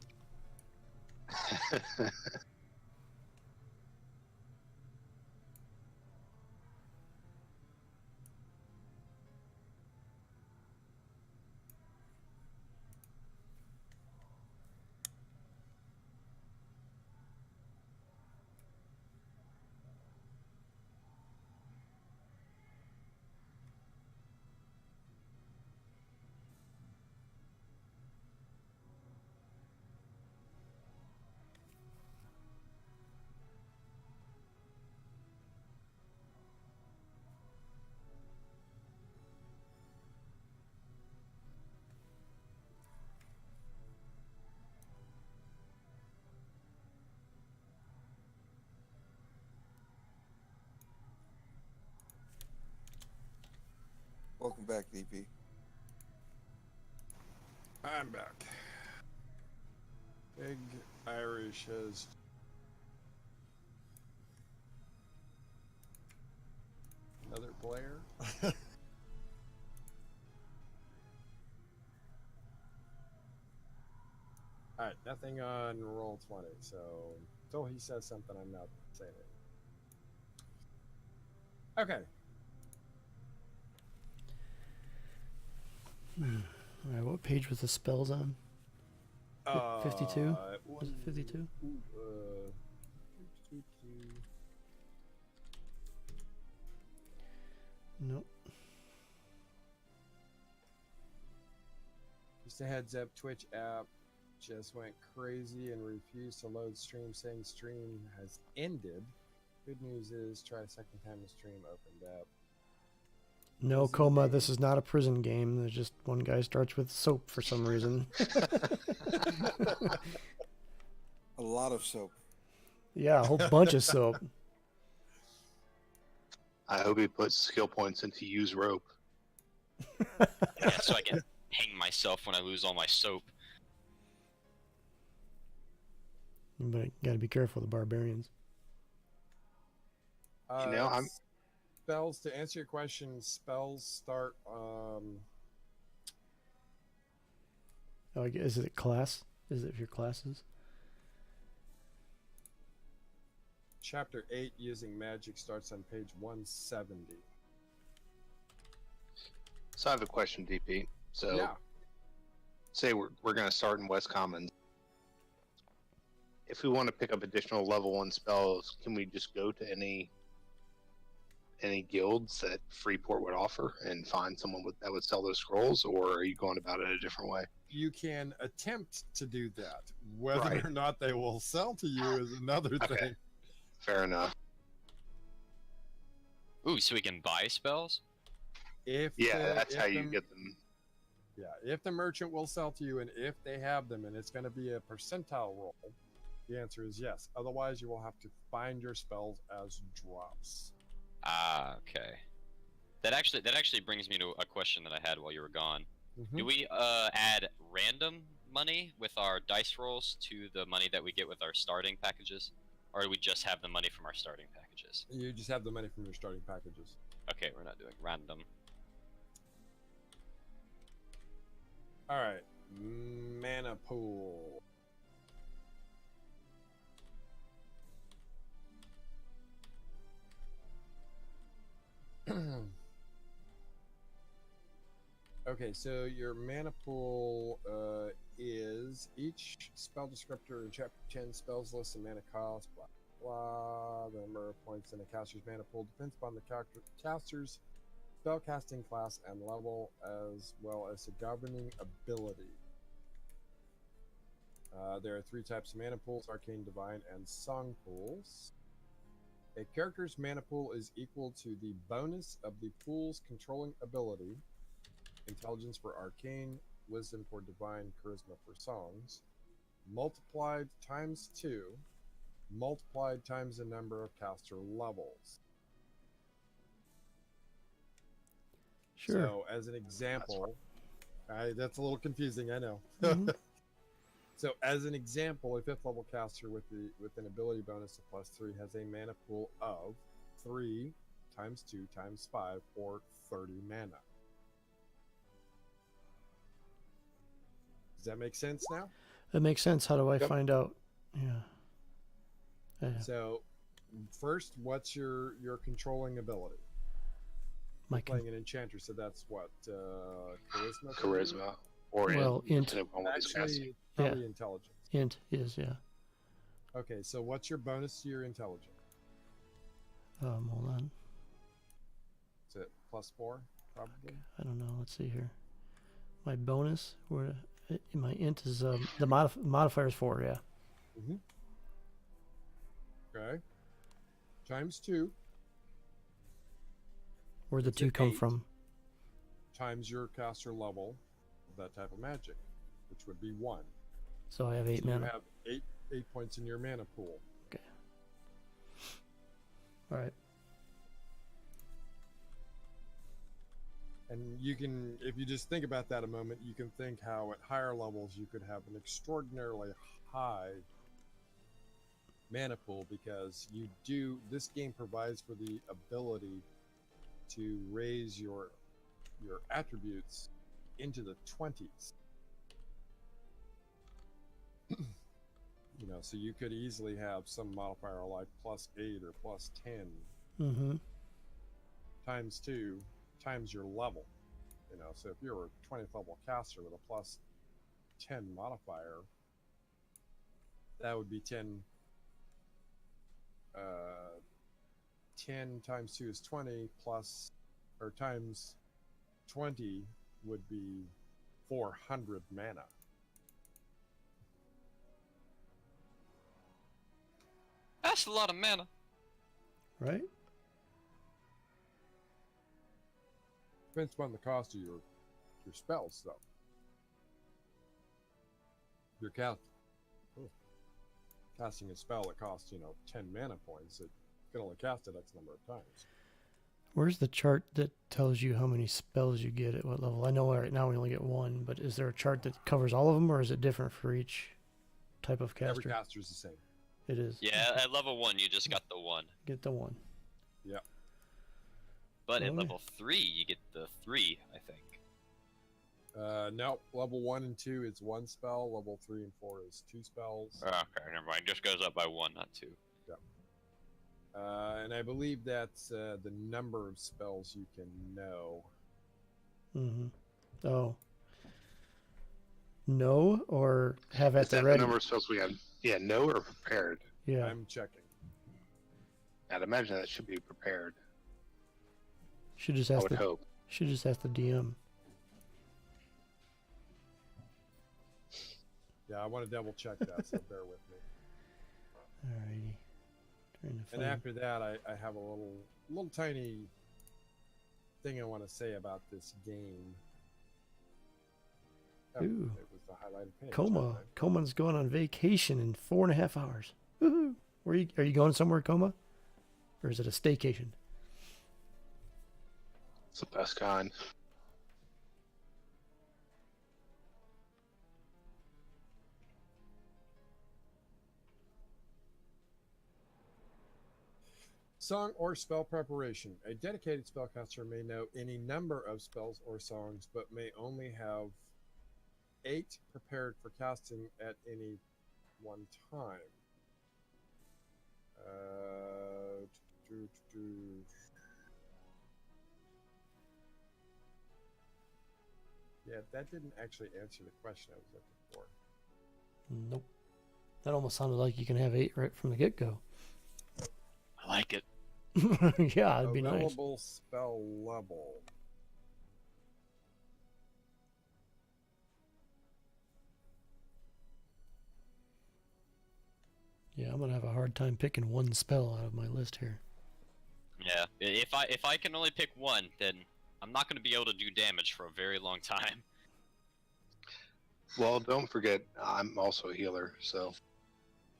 Welcome back, DP. I'm back. Big Irish has another player. Alright, nothing on roll 20, so until he says something, I'm not saying it. Okay. All right, what page was the spells on? 52? Was it 52? Nope. Just a heads up, Twitch app just went crazy and refused to load stream, saying stream has ended. Good news is, try a second time the stream opened up. No, Prison Coma, game. this is not a prison game. There's just one guy starts with soap for some reason. A lot of soap. Yeah, a whole bunch of soap. I hope he puts skill points into use rope. Yeah, so I can hang myself when I lose all my soap. But you gotta be careful of the barbarians. You know, I'm- Spells, to answer your question, spells start Oh, is it class? Is it your classes? chapter 8 using magic starts on page 170. So I have a question, DP. So Yeah. say we're going to start in West Commons. If we want to pick up additional level 1 spells, can we just go to any guilds that Freeport would offer and find someone that would sell those scrolls, or are you going about it a different way? You can attempt to do that. Whether Right. or not they will sell to you is another Okay. thing. Fair enough. Ooh, so we can buy spells? If That's if how you the- get them. Yeah, if the merchant will sell to you and if they have them and it's going to be a percentile roll, the answer is yes. Otherwise, you will have to find your spells as drops. Ah, okay. That actually brings me to a question that I had while you were gone. Mhm. Do we add random money with our dice rolls to the money that we get with our starting packages, or do we just have the money from our starting packages? You just have the money from your starting packages. Okay, we're not doing random. All right, mana pool. Okay, so your mana pool is each spell descriptor in chapter 10 spells list and mana cost, blah, blah. The number of points in a caster's mana pool depends upon the caster's spellcasting class and level, as well as the governing ability. There are 3 types of mana pools: arcane, divine, and song pools. A character's mana pool is equal to the bonus of the pool's controlling ability: intelligence for arcane, wisdom for divine, charisma for songs, multiplied times 2, multiplied times the number of caster levels. Sure. So, as an example, that's a little confusing, I know. Mhm. So, as an example, a 5th level caster with an ability bonus of +3 has a mana pool of 3 times 2 times 5 or 30 mana. Does that make sense now? That makes sense. How do I Yep. find out? Yeah. So, first, what's your controlling ability? My You're playing an enchanter, so that's what charisma. for you? Charisma or Well, int. depending on what he's Actually, casting. it's probably intelligence. Int is, yeah. Okay, so what's your bonus to your intelligence? Hold on. Is it +4, probably? I don't know. Let's see here. My bonus, where my int is the modifier is 4. Yeah. Mm-hmm. Okay. Times 2 Where'd the It's 2 an come 8. from? times your caster level of that type of magic, which would be 1. So I have 8 So you mana. have 8 points in your mana pool. Okay. All right. And you can, if you just think about that a moment, you can think how at higher levels you could have an extraordinarily high mana pool, because this game provides for the ability to raise your attributes into the 20s. So you could easily have some modifier like +8 or +10 Mm-hmm. times 2 times your level. So if you're a 20th level caster with a +10 modifier, that would be 10. 10 times 2 is 20 plus, or times 20 would be 400 mana. That's a lot of mana. Right? Depends upon the cost of your spells, though. If you're casting a spell that costs 10 mana points, it can only cast it X number of times. Where's the chart that tells you how many spells you get at what level? I know right now we only get 1, but is there a chart that covers all of them, or is it different for each type of caster? Every caster is the same. It is. Yeah, at level 1 you just got the 1. Get the 1. Yeah. But at Okay. level 3 you get the 3, I think. No, level 1 and 2 is 1 spell. Level 3 and 4 is 2 spells. Okay, never mind. Just goes up by 1, not 2. And I believe that's the number of spells you can know. Mm-hmm. Oh. No, or have at Is the that the ready? number of spells we have? Yeah, no or prepared. Yeah. I'm checking. I'd imagine that should be prepared. Should just I ask would the hope. should just ask the DM. Yeah, I want to double check that, so bear with me. Alrighty. Trying to And find. after that, I have a little tiny thing I want to say about this game. Oh, Ooh. it was the highlighted page. Coma. Okay. Coma's going on vacation in 4.5 hours. Woohoo! Are you going somewhere, Coma? Or is it a staycation? It's the best kind. Song or spell preparation. A dedicated spellcaster may know any number of spells or songs, but may only have 8 prepared for casting at any one time. Yeah, that didn't actually answer the question I was looking for. Nope. That almost sounded like you can have 8 right from the get-go. I like it. Yeah, it'd be nice. Available spell level. Yeah, I'm gonna have a hard time picking one spell out of my list here. Yeah, if I can only pick one, then I'm not going to be able to do damage for a very long time. Well, don't forget, I'm also a healer, so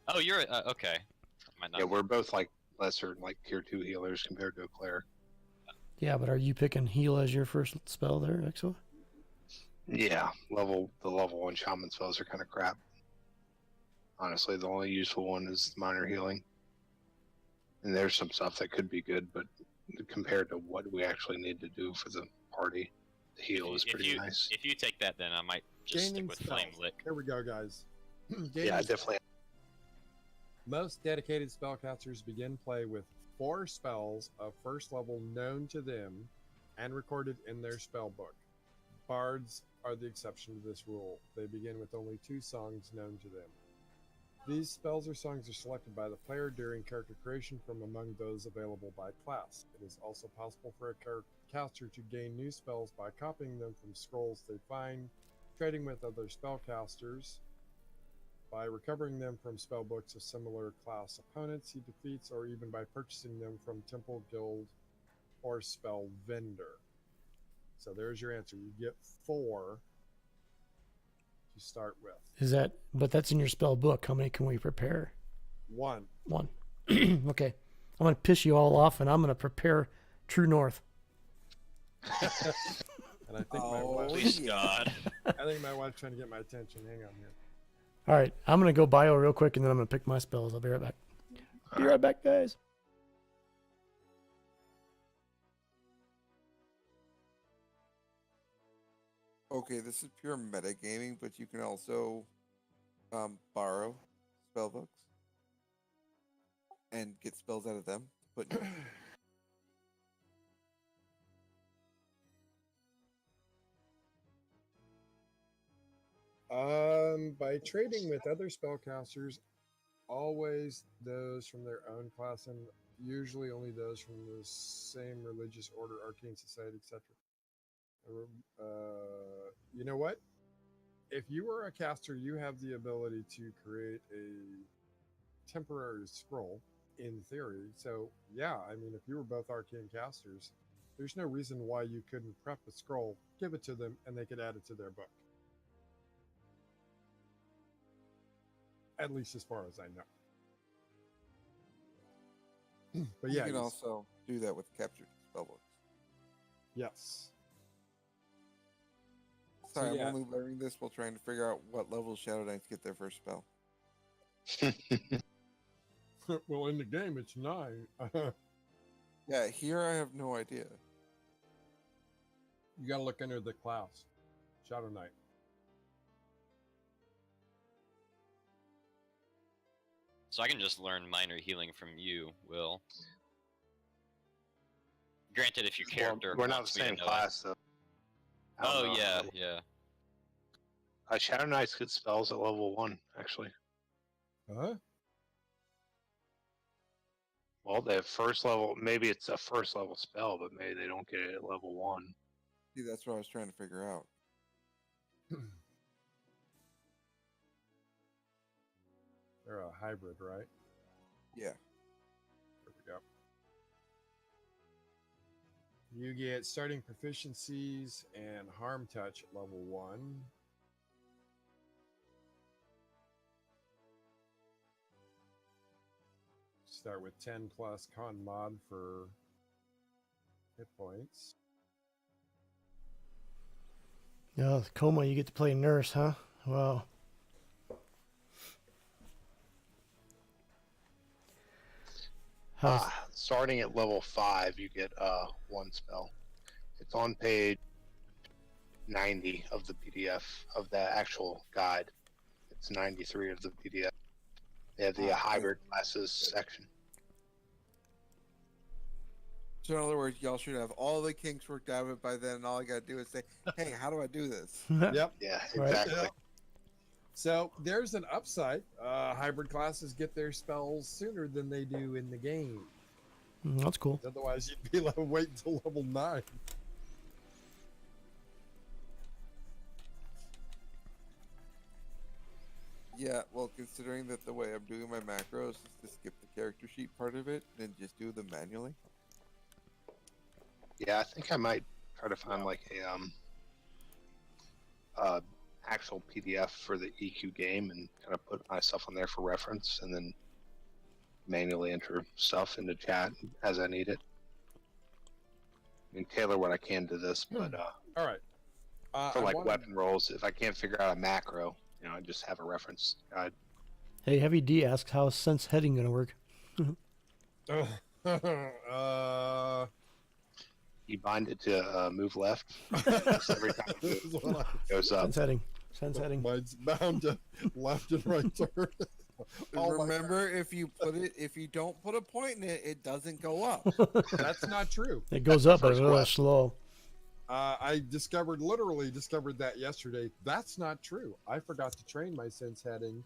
Oh, you're okay. Might not yeah, we're both like lesser, like tier 2 healers compared to a cleric. Yeah, but are you picking heal as your first spell there, Exo? Yeah, the level 1 shaman spells are kind of crap. Honestly, the only useful one is minor healing. And there's some stuff that could be good, but compared to what we actually need to do for the party, the heal is pretty nice. If you take that, then I might just stick Gaining with spells. Flame Lick. Here we go, guys. Yeah, definitely. Most dedicated spellcasters begin play with 4 spells of first level known to them and recorded in their spell book. Bards are the exception to this rule. They begin with only 2 songs known to them. These spells or songs are selected by the player during character creation from among those available by class. It is also possible for a caster to gain new spells by copying them from scrolls they find, trading with other spellcasters, by recovering them from spellbooks of similar class opponents he defeats, or even by purchasing them from temple, guild, or spell vendor. So there's your answer. You get 4 to start with. Is that? But that's in your spell book. How many can we prepare? 1. 1. Okay. I'm gonna piss you all off, and I'm gonna prepare True North. And I think my wife, Please God. I think my wife's trying to get my attention. Hang on here. All right. I'm gonna go bio real quick, and then I'm gonna pick my spells. I'll be right back. Be right back, guys. Okay, this is pure metagaming, but you can also borrow spellbooks and get spells out of them. But By trading with other spellcasters, always those from their own class, and usually only those from the same religious order, arcane society, etc. You know what? If you are a caster, you have the ability to create a temporary scroll, in theory. So, yeah, I mean, if you were both arcane casters, there's no reason why you couldn't prep a scroll, give it to them, and they could add it to their book. At least as far as I know. But yeah, you can also do that with captured spellbooks. Yes. Sorry, yeah. I'm only learning this while trying to figure out what level Shadow Knights get their first spell. Well, in the game, it's 9. Yeah, here I have no idea. You gotta look under the class. Shadow Knight. So I can just learn minor healing from you, Will. Granted, if your character We're not the wants me to same know it. class, though. I don't Oh know. yeah, yeah. Shadow Knights get spells at level 1, actually. Huh? Well, they have first level. Maybe it's a first level spell, but maybe they don't get it at level 1. See, that's what I was trying to figure out. They're a hybrid, right? Yeah. There we go. You get starting proficiencies and harm touch at level 1. Start with 10 plus con mod for hit points. Oh, Coma, you get to play nurse, huh? Wow. Starting at level 5, you get 1 spell. It's on page 90 of the PDF of the actual guide. It's 93 of the PDF. They have the hybrid classes section. So in other words, y'all should have all the kinks worked out of it by then, and all I gotta do is say, hey, how do I do this? Yep. Yeah, Right. exactly. Yeah. So there's an upside. Hybrid classes get their spells sooner than they do in the game. That's cool. Otherwise, you'd be like, wait until level 9. Yeah, well, considering that the way I'm doing my macros is to skip the character sheet part of it and just do them manually. Yeah, I think I might try to find like a actual PDF for the EQ game and kind of put my stuff on there for reference, and then manually enter stuff into chat as I need it. I mean, tailor what I can to this, but All right. for I like wanted- weapon rolls, if I can't figure out a macro, I just have a reference guide. Hey, Heavy D asks how's sense heading gonna work. You bind it to move left. So every time it This is what goes up. Sense heading. Sense heading. mine's bound to left and right turn. Oh my Remember, if you don't put a point in it, it doesn't go up. That's not true. It goes up, but First it's really quest. slow. I literally discovered that yesterday. That's not true. I forgot to train my sense heading,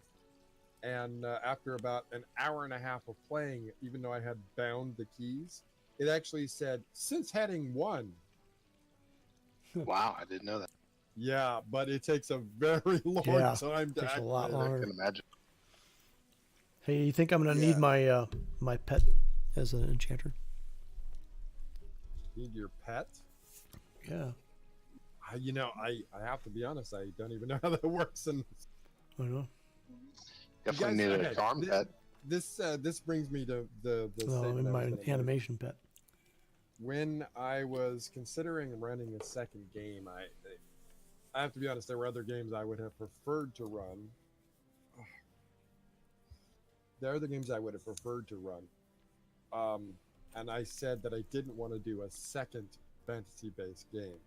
and after about an hour and a half of playing, even though I had bound the keys, it actually said sense heading 1. Wow, I didn't know that. Yeah, but it takes a very long Yeah, time to takes a lot activate it. I longer. can imagine. Hey, you think I'm gonna need Yeah. my pet as an enchanter? Need your pet? Yeah, I have to be honest. I don't even know how that works. And I don't know. Definitely guys- need okay, a charm pet. this brings me to the Well, statement in I my was gonna make. animation pet. When I was considering running a second game, I have to be honest. There were other games I would have preferred to run. There are the games I would have preferred to run, and I said that I didn't want to do a second fantasy-based game.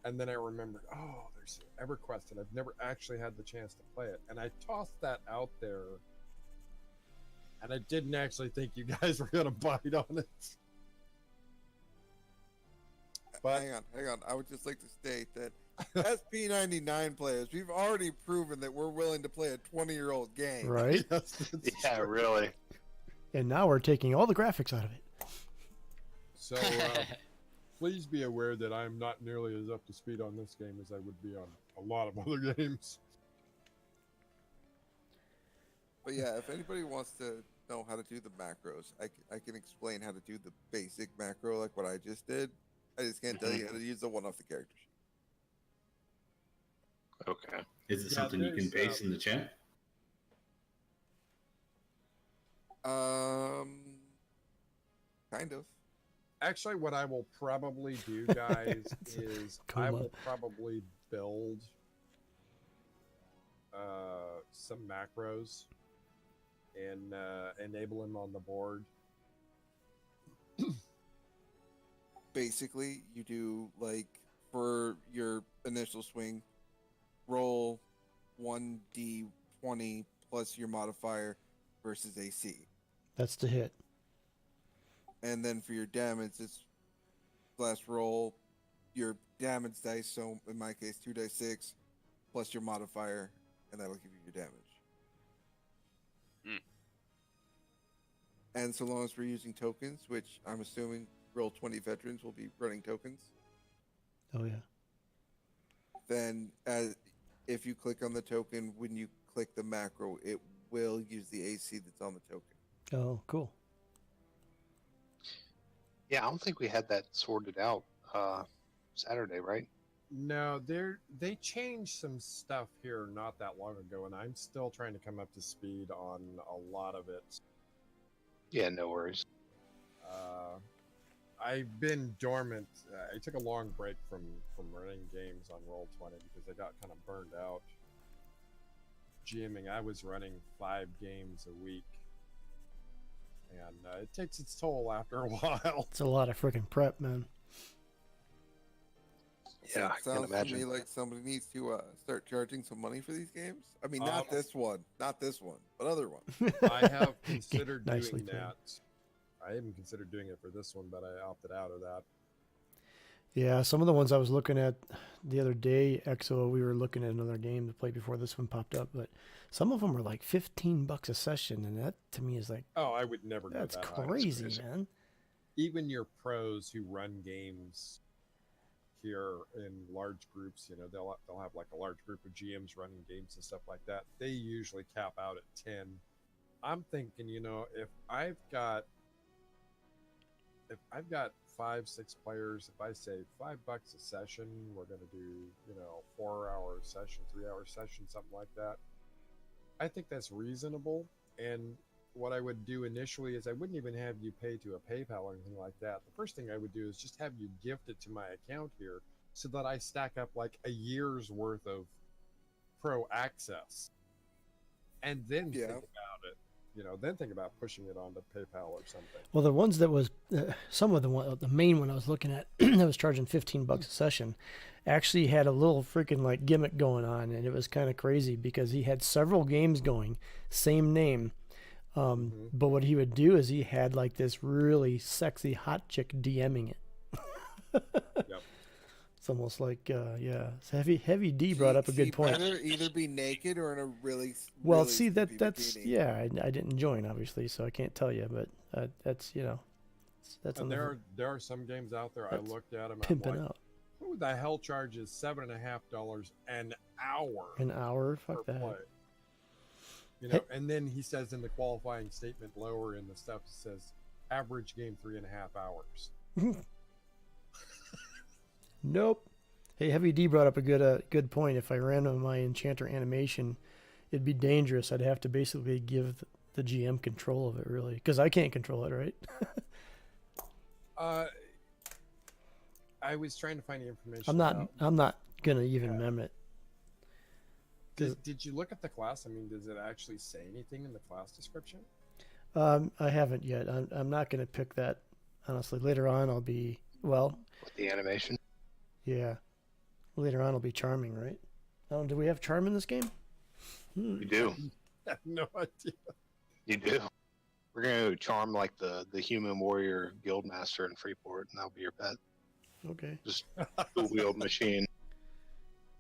And then I remembered, oh, there's EverQuest, and I've never actually had the chance to play it. And I tossed that out there, and I didn't actually think you guys were gonna bite on it. But Hang on. I would just like to state that as P99 players, we've already proven that we're willing to play a 20-year-old game. Right? yes, that's Yeah, true. really. And now we're taking all the graphics out of it. So please be aware that I'm not nearly as up to speed on this game as I would be on a lot of other games. But yeah, if anybody wants to know how to do the macros, I can explain how to do the basic macro like what I just did. I just can't tell you how to use the one off the character sheet. Okay. Is it Yeah, something you can there's, paste in the chat? Kind of. Actually, what I will probably do, guys, is I Kuma. will probably build some macros and enable them on the board. Basically, you do like for your initial swing, roll 1d20 plus your modifier versus AC. That's to hit. And then for your damage, it's last roll your damage dice. So in my case, 2d6 plus your modifier, and that'll give you your damage. And so long as we're using tokens, which I'm assuming Roll20 veterans will be running tokens, Oh yeah. then if you click on the token, when you click the macro, it will use the AC that's on the token. Oh, cool. Yeah, I don't think we had that sorted out Saturday, right? No, they changed some stuff here not that long ago, and I'm still trying to come up to speed on a lot of it. Yeah, no worries. I've been dormant. I took a long break from running games on Roll20 because I got kind of burned out. GMing, I was running 5 games a week, and it takes its toll after a while. It's a lot of freaking prep, man. Yeah, I can Sounds to imagine. me like somebody needs to start charging some money for these games. I mean, not this one, but other ones. I have considered Nicely doing put. that. I even considered doing it for this one, but I opted out of that. Yeah, some of the ones I was looking at the other day, EXO, we were looking at another game to play before this one popped up, but some of them were like $15 a session, and that to me is like, Oh, I would never go that's that high. crazy, crazy. man. Even your pros who run games here in large groups, they'll have like a large group of GMs running games and stuff like that. They usually cap out at 10. I'm thinking, if I've got 5-6 players, if I say $5 a session, we're going to do 4-hour session, 3-hour session, something like that. I think that's reasonable. And what I would do initially is I wouldn't even have you pay to a PayPal or anything like that. The first thing I would do is just have you gift it to my account here so that I stack up like a year's worth of pro access. And then think then think about pushing it onto PayPal or something. Well, the ones that was some of the main one I was looking at that was charging $15 a session, actually had a little freaking like gimmick going on, and it was kind of crazy because he had several games going, same name, but what he would do is he had like this really sexy hot chick DMing it. Yep. It's almost like it's heavy D brought up a good point. Either be naked or in a really Well, really see skimpy that's bikini. I didn't join obviously, so I can't tell you, but that's that's on And the there are some games out there. I That's looked at them. pimping I'm like, out who the hell charges $7.50 an hour an hour. per Fuck that. play? Hey. And then he says in the qualifying statement lower in the stuff, it says average game 3.5 hours. Nope. Hey, Heavy D brought up a good point. If I ran on my Enchanter animation, it'd be dangerous. I'd have to basically give the GM control of it, really, because I can't control it, right? I was trying to find the information. I'm not gonna even mem it. Did you look at the class? I mean, does it actually say anything in the class description? I haven't yet. I'm not gonna pick that honestly. Later on, I'll be With the animation. Yeah. Later on, I'll be charming, right? Oh, do we have charm in this game? You do. I have no idea. You do. We're gonna charm like the human warrior guild master in Freeport, and that'll be your pet. Okay. Just two-wheeled machine.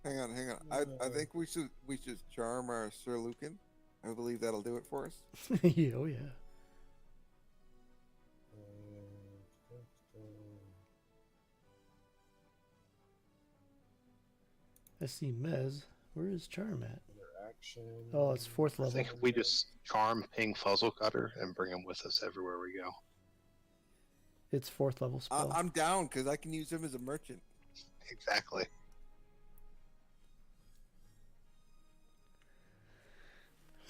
Hang on. I think we should charm our Sir Lucan. I believe that'll do it for us. Yeah, oh yeah. I see Mez. Where is charm at? Interaction. Oh, it's 4th I level. think we just charm Ping Fuzzle Cutter and bring him with us everywhere we go. It's 4th level spell. I'm down because I can use him as a merchant. Exactly.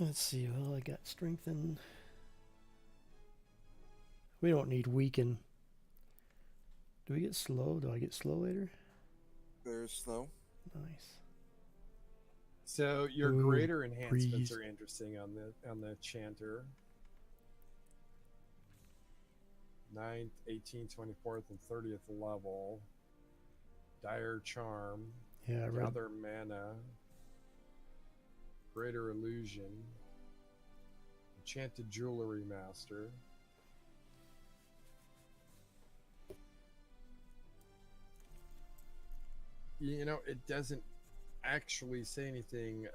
Let's see. Well, I got strengthen. We don't need weaken. Do we get slow? Do I get slow later? There's slow. Nice. So your Ooh, greater enhancements breeze. are interesting on the chanter. 9th, 18th, 24th, and 30th level. Dire Charm. Yeah, I read. Gather Mana. Greater Illusion. Enchanted Jewelry Master. It doesn't actually say anything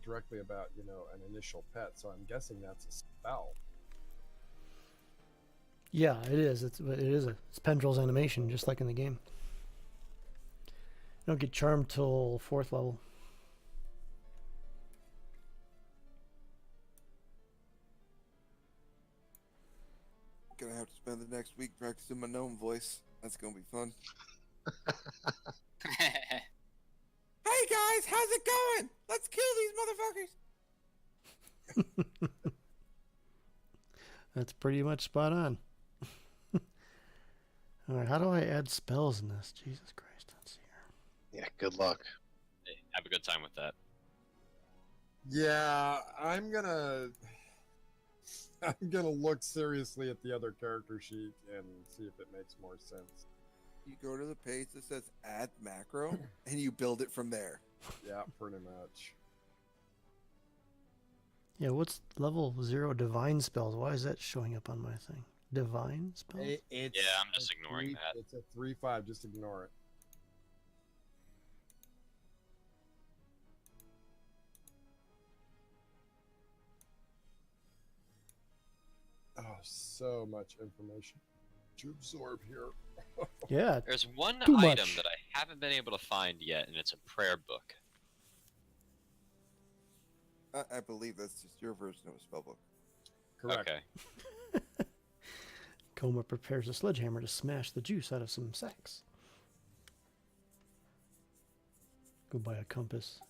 directly about an initial pet, so I'm guessing that's a spell. Yeah, it is. It's Pendrill's animation, just like in the game. You don't get charmed till 4th level. Gonna have to spend the next week practicing my gnome voice. That's gonna be fun. Hey guys, how's it going? Let's kill these motherfuckers. That's pretty much spot on. All right, how do I add spells in this? Jesus Christ, let's see here. Yeah, good luck. Hey, have a good time with that. Yeah, I'm gonna look seriously at the other character sheet and see if it makes more sense. You go to the page that says add macro and you build it from there. Yeah, pretty much. Yeah, what's level 0 divine spells? Why is that showing up on my thing? Divine spells? It's Yeah, I'm just ignoring that. It's a 3/5. Just ignore it. Oh, so much information to absorb here. Yeah, There's one Too item much. that I haven't been able to find yet, and it's a prayer book. I believe that's just your version of a spellbook. Correct. Okay. Coma prepares a sledgehammer to smash the juice out of some sacks. Go buy a compass.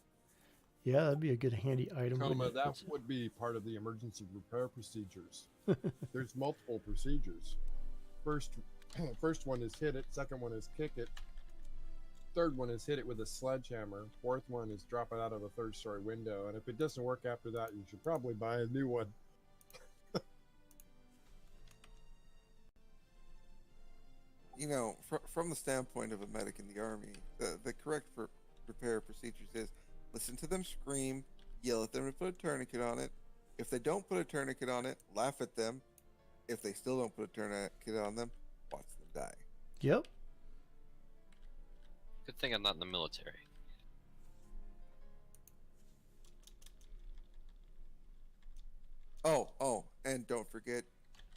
Yeah, that'd be a good handy item. Coma, wouldn't it? that That's- would be part of the emergency repair procedures. There's multiple procedures. First one is hit it. Second one is kick it. Third one is hit it with a sledgehammer. Fourth one is drop it out of a 3rd-story window. And if it doesn't work after that, you should probably buy a new one. you know, from the standpoint of a medic in the army, the correct repair procedures is listen to them scream, yell at them to put a tourniquet on it. If they don't put a tourniquet on it, laugh at them. If they still don't put a tourniquet on them, watch them die. Yep. Good thing I'm not in the military. Oh, and don't forget,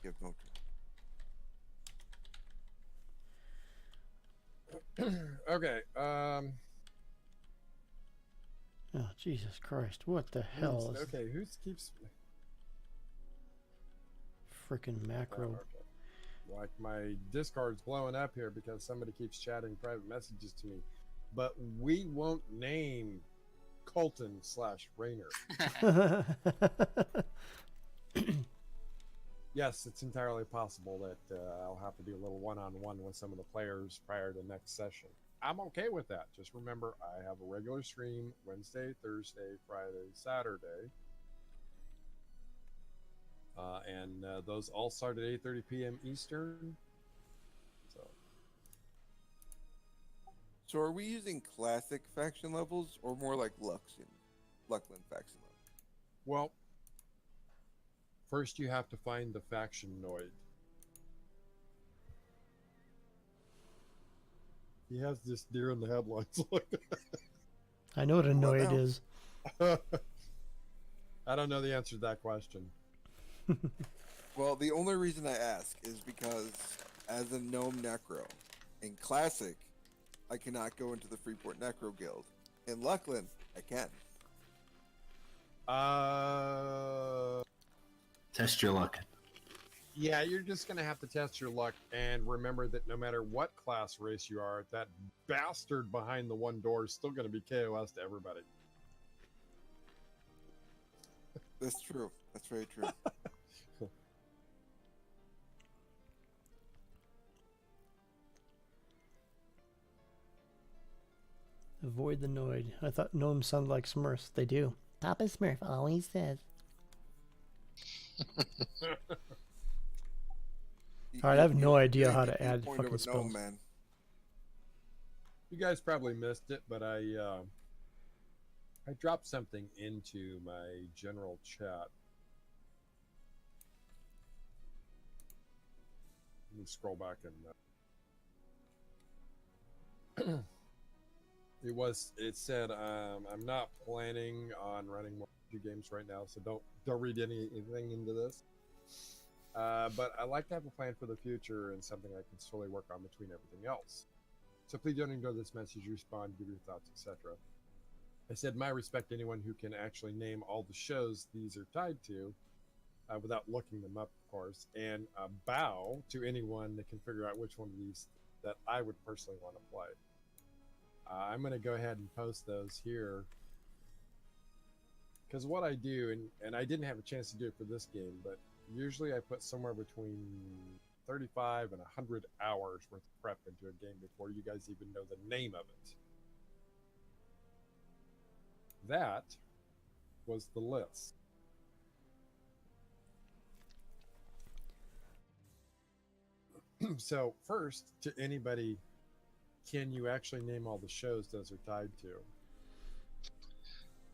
give no. Okay. Oh, Jesus Christ. What the hell is Okay. Who keeps? freaking macro? Okay. Like my Discord's blowing up here because somebody keeps chatting private messages to me, but we won't name Colton/Rainer. Yes, it's entirely possible that I'll have to do a little one-on-one with some of the players prior to next session. I'm okay with that. Just remember, I have a regular stream Wednesday, Thursday, Friday, Saturday. And those all start at 8:30 p.m. Eastern. So are we using classic faction levels or more like Luckland faction levels? Well, first you have to find the faction noid. He has this deer in the headlights. I know what a What noid now? is. I don't know the answer to that question. Well, the only reason I ask is because as a gnome necro, in classic, I cannot go into the Freeport Necro Guild. In Luckland, I can. Test your luck. Yeah, you're just going to have to test your luck and remember that no matter what class race you are, that bastard behind the one door is still going to be KOS to everybody. That's true. That's very true. Avoid the noid. I thought gnomes sound like Smurfs. They do. Papa Smurf always says. Alright, I have no idea how to add Point of fucking a gnome, spells. man. You guys probably missed it, but I dropped something into my general chat. Let me scroll back and it said I'm not planning on running more games right now, so don't read anything into this. But I like to have a plan for the future and something I can slowly work on between everything else. So please don't ignore this message, respond, give your thoughts, etc. I said my respect to anyone who can actually name all the shows these are tied to without looking them up, of course, and bow to anyone that can figure out which one of these that I would personally want to play. I'm going to go ahead and post those here because what I do, and I didn't have a chance to do it for this game, but usually I put somewhere between 35 and 100 hours worth of prep into a game before you guys even know the name of it. That was the list. So first, to anybody, can you actually name all the shows those are tied to?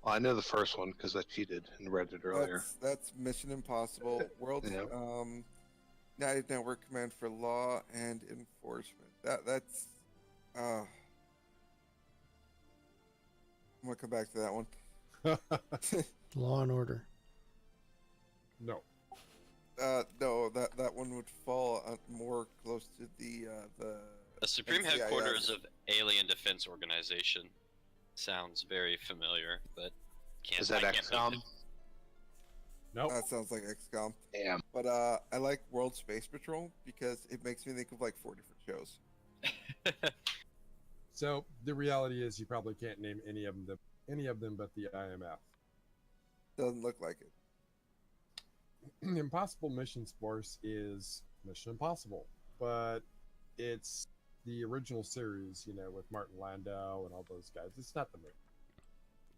Well, I know the first one because I cheated and read it earlier. That's Mission Impossible, World, Yep. United Network Command for Law and Enforcement. That's I'm gonna come back to that one. Law and Order. No. No, that one would fall more close to the Supreme NCIS. Headquarters of Alien Defense Organization sounds very familiar, but Is that I can't put XCOM? it- Nope. That sounds like XCOM. Damn. But I like World Space Patrol because it makes me think of like 4 different shows. So the reality is you probably can't name any of them but the IMF. Doesn't look like it. Impossible Mission Force is Mission Impossible, but it's the original series, with Martin Landau and all those guys. It's not the movie.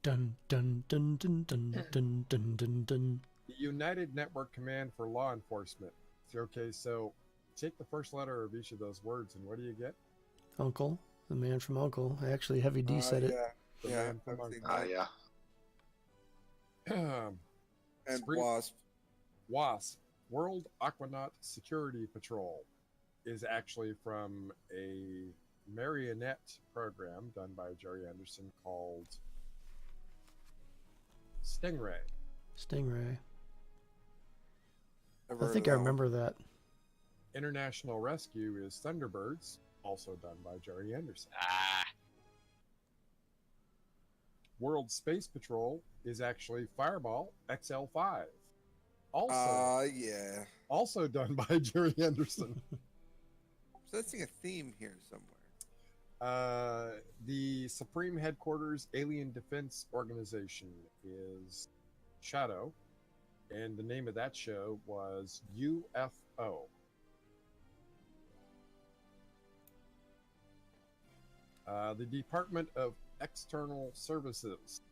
Dun dun dun dun dun dun dun dun dun. The United Network Command for Law Enforcement. Okay, so take the first letter of each of those words, and what do you get? Uncle, the man from Uncle. Actually, Heavy D said it. Yeah, The yeah, man from I've seen Uncle. that. And Spree- Wasp. WASP, World Aquanaut Security Patrol, is actually from a marionette program done by Jerry Anderson called Stingray. Stingray. Never I heard think of I that one. remember that. International Rescue is Thunderbirds, also done by Jerry Anderson. Ah, World Space Patrol is actually Fireball XL5, also Yeah. also done by Jerry Anderson. Sensing a theme here somewhere. The Supreme Headquarters Alien Defense Organization is Shadow, and the name of that show was UFO. The Department of External Services.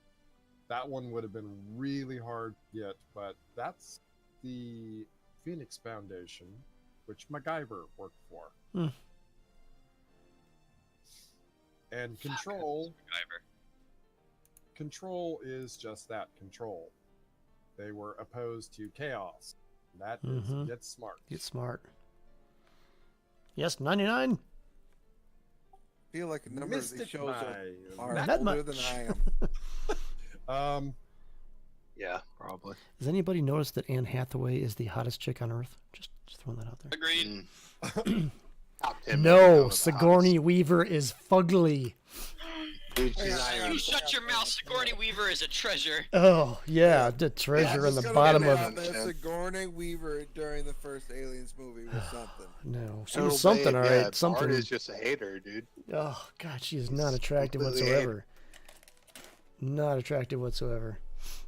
That one would have been really hard to get, but that's the Phoenix Foundation, which MacGyver worked for. Hmm. And Control. MacGyver. Control is just that, control. They were opposed to chaos. That is Mhm. Get Smart. Get smart. Yes, 99. I feel like a number of Missed these it shows are Not that older than much. I am. Yeah, probably. Has anybody noticed that Anne Hathaway is the hottest chick on Earth? Just throwing that out there. Agreed. Top 10 No, movies on the Sigourney Weaver is fugly. Dude, she's not even- You shut your mouth. Sigourney Weaver is a treasure. Oh, yeah, the treasure in Just the gonna bottom get of out there, Sigourney Weaver during the first Aliens movie was something. No, she So was something, bad, all yeah, right. Something. Bart is just a hater, dude. Oh, God, she is He's not attractive completely whatsoever. Not attractive whatsoever.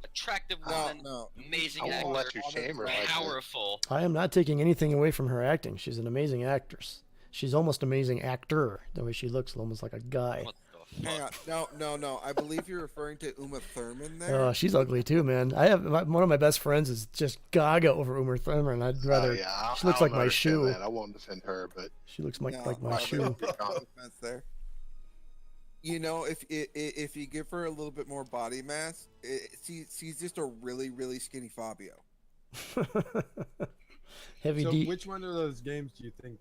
Attractive No, woman. no. Amazing I won't actor. let you shame her like that. Powerful. I am not taking anything away from her acting. She's an amazing actress. She's almost amazing actor. The way she looks, almost like a guy. What the Hang fuck? on. No. I believe you're referring to Uma Thurman there. She's ugly too, man. One of my best friends is just gaga over Uma Thurman. I'd rather. Oh, yeah, she looks I'll like my understand shoe. that. I won't defend her, but She looks like No, my no, shoe. no offense there. You know, if you give her a little bit more body mass, she's just a really, really skinny Fabio. Heavy So, D. which one of those games do you think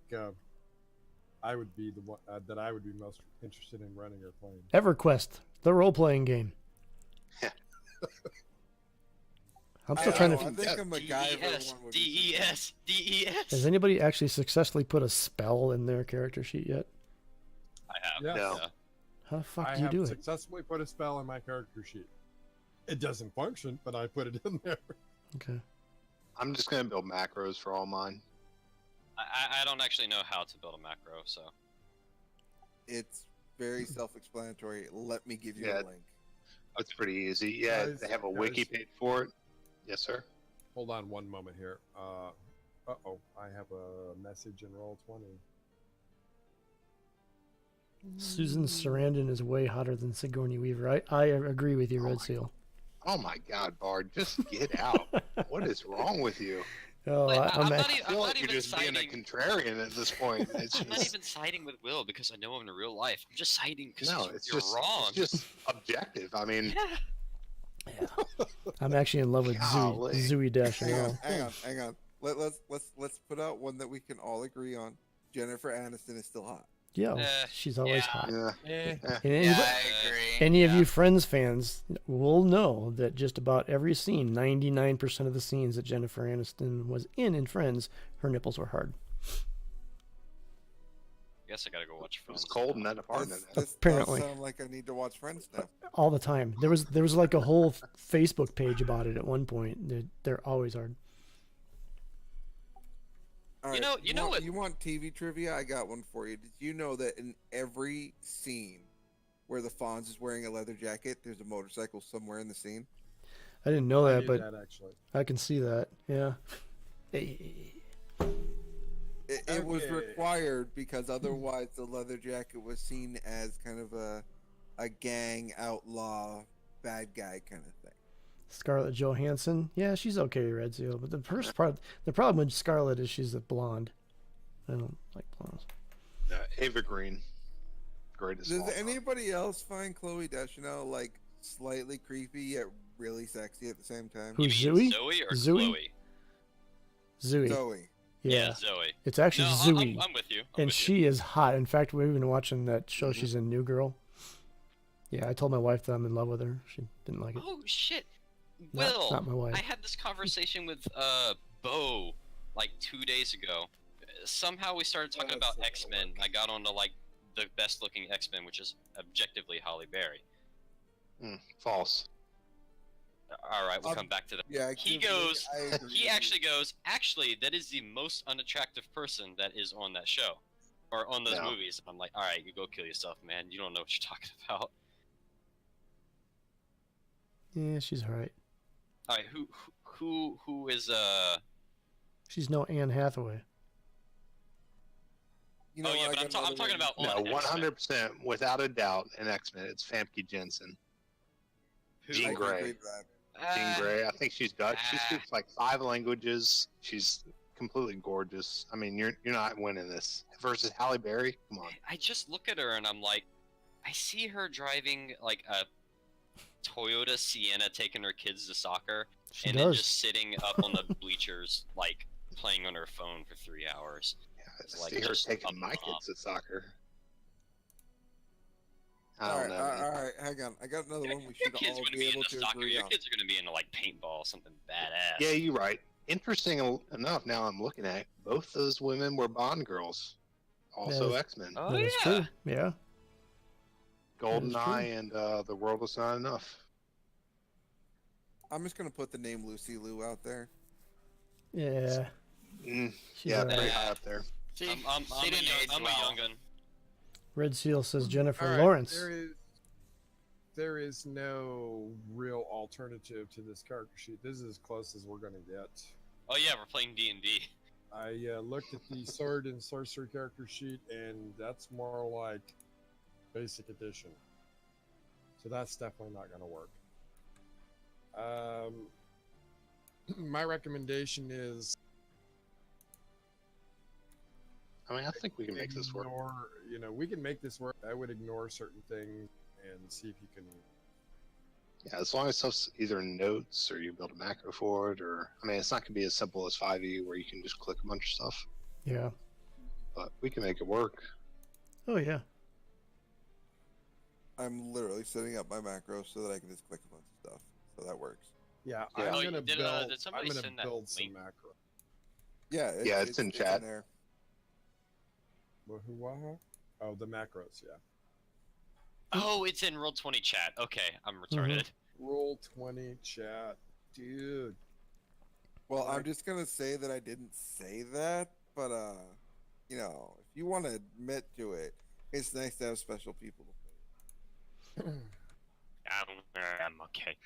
I would be the one that I would be most interested in running or playing? EverQuest, the role-playing game. I'm still trying I to. think a MacGyver DES. one would be DES. DES. Has anybody actually successfully put a spell in their character sheet yet? I have. Yes. No. Yeah. How the fuck I do you have do it? successfully put a spell in my character sheet. It doesn't function, but I put it in there. Okay. I'm just gonna build macros for all mine. I don't actually know how to build a macro, so. It's very self-explanatory. Let me give you Yeah. a link. It's pretty easy. Yeah, Guys, they have a wiki guys. page for it. Yes, sir. Hold on one moment here. Uh-oh, I have a message in Roll20. Susan Sarandon is way hotter than Sigourney Weaver. I agree with you, Oh Red my Seal. Oh my God, Bard, just get out. What is wrong with you? Oh, Like, I'm I'm at- not I even- feel like even you're just being a siding- contrarian at this point. It's I'm not just, even siding with Will because I know him in real life. I'm just siding because no, it's you're just wrong. It's just objective. I mean, Yeah. I'm actually in love with Golly. Zooey Dash. Hang on. Let's put out one that we can all agree on. Jennifer Aniston is still hot. Yeah, Eh, she's always yeah. hot. yeah. Eh. And Yeah, I agree. any of Yeah. you Friends fans will know that just about every scene, 99% of the scenes that Jennifer Aniston was in Friends, her nipples were hard. I guess I gotta go watch It Friends. was cold in that apartment. This Apparently. does sound like I need to watch Friends now. All the time. There was like a whole Facebook page about it at one point. They're always hard. All You know what- You want TV trivia? I got one for you. Did you know that in every scene where the Fonz is wearing a leather jacket, there's a motorcycle somewhere in the scene? I didn't know I that, knew but that actually. I can see that. Yeah. Hey. It was Okay. required because otherwise the leather jacket was seen as kind of a gang outlaw bad guy kind of thing. Scarlett Johansson. Yeah, she's okay, Red Seal. But the problem with Scarlett is she's a blonde. I don't like blondes. Ava Green, greatest. of Does all time. anybody else find Chloe Deschanel like slightly creepy yet really sexy at the same time? Who's You mean Zooey? Zoe or Zooey? Chloe? Zooey. Zoe. Yeah. Zoe. It's actually No, Zooey. I'm with you. I'm And with you. she is hot. In fact, we've been watching that show. Mhm. She's in New Girl. Yeah, I told my wife that I'm in love with her. She didn't like it. Oh shit, Not- Will! not my wife. I had this conversation with Bo like 2 days ago. Somehow we started talking that's about not X Men. I got onto like the best looking X Men, which is objectively Halle Berry. False. All right, we'll come back to that. Yeah. He Cuban, goes. I agree He with actually goes. Actually, that is the most unattractive person that is on that show, or on those No. movies. And I'm like, all right, you go kill yourself, man. You don't know what you're talking about. Yeah, she's alright. All right, who is She's no Anne Hathaway. You know oh yeah, what, but I I'm, got I'm talking another about one. No, on X-Men. 100% without a doubt in X-Men. It's Famke Jensen. Who? Jean I can Grey. agree with that. Jean Grey. I think she's Dutch. She Ah. speaks like 5 languages. She's completely gorgeous. I mean, you're not winning this versus Halle Berry. Come on. I just look at her and I'm like, I see her driving like a Toyota Sienna, taking her kids to soccer, She and then does. just sitting up on the bleachers, like playing on her phone for 3 hours. I It's like see her just taking a my mom. kids to soccer. I All don't right, know. all right, hang on. I got another one we Your should kids all are gonna be be able into to soccer. agree Your on. kids are gonna be into like paintball, something badass. Yeah, you're right. Interesting enough, now I'm looking at it, both those women were Bond girls, also Yes. X-Men. Oh That is yeah. true. Yeah. that is GoldenEye and The World Was Not Enough. I'm just gonna put the name Lucy Liu out there. Yeah. Mm, She's yeah, alright. pretty high up there. She, I'm she didn't age a well. young'un. Red Seal says Jennifer All right, Lawrence. There is no real alternative to this character sheet. This is as close as we're going to get. Oh yeah, we're playing D&D. I looked at the sword and sorcery character sheet, and that's more like basic edition. So that's definitely not going to work. My recommendation is I mean, I think we can make this work. We can make this work. I would ignore certain things and see if you can. Yeah, as long as it's either notes or you build a macro for it, or I mean, it's not gonna be as simple as 5e where you can just click a bunch of stuff, Yeah. but we can make it work. Oh yeah. I'm literally setting up my macros so that I can just click a bunch of stuff. So that works. Yeah, Yeah. I'm Oh, gonna did build. I'm somebody gonna send that build some link? macro. Yeah, Yeah, it's in chat. there. Wahoo? Oh, the macros. Yeah. Oh, it's in Roll20 chat. Okay, I'm retarded. Roll 20 chat, dude. Well, I'm just gonna say that I didn't say that, but if you want to admit to it, it's nice to have special people. I'm okay.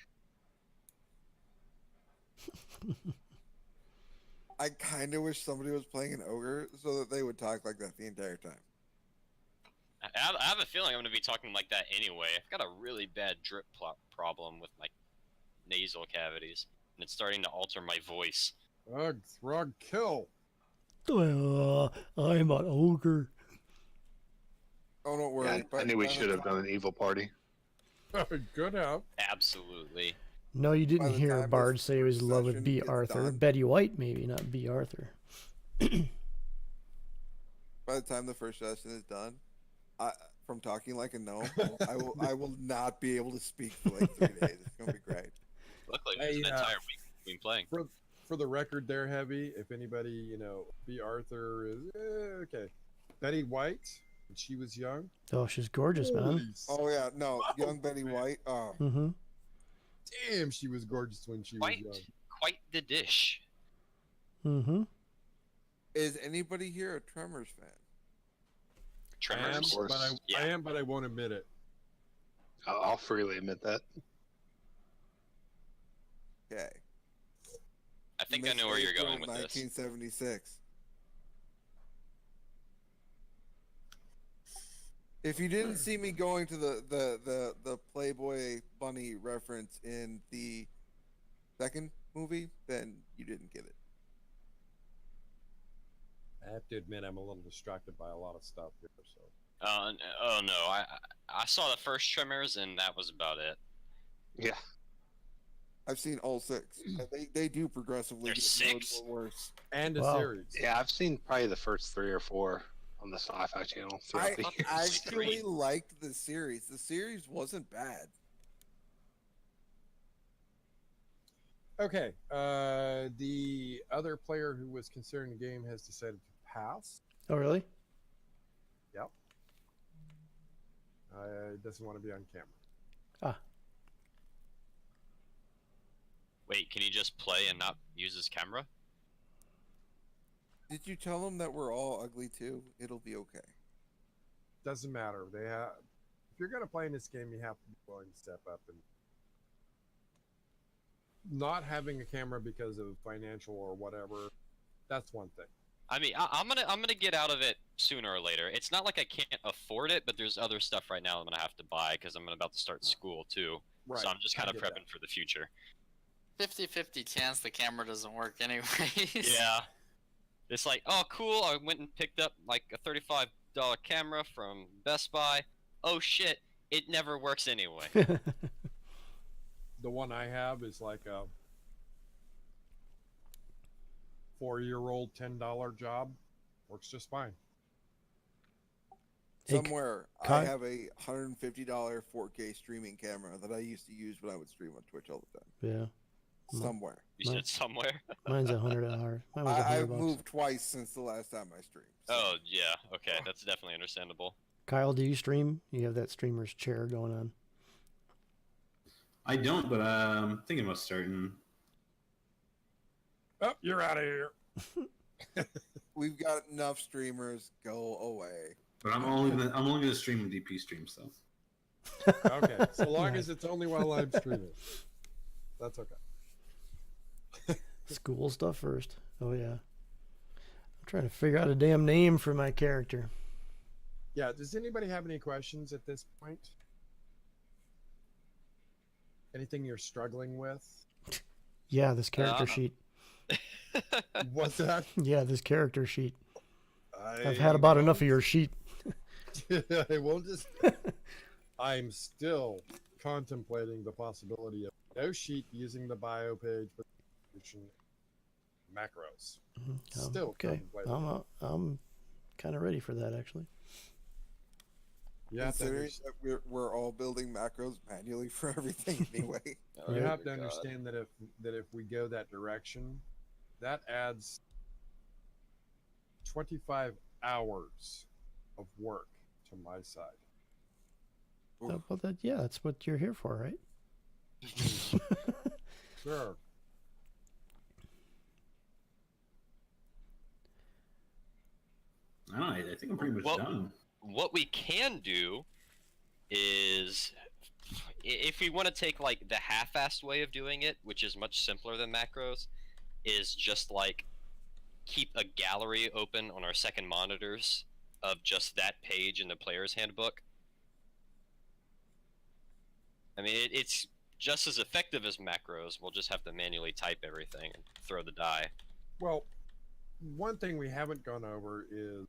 I kind of wish somebody was playing an ogre so that they would talk like that the entire time. I have a feeling I'm going to be talking like that anyway. I've got a really bad drip problem with my nasal cavities, and it's starting to alter my voice. Ugh, Throg, kill. I'm an ogre. Oh, don't worry. Yeah, I knew we should have done an evil party. Good help. Absolutely. No, you By didn't the hear time Bard this say he was in love with session B. gets Arthur. done- Betty White, maybe, not B. Arthur. By the time the first session is done, from talking like a gnome, I will not be able to speak for like 3 days. It's gonna be great. Luckily, Hey, there's an entire week between playing. For the record, there, Heavy. If anybody, B. Arthur is okay. Betty White, when she was young. Oh, she's gorgeous, man. Holy Oh yeah, no, Oh, young Betty man. White. Oh, Mm-hmm. Damn, she was gorgeous when she was young. Quite the dish. Mm-hmm. is anybody here a Tremors fan? Tremors. course. I am, but I won't admit it. I'll freely admit that. Okay. I think I know where you're April going with this. 1976. If you didn't see me going to the Playboy Bunny reference in the second movie, then you didn't get it. I have to admit, I'm a little distracted by a lot of stuff here. So Oh no, I saw the first Tremors and that was about it. Yeah. I've seen all 6. And they do progressively There's get more and 6? more worse. and a Wow. series. Yeah, I've seen probably the first 3 or 4 on the Sci-Fi Channel throughout I the years. actually liked the series. The series wasn't bad. Okay. The other player who was considering the game has decided to pass. Oh, really? Yep. Doesn't want to be on camera. Ah, Wait, can he just play and not use his camera? Did you tell them that we're all ugly too? It'll be okay. Doesn't matter. They have. If you're going to play in this game, you have to be willing to step up and not having a camera because of financial or whatever. That's one thing. I mean, I'm gonna get out of it sooner or later. It's not like I can't afford it, but there's other stuff right now I'm gonna have to buy because I'm about to start school too. Right. So I'm just kind I of get prepping that. for the future. 50-50 chance the camera doesn't work anyways. Yeah. It's like, oh cool, I went and picked up like a $35 camera from Best Buy. Oh shit, it never works anyway. The one I have is like a 4-year-old $10 job. Works just fine. Hey, Somewhere Kai- I have a $150 4K streaming camera that I used to use when I would stream on Twitch all the time. yeah. Somewhere. You said somewhere? Mine's $100. Mine was I've $100. moved twice since the last time I streamed. so- Oh yeah, okay, that's definitely understandable. Kyle, do you stream? You have that streamer's chair going on. I don't, but I'm thinking about starting. Oh, you're out of here. We've got enough streamers. Go away. But I'm only gonna stream when DP streams though. Okay. So long Nice. as it's only while I'm streaming. That's okay. School stuff first. Oh, yeah. I'm trying to figure out a damn name for my character. Yeah. Does anybody have any questions at this point? Anything you're struggling with? Yeah, this character Uh, sheet. What's that? Yeah, this character sheet. I've I had about won't- enough of your sheet. I won't just. I'm still contemplating the possibility of no sheet using the bio page for macros. Still okay. contemplating. I'm kind of ready for that, actually. You have to Considering understand, that we're all building macros manually for everything anyway. you have to God. understand that if we go that direction, that adds 25 hours of work to my side. Oof. Well, yeah, that's what you're here for, right? Sure. I don't know. I think I'm pretty much Well- done. What we can do is, if we want to take like the half-assed way of doing it, which is much simpler than macros, is just like keep a gallery open on our second monitors of just that page in the player's handbook. I mean, it's just as effective as macros. We'll just have to manually type everything and throw the die. Well, one thing we haven't gone over is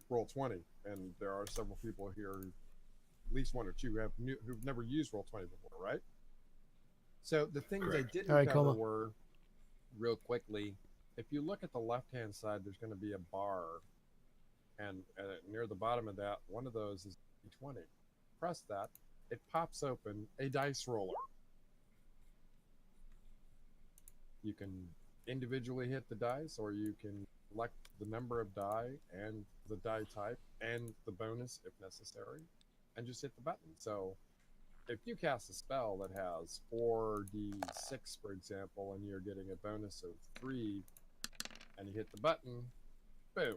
Roll20, and there are several people here, at least one or two, who've never used Roll20 before, right? So the things Correct. I didn't All right, cover Coma. were, real quickly, if you look at the left-hand side, there's going to be a bar, and near the bottom of that, one of those is D20. Press that, it pops open a dice roller. You can individually hit the dice, or you can select the number of die and the die type and the bonus if necessary, and just hit the button. So if you cast a spell that has 4d6, for example, and you're getting a bonus of 3, and you hit the button, boom,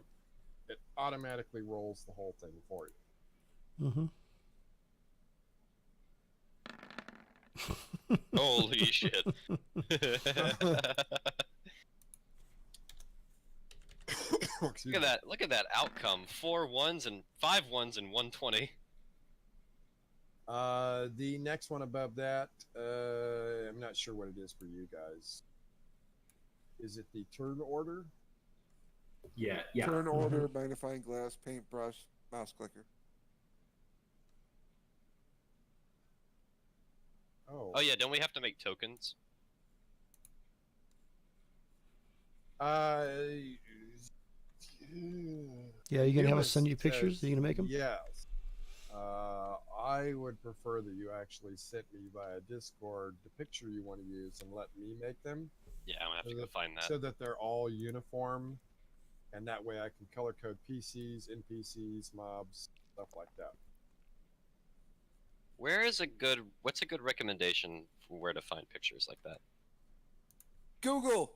it automatically rolls the whole thing for you. Mm-hmm. Holy shit! Excuse Look at me. that! Look at that outcome. 4 1s and 5 1s and 120. The next one above that, I'm not sure what it is for you guys. Is it the turn order? Yeah, yeah. Turn order, magnifying glass, paintbrush, mouse clicker. Oh yeah, don't we have to make tokens? Uh, Yeah, you gonna have us Eunice send you pictures? Are you gonna make them? Yes. I would prefer that you actually sent me via Discord the picture you want to use and let me make them. Yeah, I'm gonna have to go find that. So that they're all uniform, and that way I can color code PCs, NPCs, mobs, stuff like that. What's a good recommendation for where to find pictures like that? Google.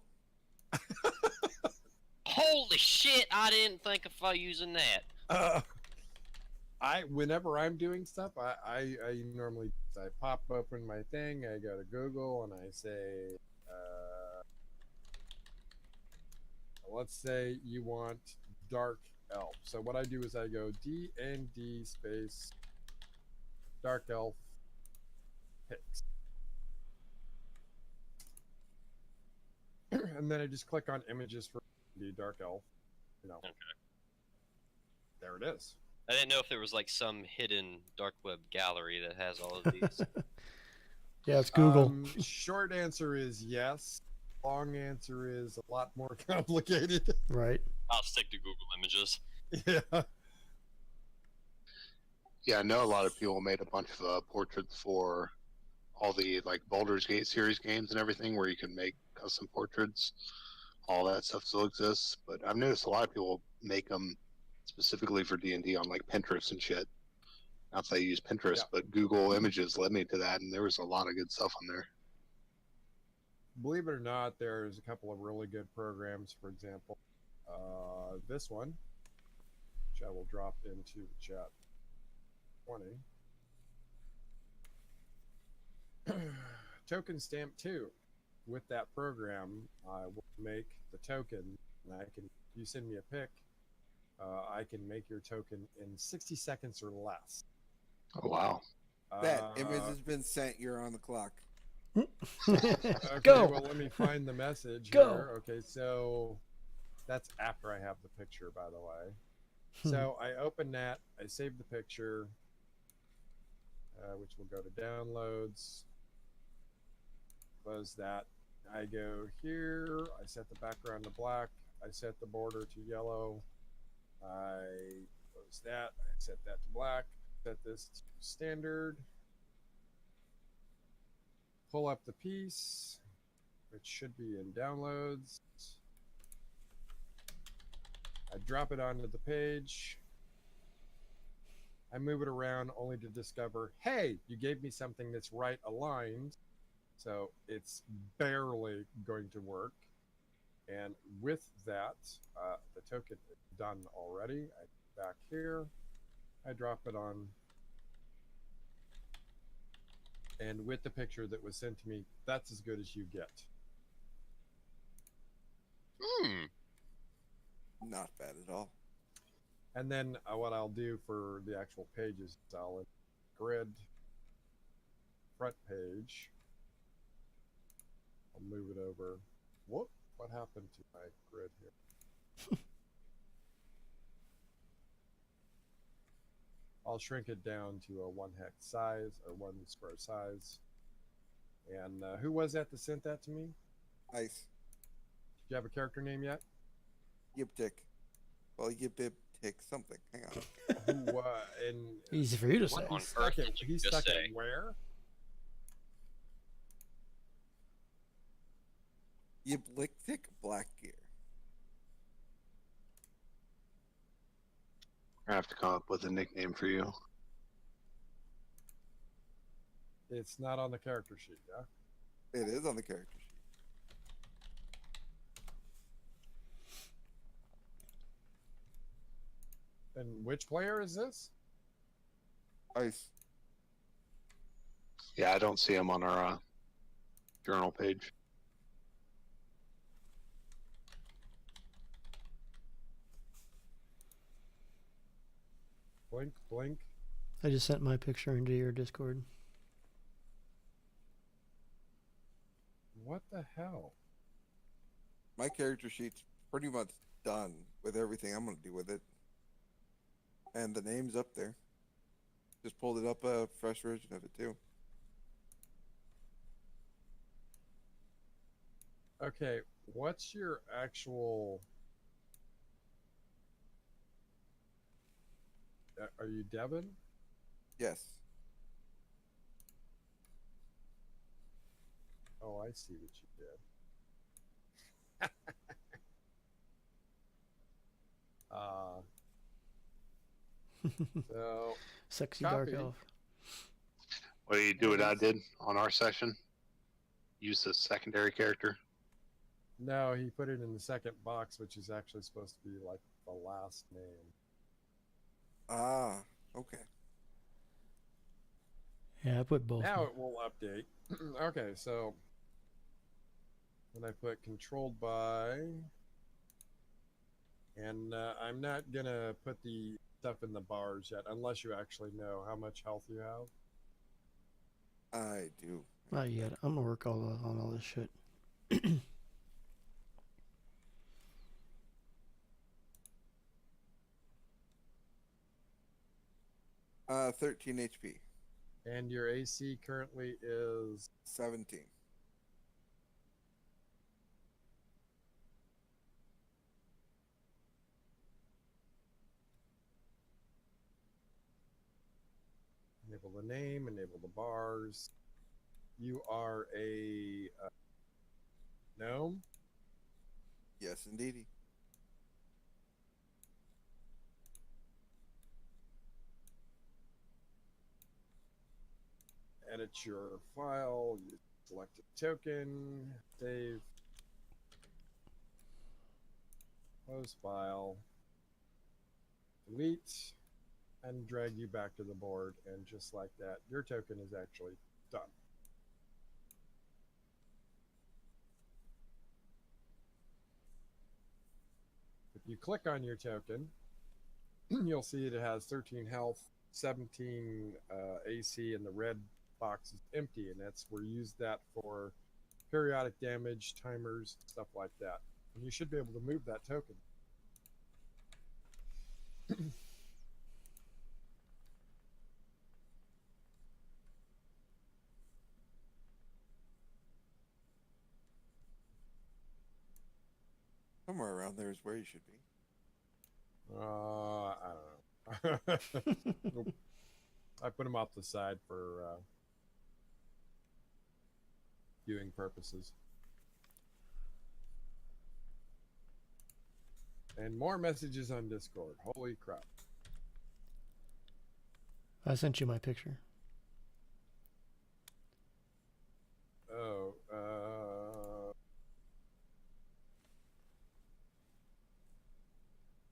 Holy shit! I didn't think of using that. Whenever I'm doing stuff, I normally pop open my thing, I go to Google, and I say, let's say you want dark elf. So what I do is I go DND space dark elf pics, and then I just click on images for the dark elf. Okay. There it is. I didn't know if there was like some hidden dark web gallery that has all of these. Yeah, it's Google. Short answer is yes. Long answer is a lot more complicated. Right. I'll stick to Google Images. Yeah. Yeah, I know a lot of people made a bunch of portraits for all the like Baldur's Gate series games and everything, where you can make custom portraits. All that stuff still exists, but I've noticed a lot of people make them specifically for D&D on like Pinterest and shit. Not that I use Pinterest, Yeah. but Google Images led me to that, and there was a lot of good stuff on there. Believe it or not, there's a couple of really good programs. For example, this one, which I will drop into the chat. 20. Token Stamp 2. With that program, I will make the token, and you send me a pic, I can make your token in 60 seconds or less. Oh, wow. That image has been sent. You're on the clock. Okay, Go. well, let me find the message Go. here. Okay, so that's after I have the picture, by the way. So I open that, I save the picture, which will go to downloads. Close that. I go here, I set the background to black, I set the border to yellow, I close that, I set that to black, set this to standard, pull up the piece, which should be in downloads. I drop it onto the page. I move it around only to discover, hey, you gave me something that's right aligned. So it's barely going to work. And with that, the token is done already. I back here. I drop it on. And with the picture that was sent to me, that's as good as you get. Not bad at all. And then what I'll do for the actual pages is I'll grid front page. I'll move it over. Whoop! What happened to my grid here? I'll shrink it down to a 1 hex size or 1 square size. And who was that sent that to me? Nice. Do you have a character name yet? Yiptic. Well, Yiptic something. Hang on. Who? And Easy for you to say. What on he's earth stuck did at, you he's just stuck say? at where? Yiptic Black Gear. I have to come up with a nickname for you. It's not on the character sheet, yeah? It is on the character sheet. And which player is this? Ice. Yeah, I don't see him on our journal page. Blink, blink. I just sent my picture into your Discord. What the hell? My character sheet's pretty much done. with everything I'm gonna do with it. And the name's up there. Just pulled it up, a fresh version of it too. Okay, what's your actual? Are you Devin? Yes. Oh, I see what you did. So Sexy copy. dark elf. What do you do? What I did on our session? Use the secondary character. No, he put it in the second box, which is actually supposed to be like the last name. Ah, okay. Yeah, I put both. Now it will update. Okay, so when I put controlled by, and I'm not gonna put the stuff in the bars yet, unless you actually know how much health you have. I do. Not yet. I'm gonna work on all this shit. 13 HP. And your AC currently is 17. enable the name, enable the bars. You are a gnome. Yes, indeedy. Edit your file. You select a token. Save. Close file. Delete. And drag you back to the board. And just like that, your token is actually done. If you click on your token, you'll see it has 13 health, 17 AC, and the red box is empty, and that's where you use that for periodic damage, timers, stuff like that. And you should be able to move that token. Somewhere around there is where you should be. I don't know. Nope. I put them off the side for viewing purposes. And more messages on Discord. Holy crap. I sent you my picture. Oh,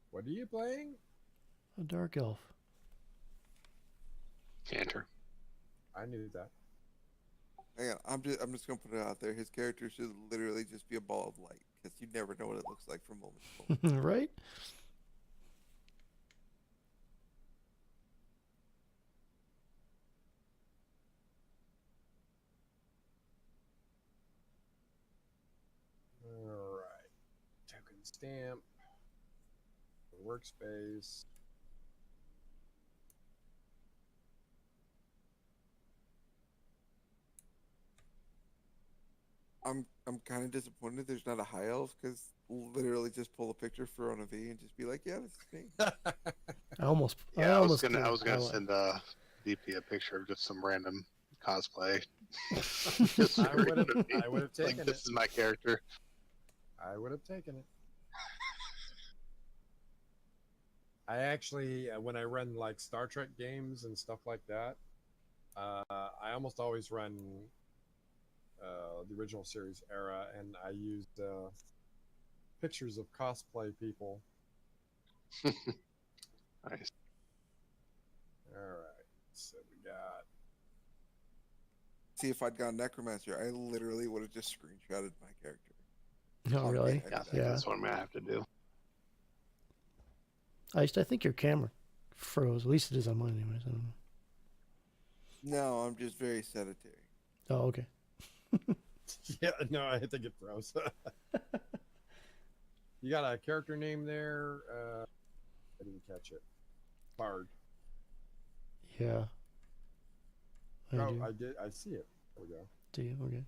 what are you playing? A dark elf. Canter. I knew that. Hang on, I'm just gonna put it out there. His character should literally just be a ball of light, because you never know what it looks like from moment to moment. Right? All right. Token stamp. Workspace. I'm kind of disappointed there's not a high elf, because literally just pull a picture for on a V and just be like, yeah, this is me. I almost Yeah, I was did gonna highlight. send DP a picture of just some random cosplay. Just I would have taken like, this it. is my character. I would have taken it. I actually, when I run like Star Trek games and stuff like that, I almost always run the original series era, and I use pictures of cosplay people. Nice. All right, so we got. See, if I'd gone Necromancer, I literally would have just screenshotted my character. Oh, I'll be really? ahead Yeah, I of think that. Yeah. that's what I'm gonna have to do. I think your camera froze. At least it is on mine, anyways. I don't know. No, I'm just very sedentary. Oh, okay. Yeah, no, I think it froze. You got a character name there? I didn't catch it. Bard. Yeah. I Oh, do. I did. I see it. There we go. Do you? Okay.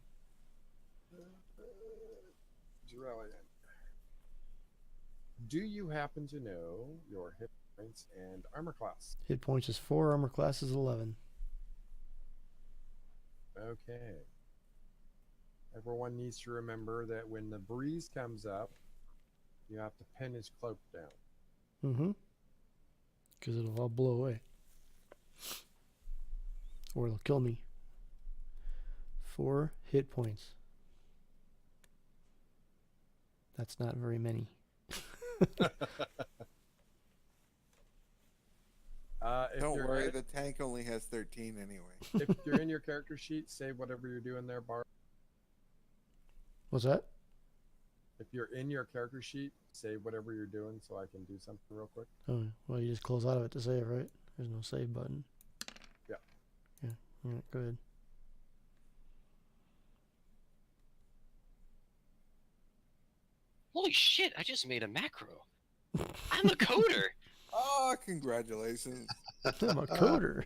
Jirellian. Do you happen to know your hit points and armor class? Hit points is 4, armor class is 11. Okay. Everyone needs to remember that when the breeze comes up, you have to pin his cloak down. Mm-hmm. Because it'll all blow away. Or it'll kill me. 4 hit points. That's not very many. Don't you're worry, in- the tank only has 13 anyway. if you're in your character sheet, save whatever you're doing there, Bard. What's that? If you're in your character sheet, save whatever you're doing so I can do something real quick. Oh, well, you just close out of it to save, right? There's no save button. Yeah. Yeah. All right, go ahead. Holy shit! I just made a macro. I'm a coder. Oh, congratulations. I'm a coder.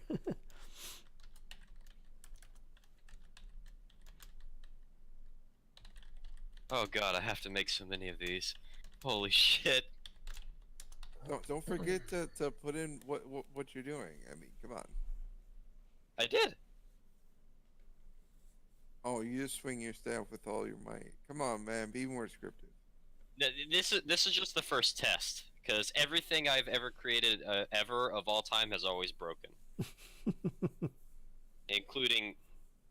Oh god, I have to make so many of these. Holy shit. Don't forget to put in what you're doing. I mean, come on. I did. Oh, you just swing your staff with all your might. Come on, man. Be more scripted. This is just the first test, because everything I've ever created ever of all time has always broken, including.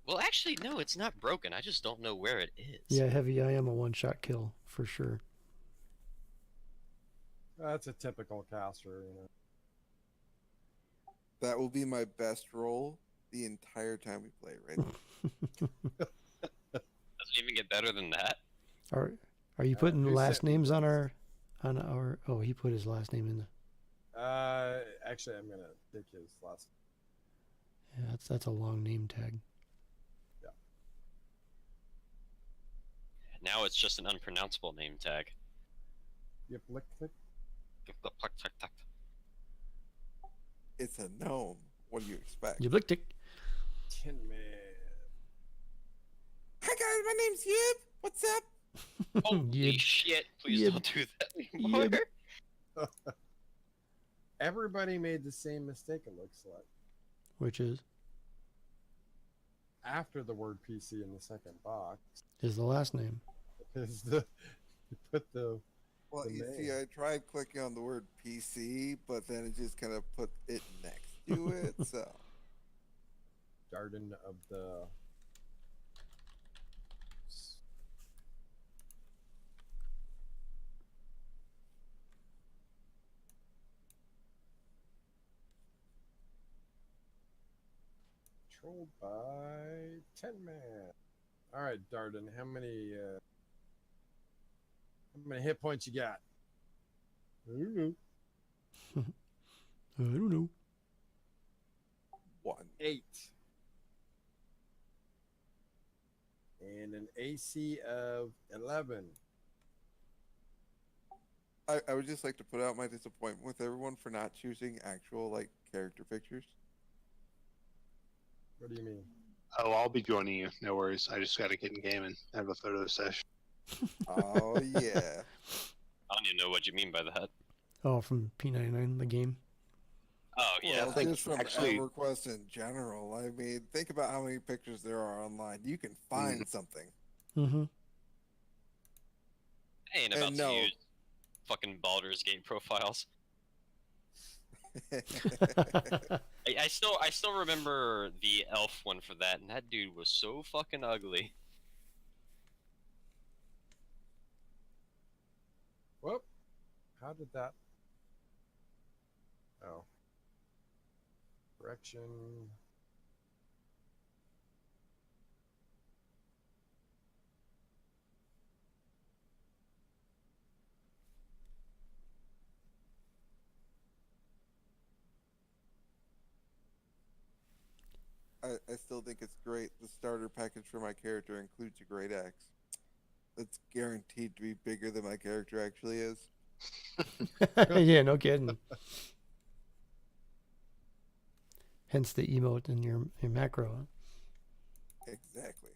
Well, actually, no, it's not broken. I just don't know where it is. Yeah, heavy, I am a one-shot kill, for sure. That's a typical caster, you know. That will be my best roll the entire time we play, right? Doesn't even get better than that. Are you putting who last said- names on our oh, he put his last name in the Actually, I'm gonna take his last. yeah, that's a long name tag. Now it's just an unpronounceable name tag. Yep, lick, click. It's a gnome. What do you expect? You blicked it. Tin Man. Hi guys, my name's Yib. What's up? Holy Yib. shit! Please Yib. don't do that anymore. Yib. Everybody made the same mistake, it looks like. Which is After the word PC in the second box the last name. is the you put the Well, The you see, name. I tried clicking on the word PC, but then it just kind of put it next to it. So Garden of the controlled by Tin Man. All right, Darden, how many hit points you got? I don't know. I don't know. 1. 8. And an AC of 11. I would just like to put out my disappointment with everyone for not choosing actual like character pictures. What do you mean? Oh, I'll be joining you. No worries. I just got to get in game and have a photo session. Oh yeah. I don't even know what you mean by that. Oh, from P99, the game. Oh yeah. Well, think just from actually- EverQuest in general. I mean, think about how many pictures there are online. You can find something. Mm-hmm. I ain't about And to no. use fucking Baldur's Gate profiles. I still remember the elf one for that, and that dude was so fucking ugly. Whoop. How did that? Oh. Correction. I still think it's great. The starter package for my character includes a great axe. That's guaranteed to be bigger than my character actually is. Yeah, no kidding. Hence the emote in your macro. Exactly.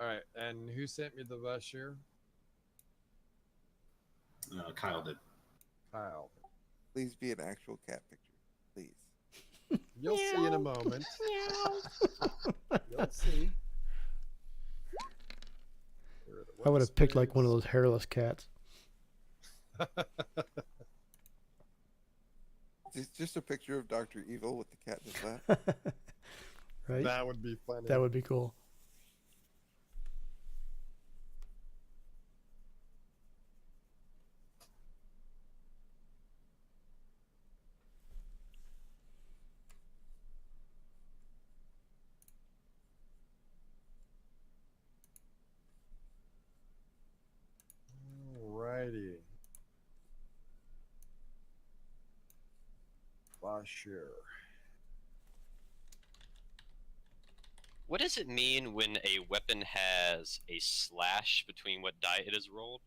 All right, and who sent me the bus here? Kyle did. Kyle. Please be an actual cat picture, please. You'll see in a moment. You'll see. I would have picked like one of those hairless cats. It's just a picture of Dr. Evil with the cat in his lap. Right? That would be funny. That would be cool. Alrighty. Bashir. What does it mean when a weapon has a slash between what die it is rolled?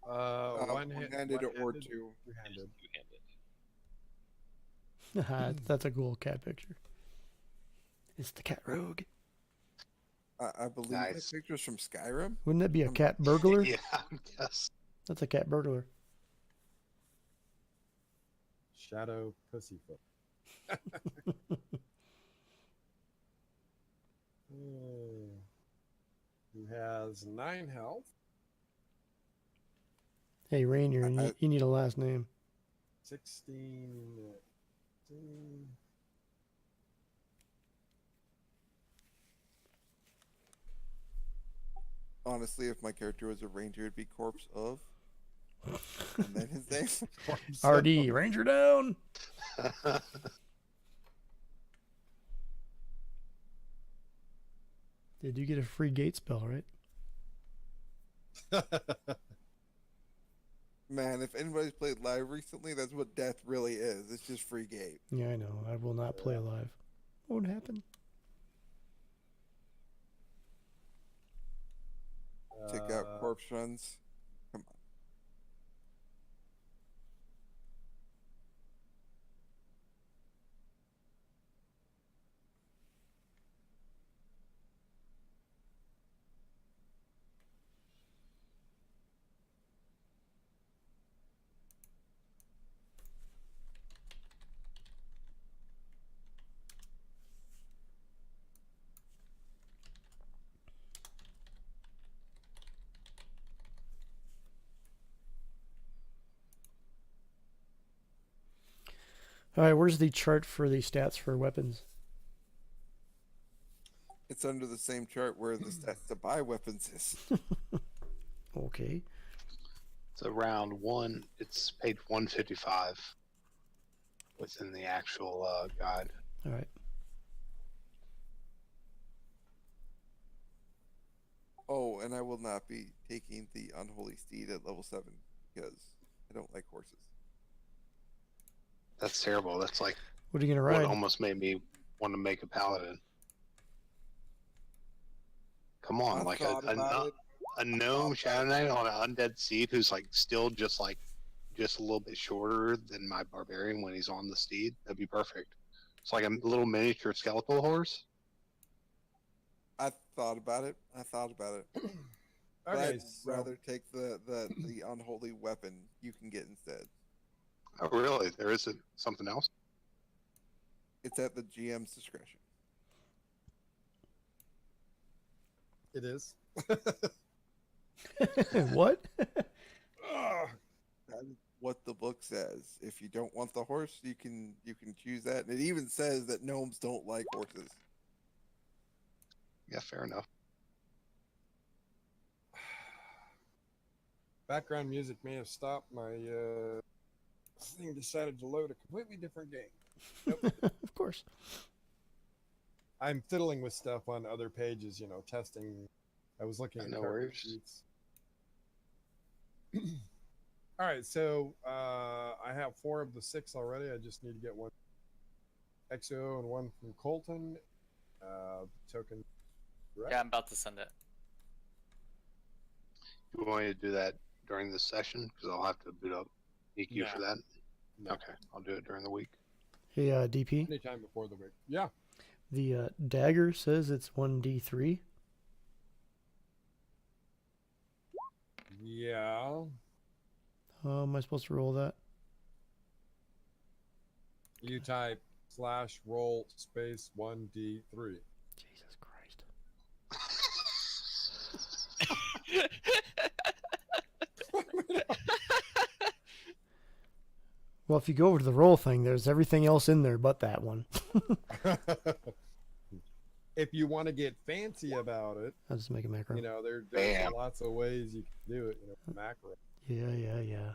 One-handed or two. Two-handed. Two-handed. That's a cool cat picture. It's the cat rogue. I believe Nice. that picture's from Skyrim. Wouldn't that be a cat burglar? Yeah, yes. That's a cat burglar. Shadow Pussyfoot. Who has 9 health. Hey, Rainier, you need a last name. 16. Honestly, if my character was a ranger, it'd be corpse of. And then his name. RD, Ranger down. Did you get a free gate spell, right? Man, if anybody's played live recently, that's what death really is. It's just free game. Yeah, I know. I will not play live. What would happen? Check out corpse runs. Come on. All right, where's the chart for the stats for weapons? It's under the same chart where the stats to buy weapons is. Okay. So round one, it's page 155 within the actual guide. All right. Oh, and I will not be taking the Unholy Steed at level 7 because I don't like horses. That's terrible. That's like What are you gonna what ride? almost made me want to make a paladin. Come on, I like thought about it. a gnome shadow knight on an undead steed who's like still just a little bit shorter than my barbarian when he's on the steed. That'd be perfect. It's like a little miniature skeletal horse. I thought about it. But Okay, I'd rather take the unholy weapon you can get instead. Oh, really? There isn't something else? It's at the GM's discretion. it is. What? That is what the book says. If you don't want the horse, you can choose that. And it even says that gnomes don't like horses. Yeah, fair enough. Background music may have stopped. My thing decided to load a completely different game. Of course. I'm fiddling with stuff on other pages, testing. I was looking at No character worries. sheets. All right, so I have 4 of the 6 already. I just need to get one XO and one from Colton. token. Right? Yeah, I'm about to send it. You want me to do that during this session? Because I'll have to boot up EQ for No. that. No. Okay, I'll do it during the week. Hey, DP. Anytime before the week. Yeah. The dagger says it's 1d3. Yeah. How am I supposed to roll that? You type /roll space 1d3. Jesus Christ. Well, if you go over to the roll thing, there's everything else in there but that one. If you want to get fancy about it, I'll just make a macro. you know, there's Bam. lots of ways you can do it. You know, macro. Yeah.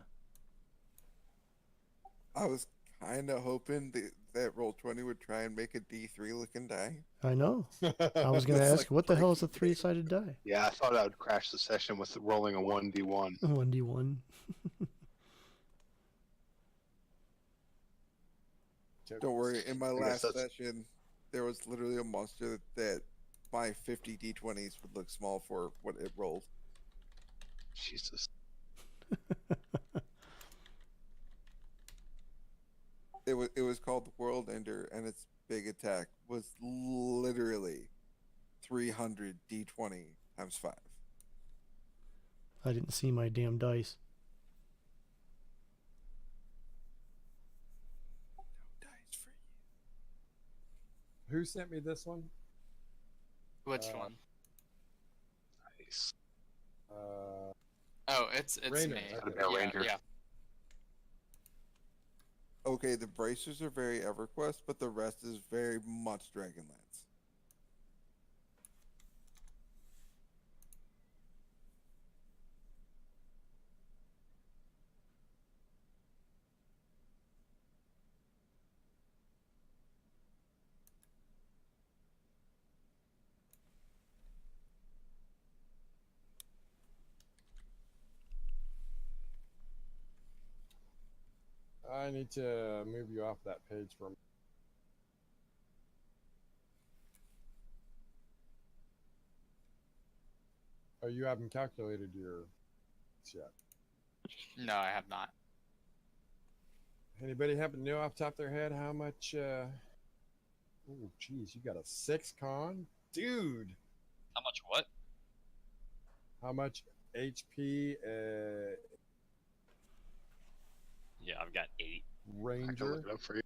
I was kind of hoping that Roll20 would try and make a D3 looking die. I know. I was going to That's ask, like what the hell is a breaking three-sided die? Yeah, I thought I would crash the session with rolling a 1d1. 1d1. Don't worry, in my I guess last that's- session, there was literally a monster that my 50 D20s would look small for what it rolled. Jesus. It was called World Ender, and its big attack was literally 300 D20 times 5. I didn't see my damn dice. Dice for you. Who sent me this one? Which Uh, one? Nice. Oh, it's Rainer, me. okay. Yeah, Yeah, Ranger. yeah. Okay, the bracers are very EverQuest, but the rest is very much Dragonlance. I need to move you off that page for a minute. Oh, you haven't calculated your yet. No, I have not. Anybody happen to know off the top of their head how much? Oh, geez, you got a 6 con, dude. How much what? How much HP? Yeah, I've got 8. I can Ranger. look it up for you.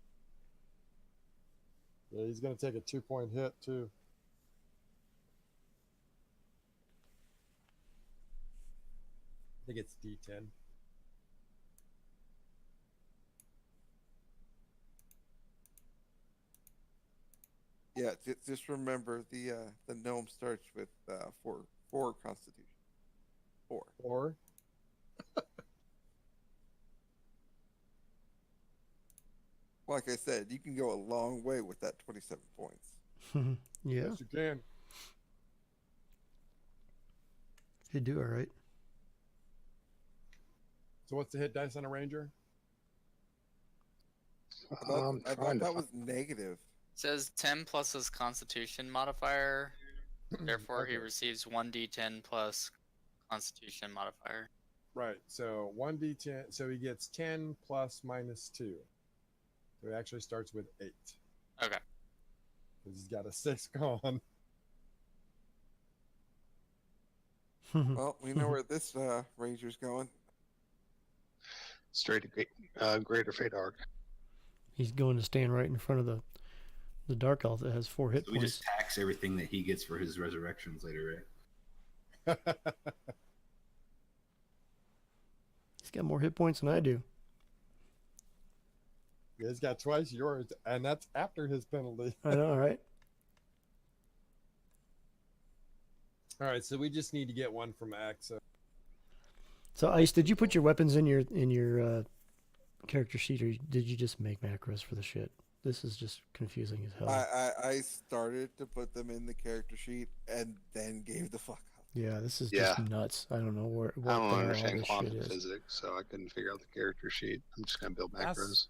Yeah, he's gonna take a 2-point hit too. I think it's D10. Yeah, just remember the gnome starts with 4 Constitution. 4. Or Like I said, you can go a long way with that 27 points. Yeah, yes, you can. you do all right. So what's the hit dice on a ranger? I thought trying to that was negative. It says 10 plus his Constitution modifier. Therefore, he Okay. receives 1d10 plus Constitution modifier. Right. So 1d10. So he gets 10 plus minus 2. So he actually starts with 8 Okay. because he's got a 6 con. Well, we know where this ranger's going. Straight to Greater Fate Arc. He's going to stand right in front of the dark elf that has 4 hit So we points. just tax everything that he gets for his resurrections later, right? He's got more hit points than I do. He's got twice yours, and that's after his penalty. I know, right? All right, so we just need to get one from X. So, Ice, did you put your weapons in your character sheet, or did you just make macros for the shit? This is just confusing as hell. I started to put them in the character sheet and then gave the fuck up. Yeah, this is Yeah. just nuts. I don't know what I the don't hell all understand this shit quantum is. physics, so I couldn't figure out the character sheet. I'm just gonna build That's- macros.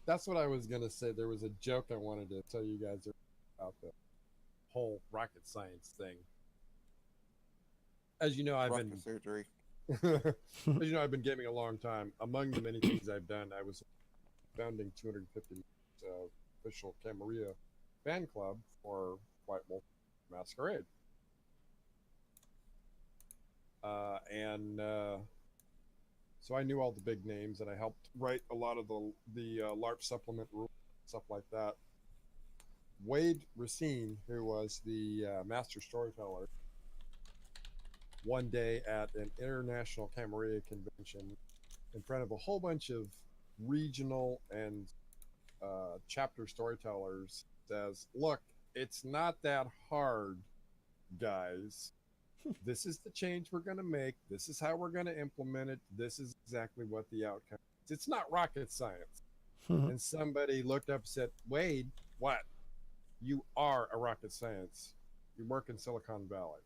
That's what I was gonna say. There was a joke I wanted to tell you guys about the whole rocket science thing. As you know, I've Rocket been surgery. as you know, I've been gaming a long time. Among the many things I've done, I was founding 250 official Camarilla fan club for White Wolf Masquerade. So I knew all the big names, and I helped write a lot of the LARP supplement rules, stuff like that. Wade Racine, who was the master storyteller, one day at an international Camarilla convention in front of a whole bunch of regional and chapter storytellers, says, "Look, it's not that hard, guys. This is the change we're going to make. This is how we're going to implement it. This is exactly what the outcome is. It's not rocket science." And somebody looked up and said, "Wade, what? You are a rocket science. You work in Silicon Valley."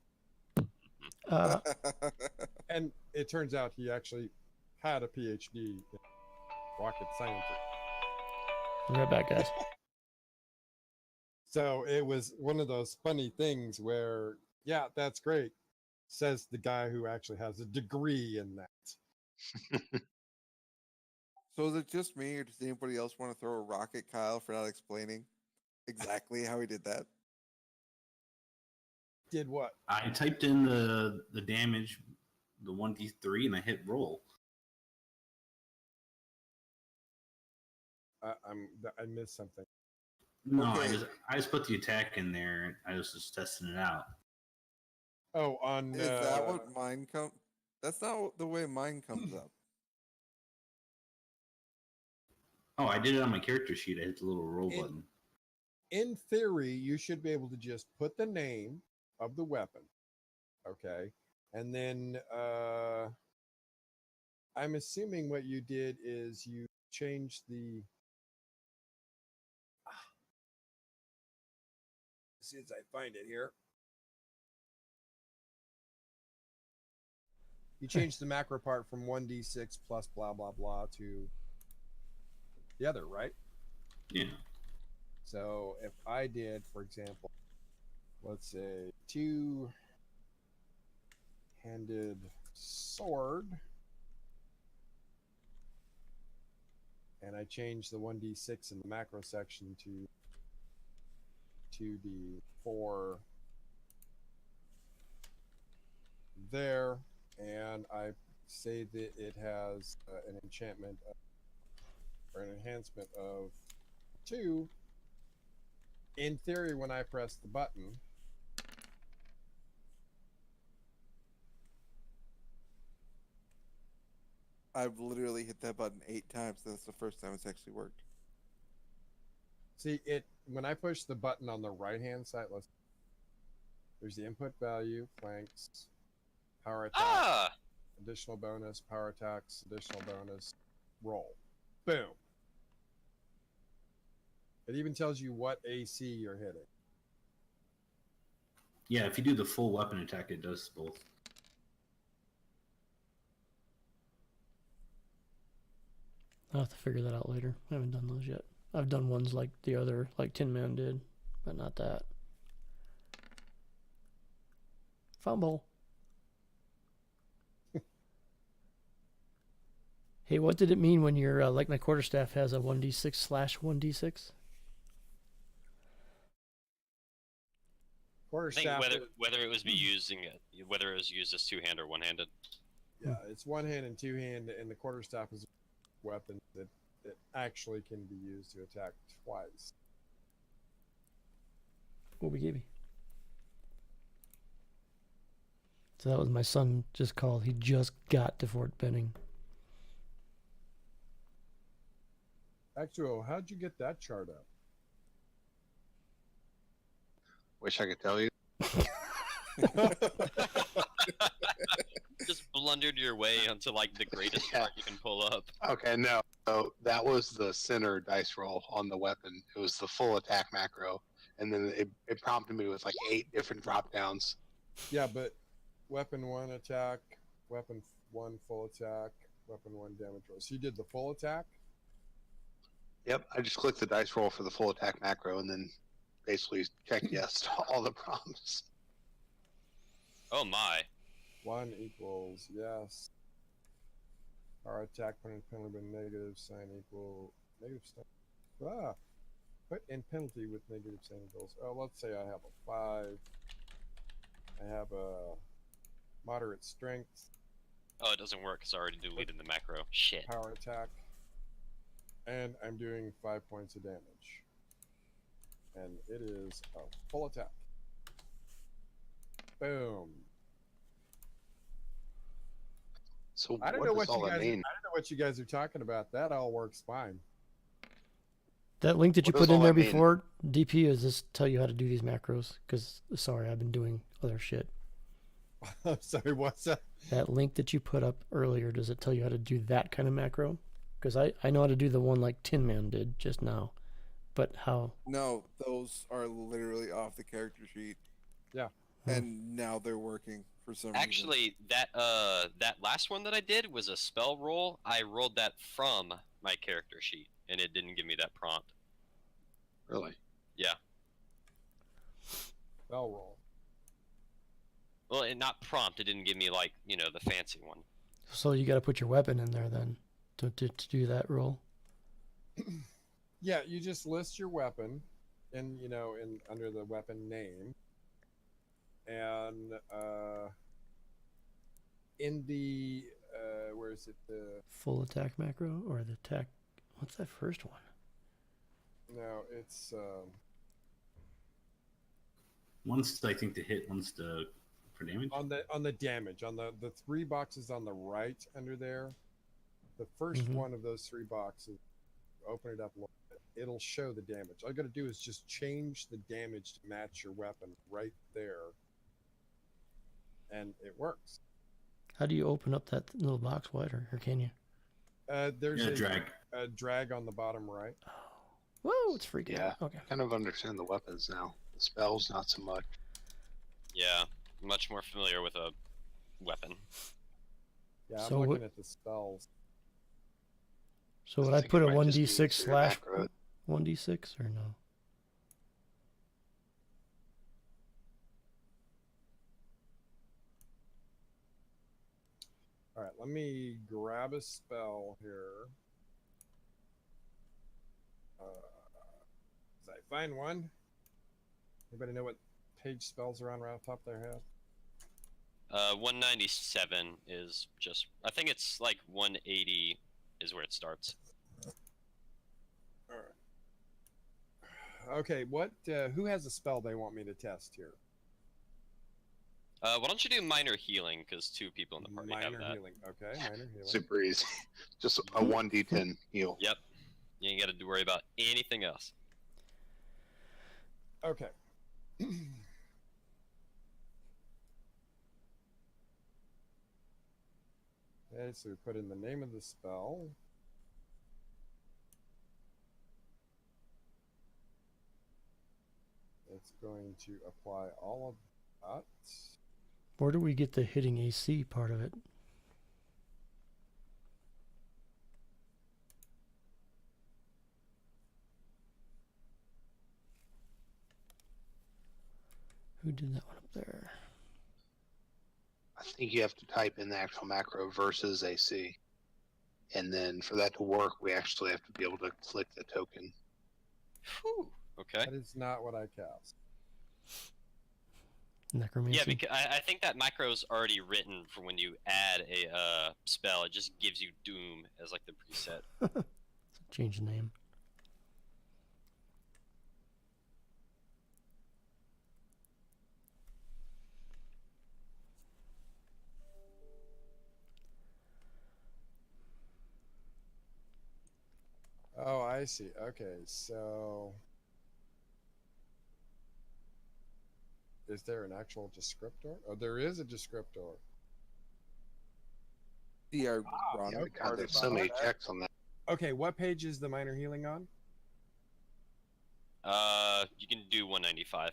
And it turns out he actually had a PhD in rocket science. Be right back, guys. So it was one of those funny things where, yeah, that's great, says the guy who actually has a degree in that. So is it just me, or does anybody else want to throw a rock at Kyle for not explaining exactly how he did that? Did what? I typed in the damage, the 1d3, and I hit roll. I missed something. No, Okay. I just put the attack in there. I was just testing it out. Oh, on Is that what mine come? That's not the way mine comes up. Oh, I did it on my character sheet. I hit the little roll button. in theory, you should be able to just put the name of the weapon, okay, and then I'm assuming what you did is you changed the. As soon as I find it here, you changed the macro part from 1d6 plus blah blah blah to the other, right? Yeah. So if I did, for example, let's say two-handed sword, and I changed the 1d6 in the macro section to 2d4 there, and I say that it has an enchantment or an enhancement of 2. In theory, when I press the button, I've literally hit that button 8 times. That's the first time it's actually worked. see it when I push the button on the right hand side. There's the input value, flanks, power attack, additional bonus, power attacks, additional bonus, roll. Boom. It even tells you what AC you're hitting. Yeah, if you do the full weapon attack, it does both. I'll have to figure that out later. I haven't done those yet. I've done ones like the other, like Tin Man did, but not that. Fumble. Hey, what did it mean when your like my quarterstaff has a 1d6/1d6? I think Quarterstaff. whether it was whether it was used as two-hand or one-handed. Yeah, it's one hand and two hand, and the quarterstaff is a weapon that actually can be used to attack twice. What we gave you. So that was my son just called. He just got to Fort Benning. Actually, how'd you get that chart up? Wish I could tell you. Just blundered your way onto like the greatest Yeah. part you can pull up. Okay, no. So that was the center dice roll on the weapon. It was the full attack macro. And then it prompted me with like 8 different drop downs. Yeah, but weapon 1 attack, weapon 1 full attack, weapon 1 damage roll. So you did the full attack? Yep, I just clicked the dice roll for the full attack macro and then basically check yes to all the prompts. Oh my. 1 equals yes. Our attack penalty with negative sign equal negative sign. Put in penalty with negative sign equals. Oh, let's say I have a 5. I have a moderate strength, Oh, it doesn't work because I already deleted the macro. Shit. power attack, and I'm doing 5 points of damage. And it is a full attack. Boom. So I don't what know does what you all that guys. I don't mean? know what you guys are talking about. That all works fine. That link that you What does put in all there that mean? before, DP, is this tell you how to do these macros? Because, sorry, I've been doing other shit. I'm sorry. What's that? That link that you put up earlier, does it tell you how to do that kind of macro? Because I know how to do the one like Tin Man did just now. But how? No, those are literally off the character sheet. Yeah. And now they're working for some reason. Actually, that last one that I did was a spell roll. I rolled that from my character sheet, and it didn't give me that prompt. Really? Yeah. Bell roll. Well, and not prompt. It didn't give me like the fancy one. So you got to put your weapon in there then to do that roll. Yeah, you just list your weapon, in under the weapon name, and in the where is it, the Full attack macro or the attack? What's that first one? no, it's One's I think to hit, one's to for damage. on the damage on the 3 boxes on the right under there. The 1st Mhm. one of those 3 boxes, open it up, look at it, it'll show the damage. All you got to do is just change the damage to match your weapon right there, and it works. How do you open up that little box wider, or can you? There's Yeah, drag. a drag on the bottom right. Whoa, it's freaking Yeah. out. Okay. Kind of understand the weapons now. The spells, not so much. Yeah, much more familiar with a weapon. Yeah, I'm So looking what- at the spells. So would I I think put it a might just be 1d6 easier slash macro. 1d6 or no? All right, let me grab a spell here. As I find one. Anybody know what page spells are on right off the top of their head? 197 is just. I think it's like 180 is where it starts. All right. Okay, what? Who has a spell they want me to test here? Why don't you do minor healing? Because 2 people in the party have Minor that. healing. Okay, minor healing. Super easy. Just a 1d10 heal. Yep. You ain't got to worry about anything else. Okay. Okay, so we put in the name of the spell. It's going to apply all of that. Where do we get the hitting AC part of it? Who did that one up there? I think you have to type in the actual macro versus AC. And then for that to work, we actually have to be able to click the token. Whew. Okay. That is not what I cast. Necromancy? Yeah, because I think that macro's already written for when you add a spell. It just gives you Doom as like the preset. Change the name. Oh, I see. Okay, so is there an actual descriptor? Oh, there is a descriptor. The ironic okay. God, part there's so about many that- checks on that. Okay, what page is the minor healing on? You can do 195.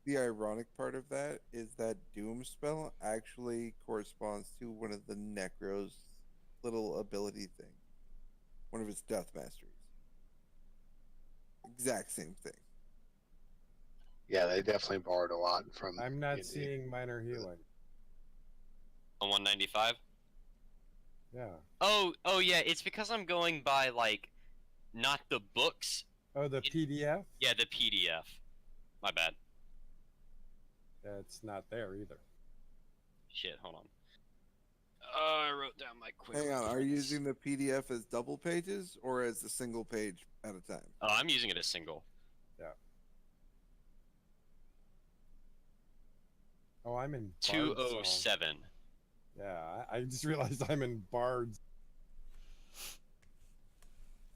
The ironic part of that is that Doom spell actually corresponds to one of the Necro's little ability thing. one of his death masteries. Exact same thing. Yeah, they definitely borrowed a lot from. I'm not D&D. seeing minor healing. On 195. Yeah. Oh, yeah. It's because I'm going by like, not the books. Oh, the PDF? Yeah, the PDF. My bad. Yeah, it's not there either. Shit. Hold on. I wrote down my quick. Hang on, are you reference. using the PDF as double pages or as a single page at a time? Oh, I'm using it as single. Oh, I'm in Bard's 207. Song. Yeah, I just realized I'm in Bard's.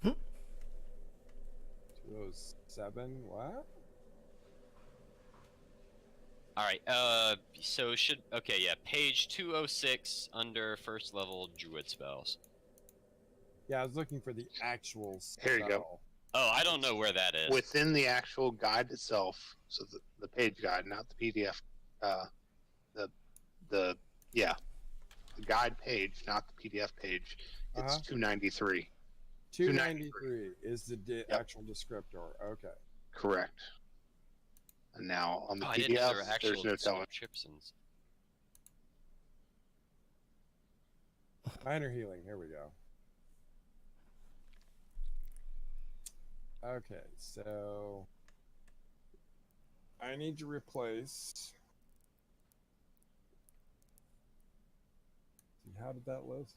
207? What? All right. So page 206 under first level druid spells. Yeah, I was looking for the actual spell. Here you go. Oh, I don't know where that is. Within the actual guide itself, so the page guide, not the PDF, the guide page, not the PDF page. It's 293. 293 is the Yep. actual descriptor. Okay. Correct. And now on the I didn't know there were PDF, actual there's no telling. descriptions. Minor healing. Here we go. Okay, so I need to replace. How did that list?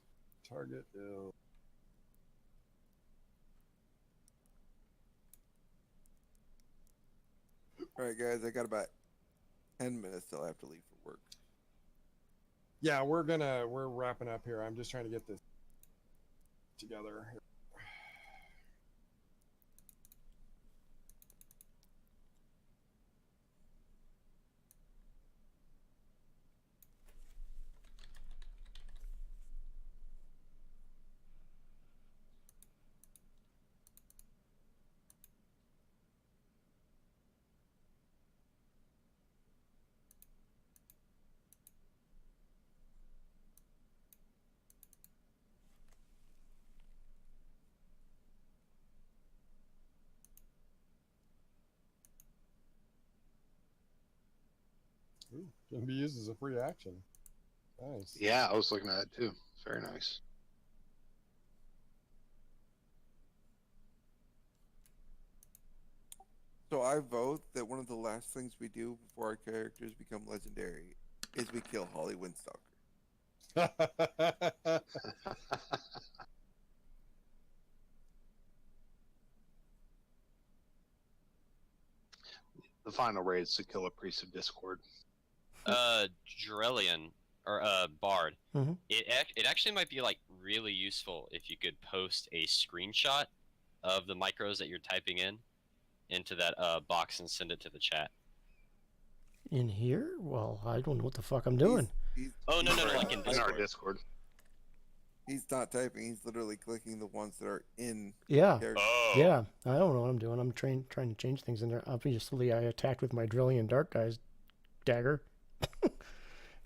Target is. All right, guys, I got about 10 minutes till I have to leave for work. Yeah, we're wrapping up here. I'm just trying to get this together. Ooh, can be used as a free action. Nice. Yeah, I was looking at it too. Very nice. So I vote that one of the last things we do before our characters become legendary is we kill Holly Windstalker. The final raid is to kill a priest of discord. Drellian or Bard. Mhm. It actually might be like really useful if you could post a screenshot of the micros that you're typing in into that box and send it to the chat. In here? Well, I don't know what the fuck I'm doing. Oh no, like in In our Discord. Discord. He's not typing. He's literally clicking the ones that are in. Yeah. character. Oh. Yeah, I don't know what I'm doing. I'm trying to change things in there. Obviously, I attacked with my Drillian Dark Guy's dagger.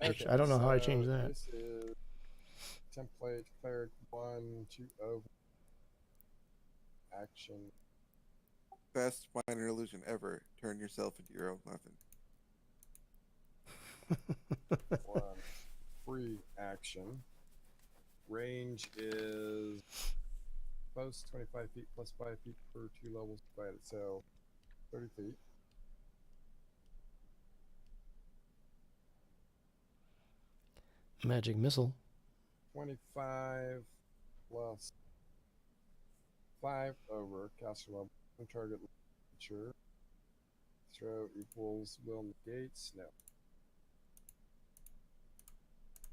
Which I don't know how I changed that. This is template cleric 120 action. Best minor illusion ever. Turn yourself into your own weapon. One free action. Range is post 25 feet plus 5 feet per 2 levels divided, so 30 feet. Magic missile. 25 plus 5 over caster level. Target creature. Throw equals will negates. No.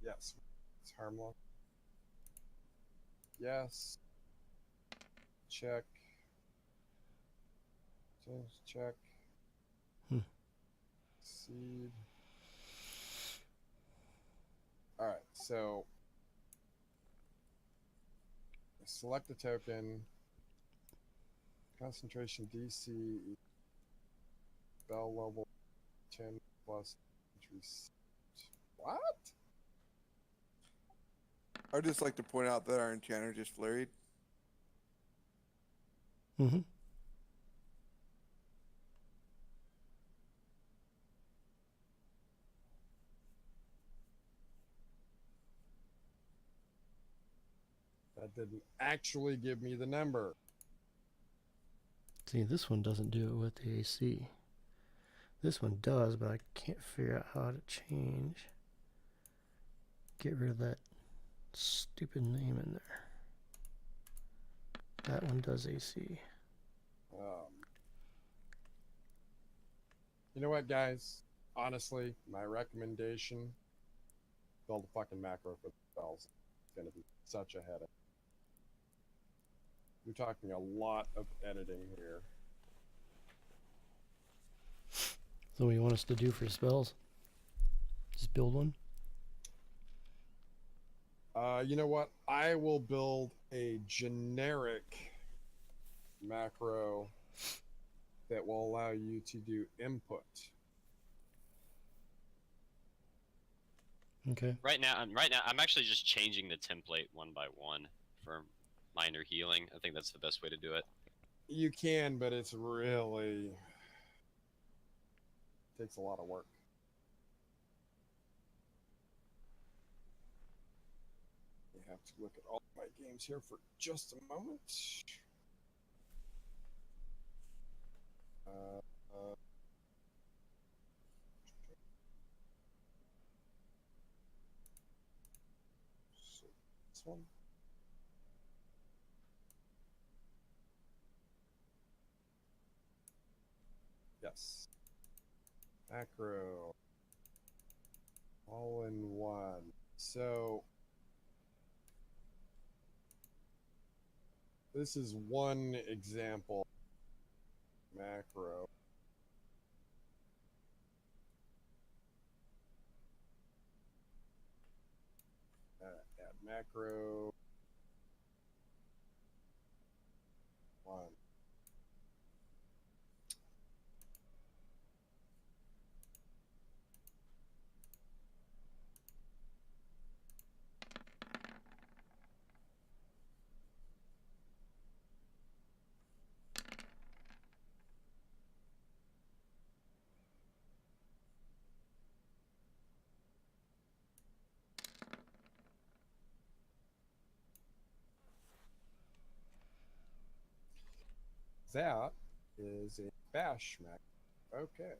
Yes. It's harmless. Yes. Check. Check. Seed. Alright, so select a token. Concentration DC. Spell level 10 plus. What? I'd just like to point out that our enchanter just flurried. Mm-hmm. That didn't actually give me the number. See, this one doesn't do it with the AC. This one does, but I can't figure out how to change. Get rid of that stupid name in there. That one does AC. You know what, guys? Honestly, my recommendation: build a fucking macro for the spells. It's gonna be such a headache. We're talking a lot of editing here. So what do you want us to do for spells? Just build one? You know what? I will build a generic macro that will allow you to do input. Okay. Right now, I'm actually just changing the template one by one for minor healing. I think that's the best way to do it. You can, but it's really takes a lot of work. You have to look at all my games here for just a moment. So this one. Yes. Macro. All in one. So this is one example macro. Add macro. One. That is a bash macro. Okay.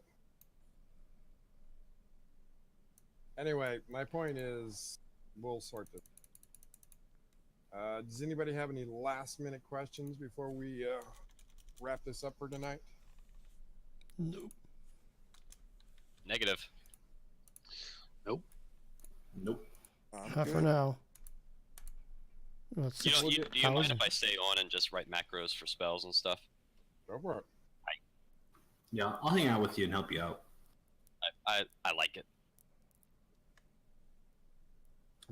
Anyway, my point is, we'll sort this. Does anybody have any last minute questions before we wrap this up for tonight? Nope. Negative. Nope. Not for now. Well, You know, do you mind 6,000. if I stay on and just write macros for spells and stuff? Go for it. Yeah, I'll hang out with you and help you out. I like it.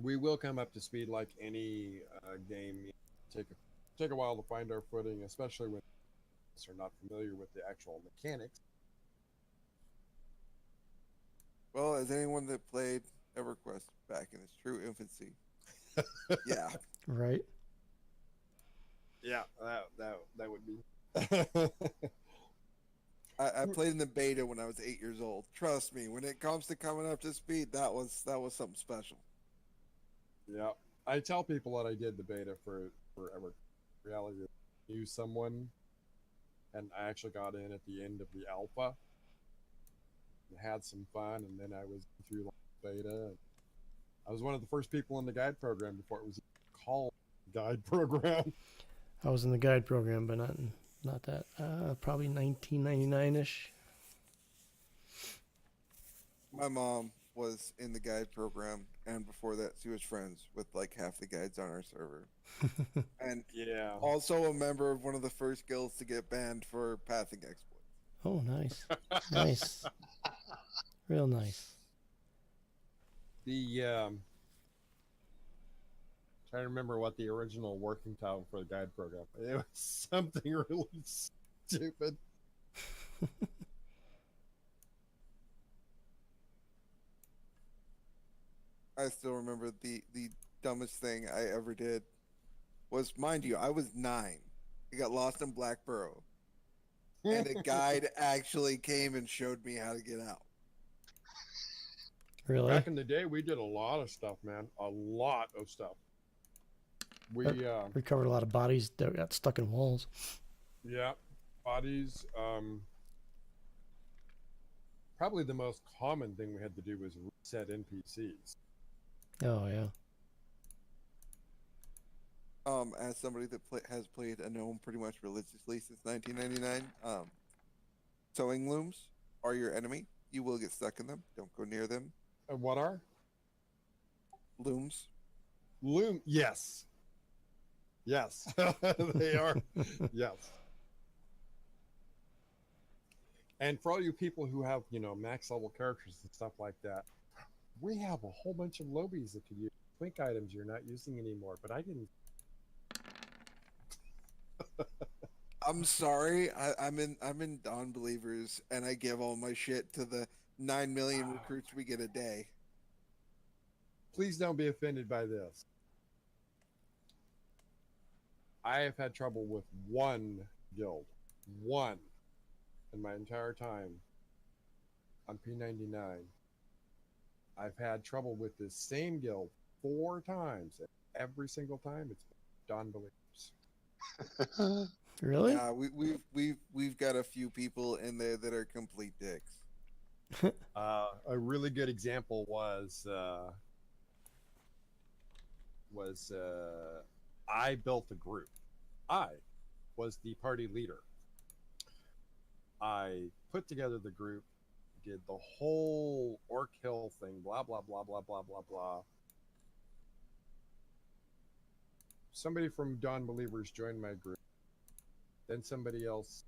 We will come up to speed like any game. Take a while to find our footing, especially when we're not familiar with the actual mechanics. Well, as anyone that played EverQuest back in its true infancy, yeah, Right. Yeah, that would be. I played in the beta when I was 8 years old. Trust me, when it comes to coming up to speed, that was something special. Yeah, I tell people that I did the beta for forever. Reality, I knew someone, and I actually got in at the end of the alpha. And had some fun, and then I was through beta. And I was one of the first people in the guide program before it was called guide program. I was in the guide program, but not that. Probably 1999-ish. My mom was in the guide program, and before that, she was friends with like half the guides on our server. And Yeah. also a member of one of the first guilds to get banned for pathing exploits. Oh, nice. Nice. Real nice. The trying to remember what the original working title for the guide program. It was something really stupid. I still remember the dumbest thing I ever did was, mind you, I was 9, I got lost in Blackborough, and a guide actually came and showed me how to get out. Really? Back in the day, we did a lot of stuff, man. A lot of stuff. We, Recovered a lot of bodies that got stuck in walls. yeah, bodies. Probably the most common thing we had to do was reset NPCs. Oh yeah. As somebody that has played a gnome pretty much religiously since 1999, sewing looms are your enemy. You will get stuck in them. Don't go near them. What are Looms. loom? Yes, yes, they are. Yes. And for all you people who have, max level characters and stuff like that, we have a whole bunch of lobies that could use twink items you're not using anymore. But I didn't. I'm sorry. I'm in Dawn Believers, and I give all my shit to the 9 million recruits we get a day. Please don't be offended by this. I have had trouble with one guild, one, in my entire time on P99. I've had trouble with this same guild 4 times. And every single time, it's Dawn Believers. Really? Yeah, we've got a few people in there that are complete dicks. A really good example was I built a group. I was the party leader. I put together the group, did the whole Orc Hill thing, blah, blah, blah, blah, blah, blah, blah. Somebody from Dawn Believers joined my group. Then somebody else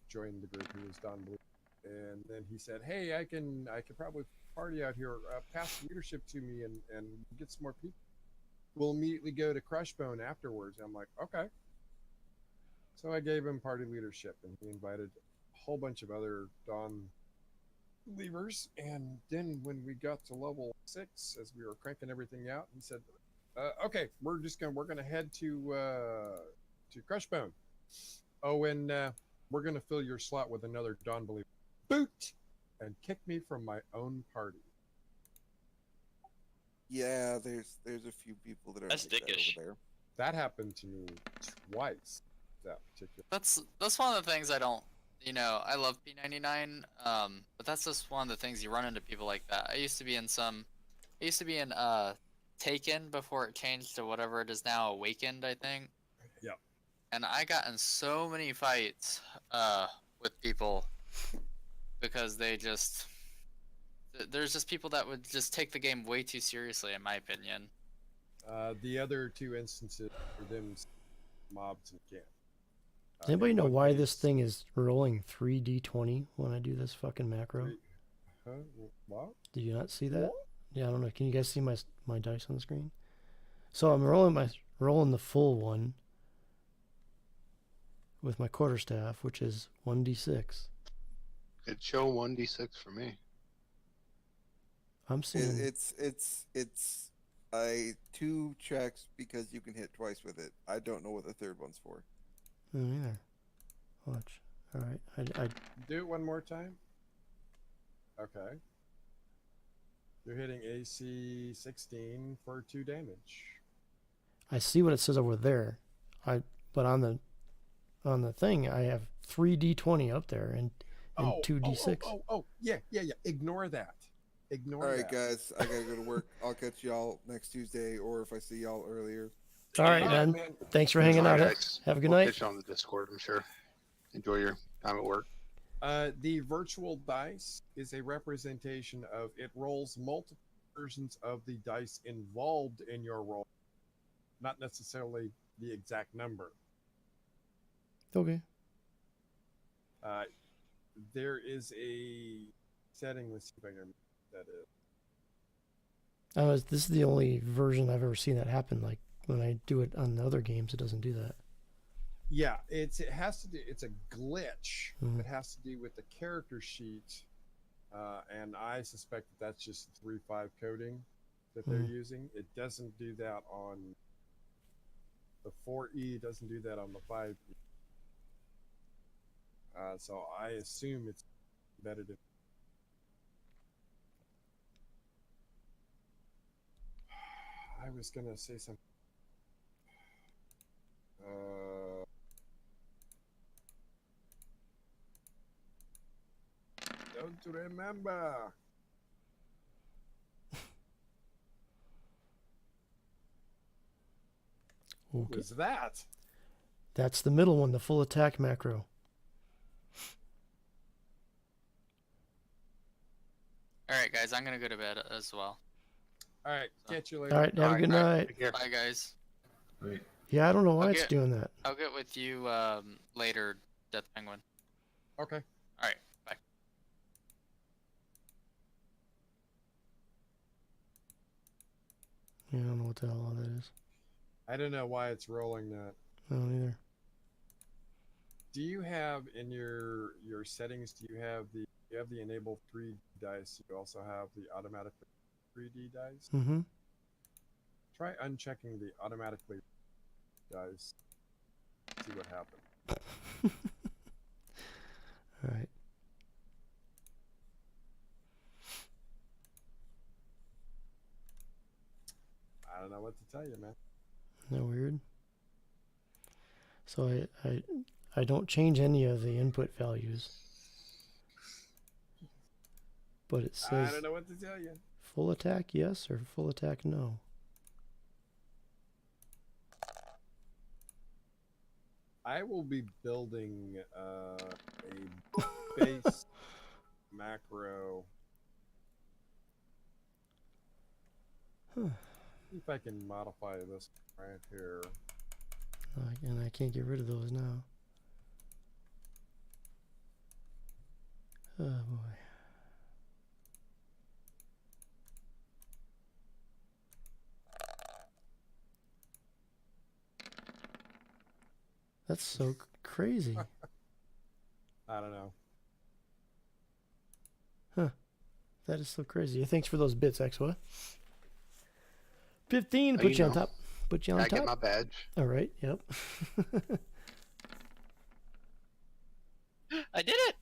joined the group who was Dawn Believers. And then he said, hey, I can probably party out here. Pass the leadership to me and get some more people. We'll immediately go to Crushbone afterwards. I'm like, okay. So I gave him party leadership, and he invited a whole bunch of other Dawn Believers. And then when we got to level 6, as we were cranking everything out, he said, okay, we're gonna head to Crushbone. Oh, and we're gonna fill your slot with another Dawn Believer. Boot! And kick me from my own party. Yeah, there's a few people that are That's like that dickish. over there. That happened to me twice. That particular. That's one of the things I don't. I love P99, but that's just one of the things you run into people like that. I used to be in Taken before it changed to whatever it is now, Awakened, I think. Yeah. And I got in so many fights with people because there's just people that would just take the game way too seriously, in my opinion. The other 2 instances for them mobs in camp. Does anybody know in why one this case- thing is rolling 3d20 when I do this fucking macro? Huh? What? Did you not see that? Yeah, I don't know. Can you guys see my dice on the screen? So I'm rolling the full one with my quarterstaff, which is 1d6. It show 1d6 for me. I'm seeing It's 2 checks because you can hit twice with it. I don't know what the third one's for. me neither. Watch. All right. I Do it one more time. Okay. You're hitting AC 16 for 2 damage. I see what it says over there. But on the thing I have 3d20 up there and 2d6. Yeah. Ignore that. Ignore All that. right, guys, I gotta go to work. I'll catch y'all next Tuesday, or if I see y'all earlier. All right, All right, man. man. Thanks for hanging All out. right, guys. Have a good We'll night. catch you on the Discord, I'm sure. Enjoy your time at work. The virtual dice is a representation of it rolls multiple versions of the dice involved in your roll, not necessarily the exact number. Okay. There is a setting. Let's see if I can remember what that is. This is the only version I've ever seen that happen. Like when I do it on the other games, it doesn't do that. Yeah, it has to do. It's a glitch. Mhm. It has to do with the character sheet, and I suspect that's just 3.5 coding that they're Mhm. using. It doesn't do that on the 4E. Doesn't do that on the 5E. So I assume it's embedded in. I was gonna say something. Don't remember. What Okay. was that? That's the middle one, the full attack macro. Alright, guys, I'm gonna go to bed as well. All right, catch you later. All right, have a good night. Take care. Bye, guys. Wait. Yeah, I don't know why I'll it's get- doing that. I'll get with you later, Death Penguin. Okay. Alright, bye. Yeah, I don't know what the hell all that is. I don't know why it's rolling that. I don't either. Do you have in your settings? Do you have the enable 3D dice? You also have the automatic 3D dice. Mm-hmm. Try unchecking the automatically dice. See what happens. All right. I don't know what to tell you, man. Isn't that weird? So I don't change any of the input values. But it I says don't know what to tell you. full attack yes or full attack no. I will be building a base macro. Huh. See if I can modify this right here. And I can't get rid of those now. Oh boy. That's so crazy. I don't know. That is so crazy. Thanks for those bits, Exwa. 15, Oh, put you you on know. top. Put you on I get top. my badge. All right, yep. I did it!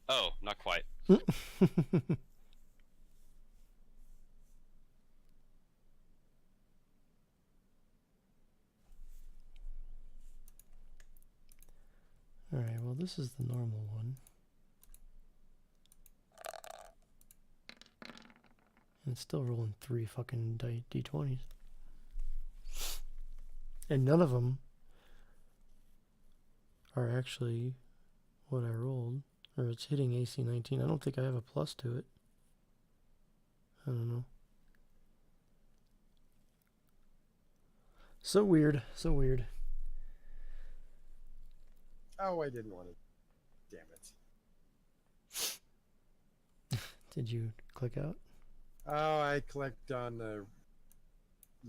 Oh, not quite. All right, well, this is the normal one. And it's still rolling 3 fucking d20s. And none of them are actually what I rolled. Or it's hitting AC 19. I don't think I have a plus to it. I don't know. So weird. So weird. Oh, I didn't want to. Damn it. Did you click out? Oh, I clicked on the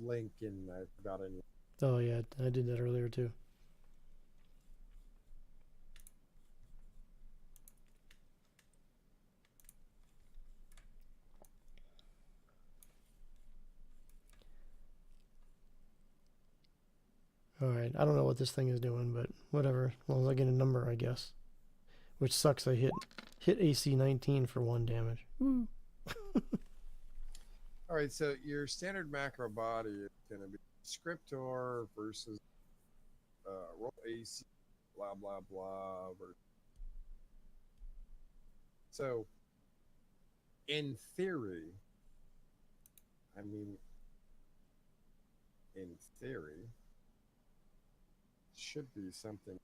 link and I forgot any. Oh, yeah, I did that earlier too. Alright, I don't know what this thing is doing, but whatever. As long as I get a number, I guess. Which sucks, I hit AC 19 for 1 damage. Woo. All right, so your standard macro body is going to be scriptor versus roll AC, blah blah blah. So, in theory, should be something.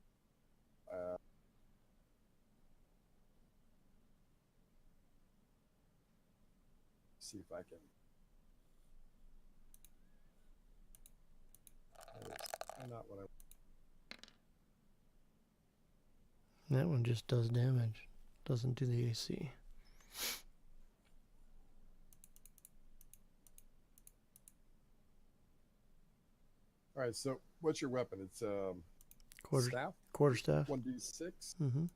See if I can. That is not what I. That one just does damage. Doesn't do the AC. All right, so what's your weapon? It's staff. Quarterstaff. 1d6. Mm-hmm.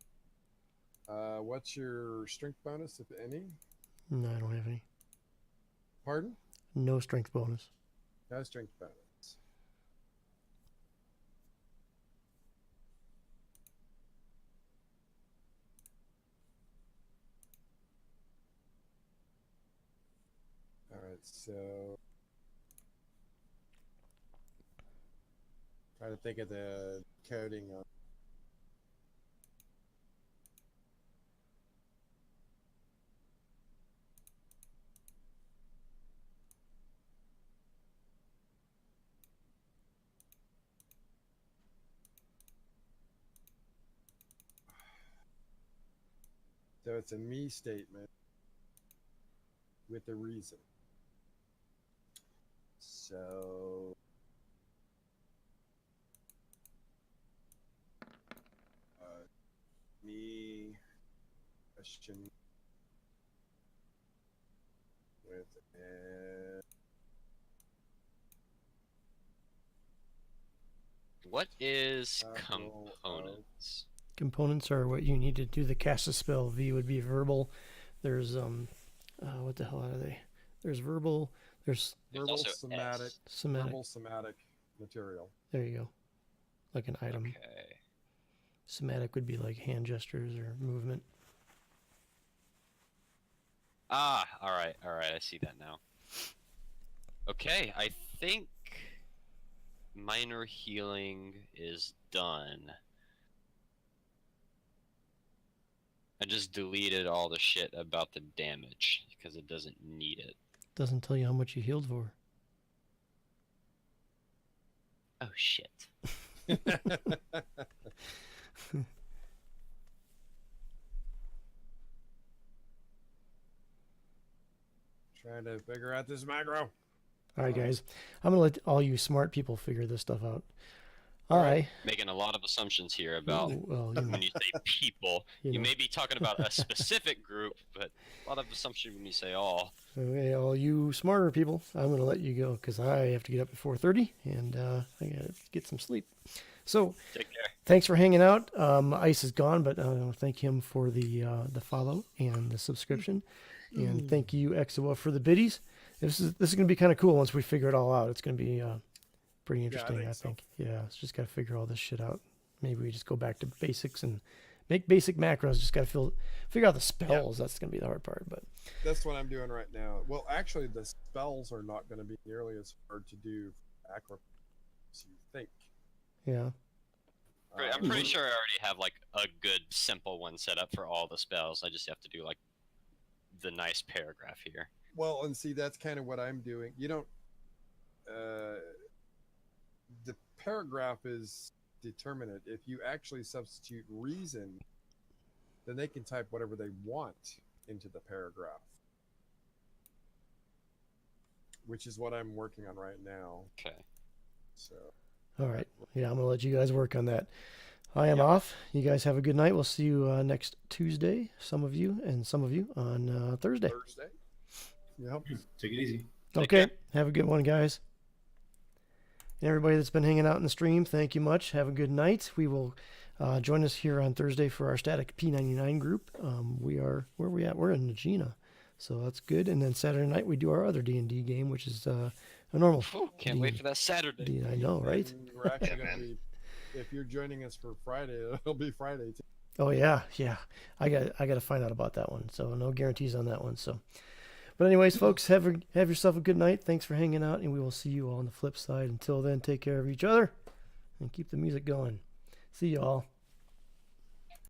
What's your strength bonus, if any? No, I don't have any. Pardon? No strength bonus. No strength bonus. So try to think of the coding on. So it's a me statement with a reason. So me question with a What is Roll components? Components are what you need to do the cast a spell. V would be verbal. There's what the hell are they? There's verbal. There's verbal, also somatic, S. somatic. verbal, somatic material. There you go. Like an item. Okay. Somatic would be like hand gestures or movement. Ah, all right, I see that now. Okay, I think minor healing is done. I just deleted all the shit about the damage because it doesn't need it. Doesn't tell you how much you healed for. Oh shit. Trying to figure out this macro. All right, guys. I'm gonna let all you smart people figure this stuff out. All right. Making a lot of assumptions here about Ooh, well, you know, when you say people. You You know. may be talking about a specific group, but a lot of assumption when you say all. Okay, all you smarter people, I'm gonna let you go because I have to get up at 4:30 and I gotta get some sleep. So, Take care. thanks for hanging out. Ice is gone, but I want to thank him for the follow and the subscription, and thank you Exoa for the biddies. This is going to be kind of cool once we figure it all out. It's going to be pretty interesting, I think. Yeah, it's just got to figure all this shit out. Maybe we just go back to basics and make basic macros. Just got to figure out the spells. Yeah. That's going to be the hard part. But that's what I'm doing right now. Well, actually, the spells are not going to be nearly as hard to do acro as you think. Yeah. I'm pretty sure I already have like a good simple one set up for all the spells. I just have to do like the nice paragraph here. Well, and see, that's kind of what I'm doing. You don't. The paragraph is determinate. If you actually substitute reason, then they can type whatever they want into the paragraph, which is what I'm working on right now. Okay. So. All right. Yeah, I'm going to let you guys work on that. I am off. You guys have a good night. We'll see you next Tuesday, some of you, and some of you on Thursday. Yep. Take it easy. Okay. Have a good one, guys. And everybody that's been hanging out in the stream, thank you much. Have a good night. We will join us here on Thursday for our Static P99 group. Where are we at? We're in Regina. So that's good. And then Saturday night we do our other D&D game, which is a normal. Can't wait for that Saturday. I know, right? And we're actually going to be, if you're joining us for Friday, it'll be Friday too. Oh yeah. I got to find out about that one. So no guarantees on that one. So, but anyways, folks, have yourself a good night. Thanks for hanging out, and we will see you all on the flip side. Until then, take care of each other and keep the music going. See you all.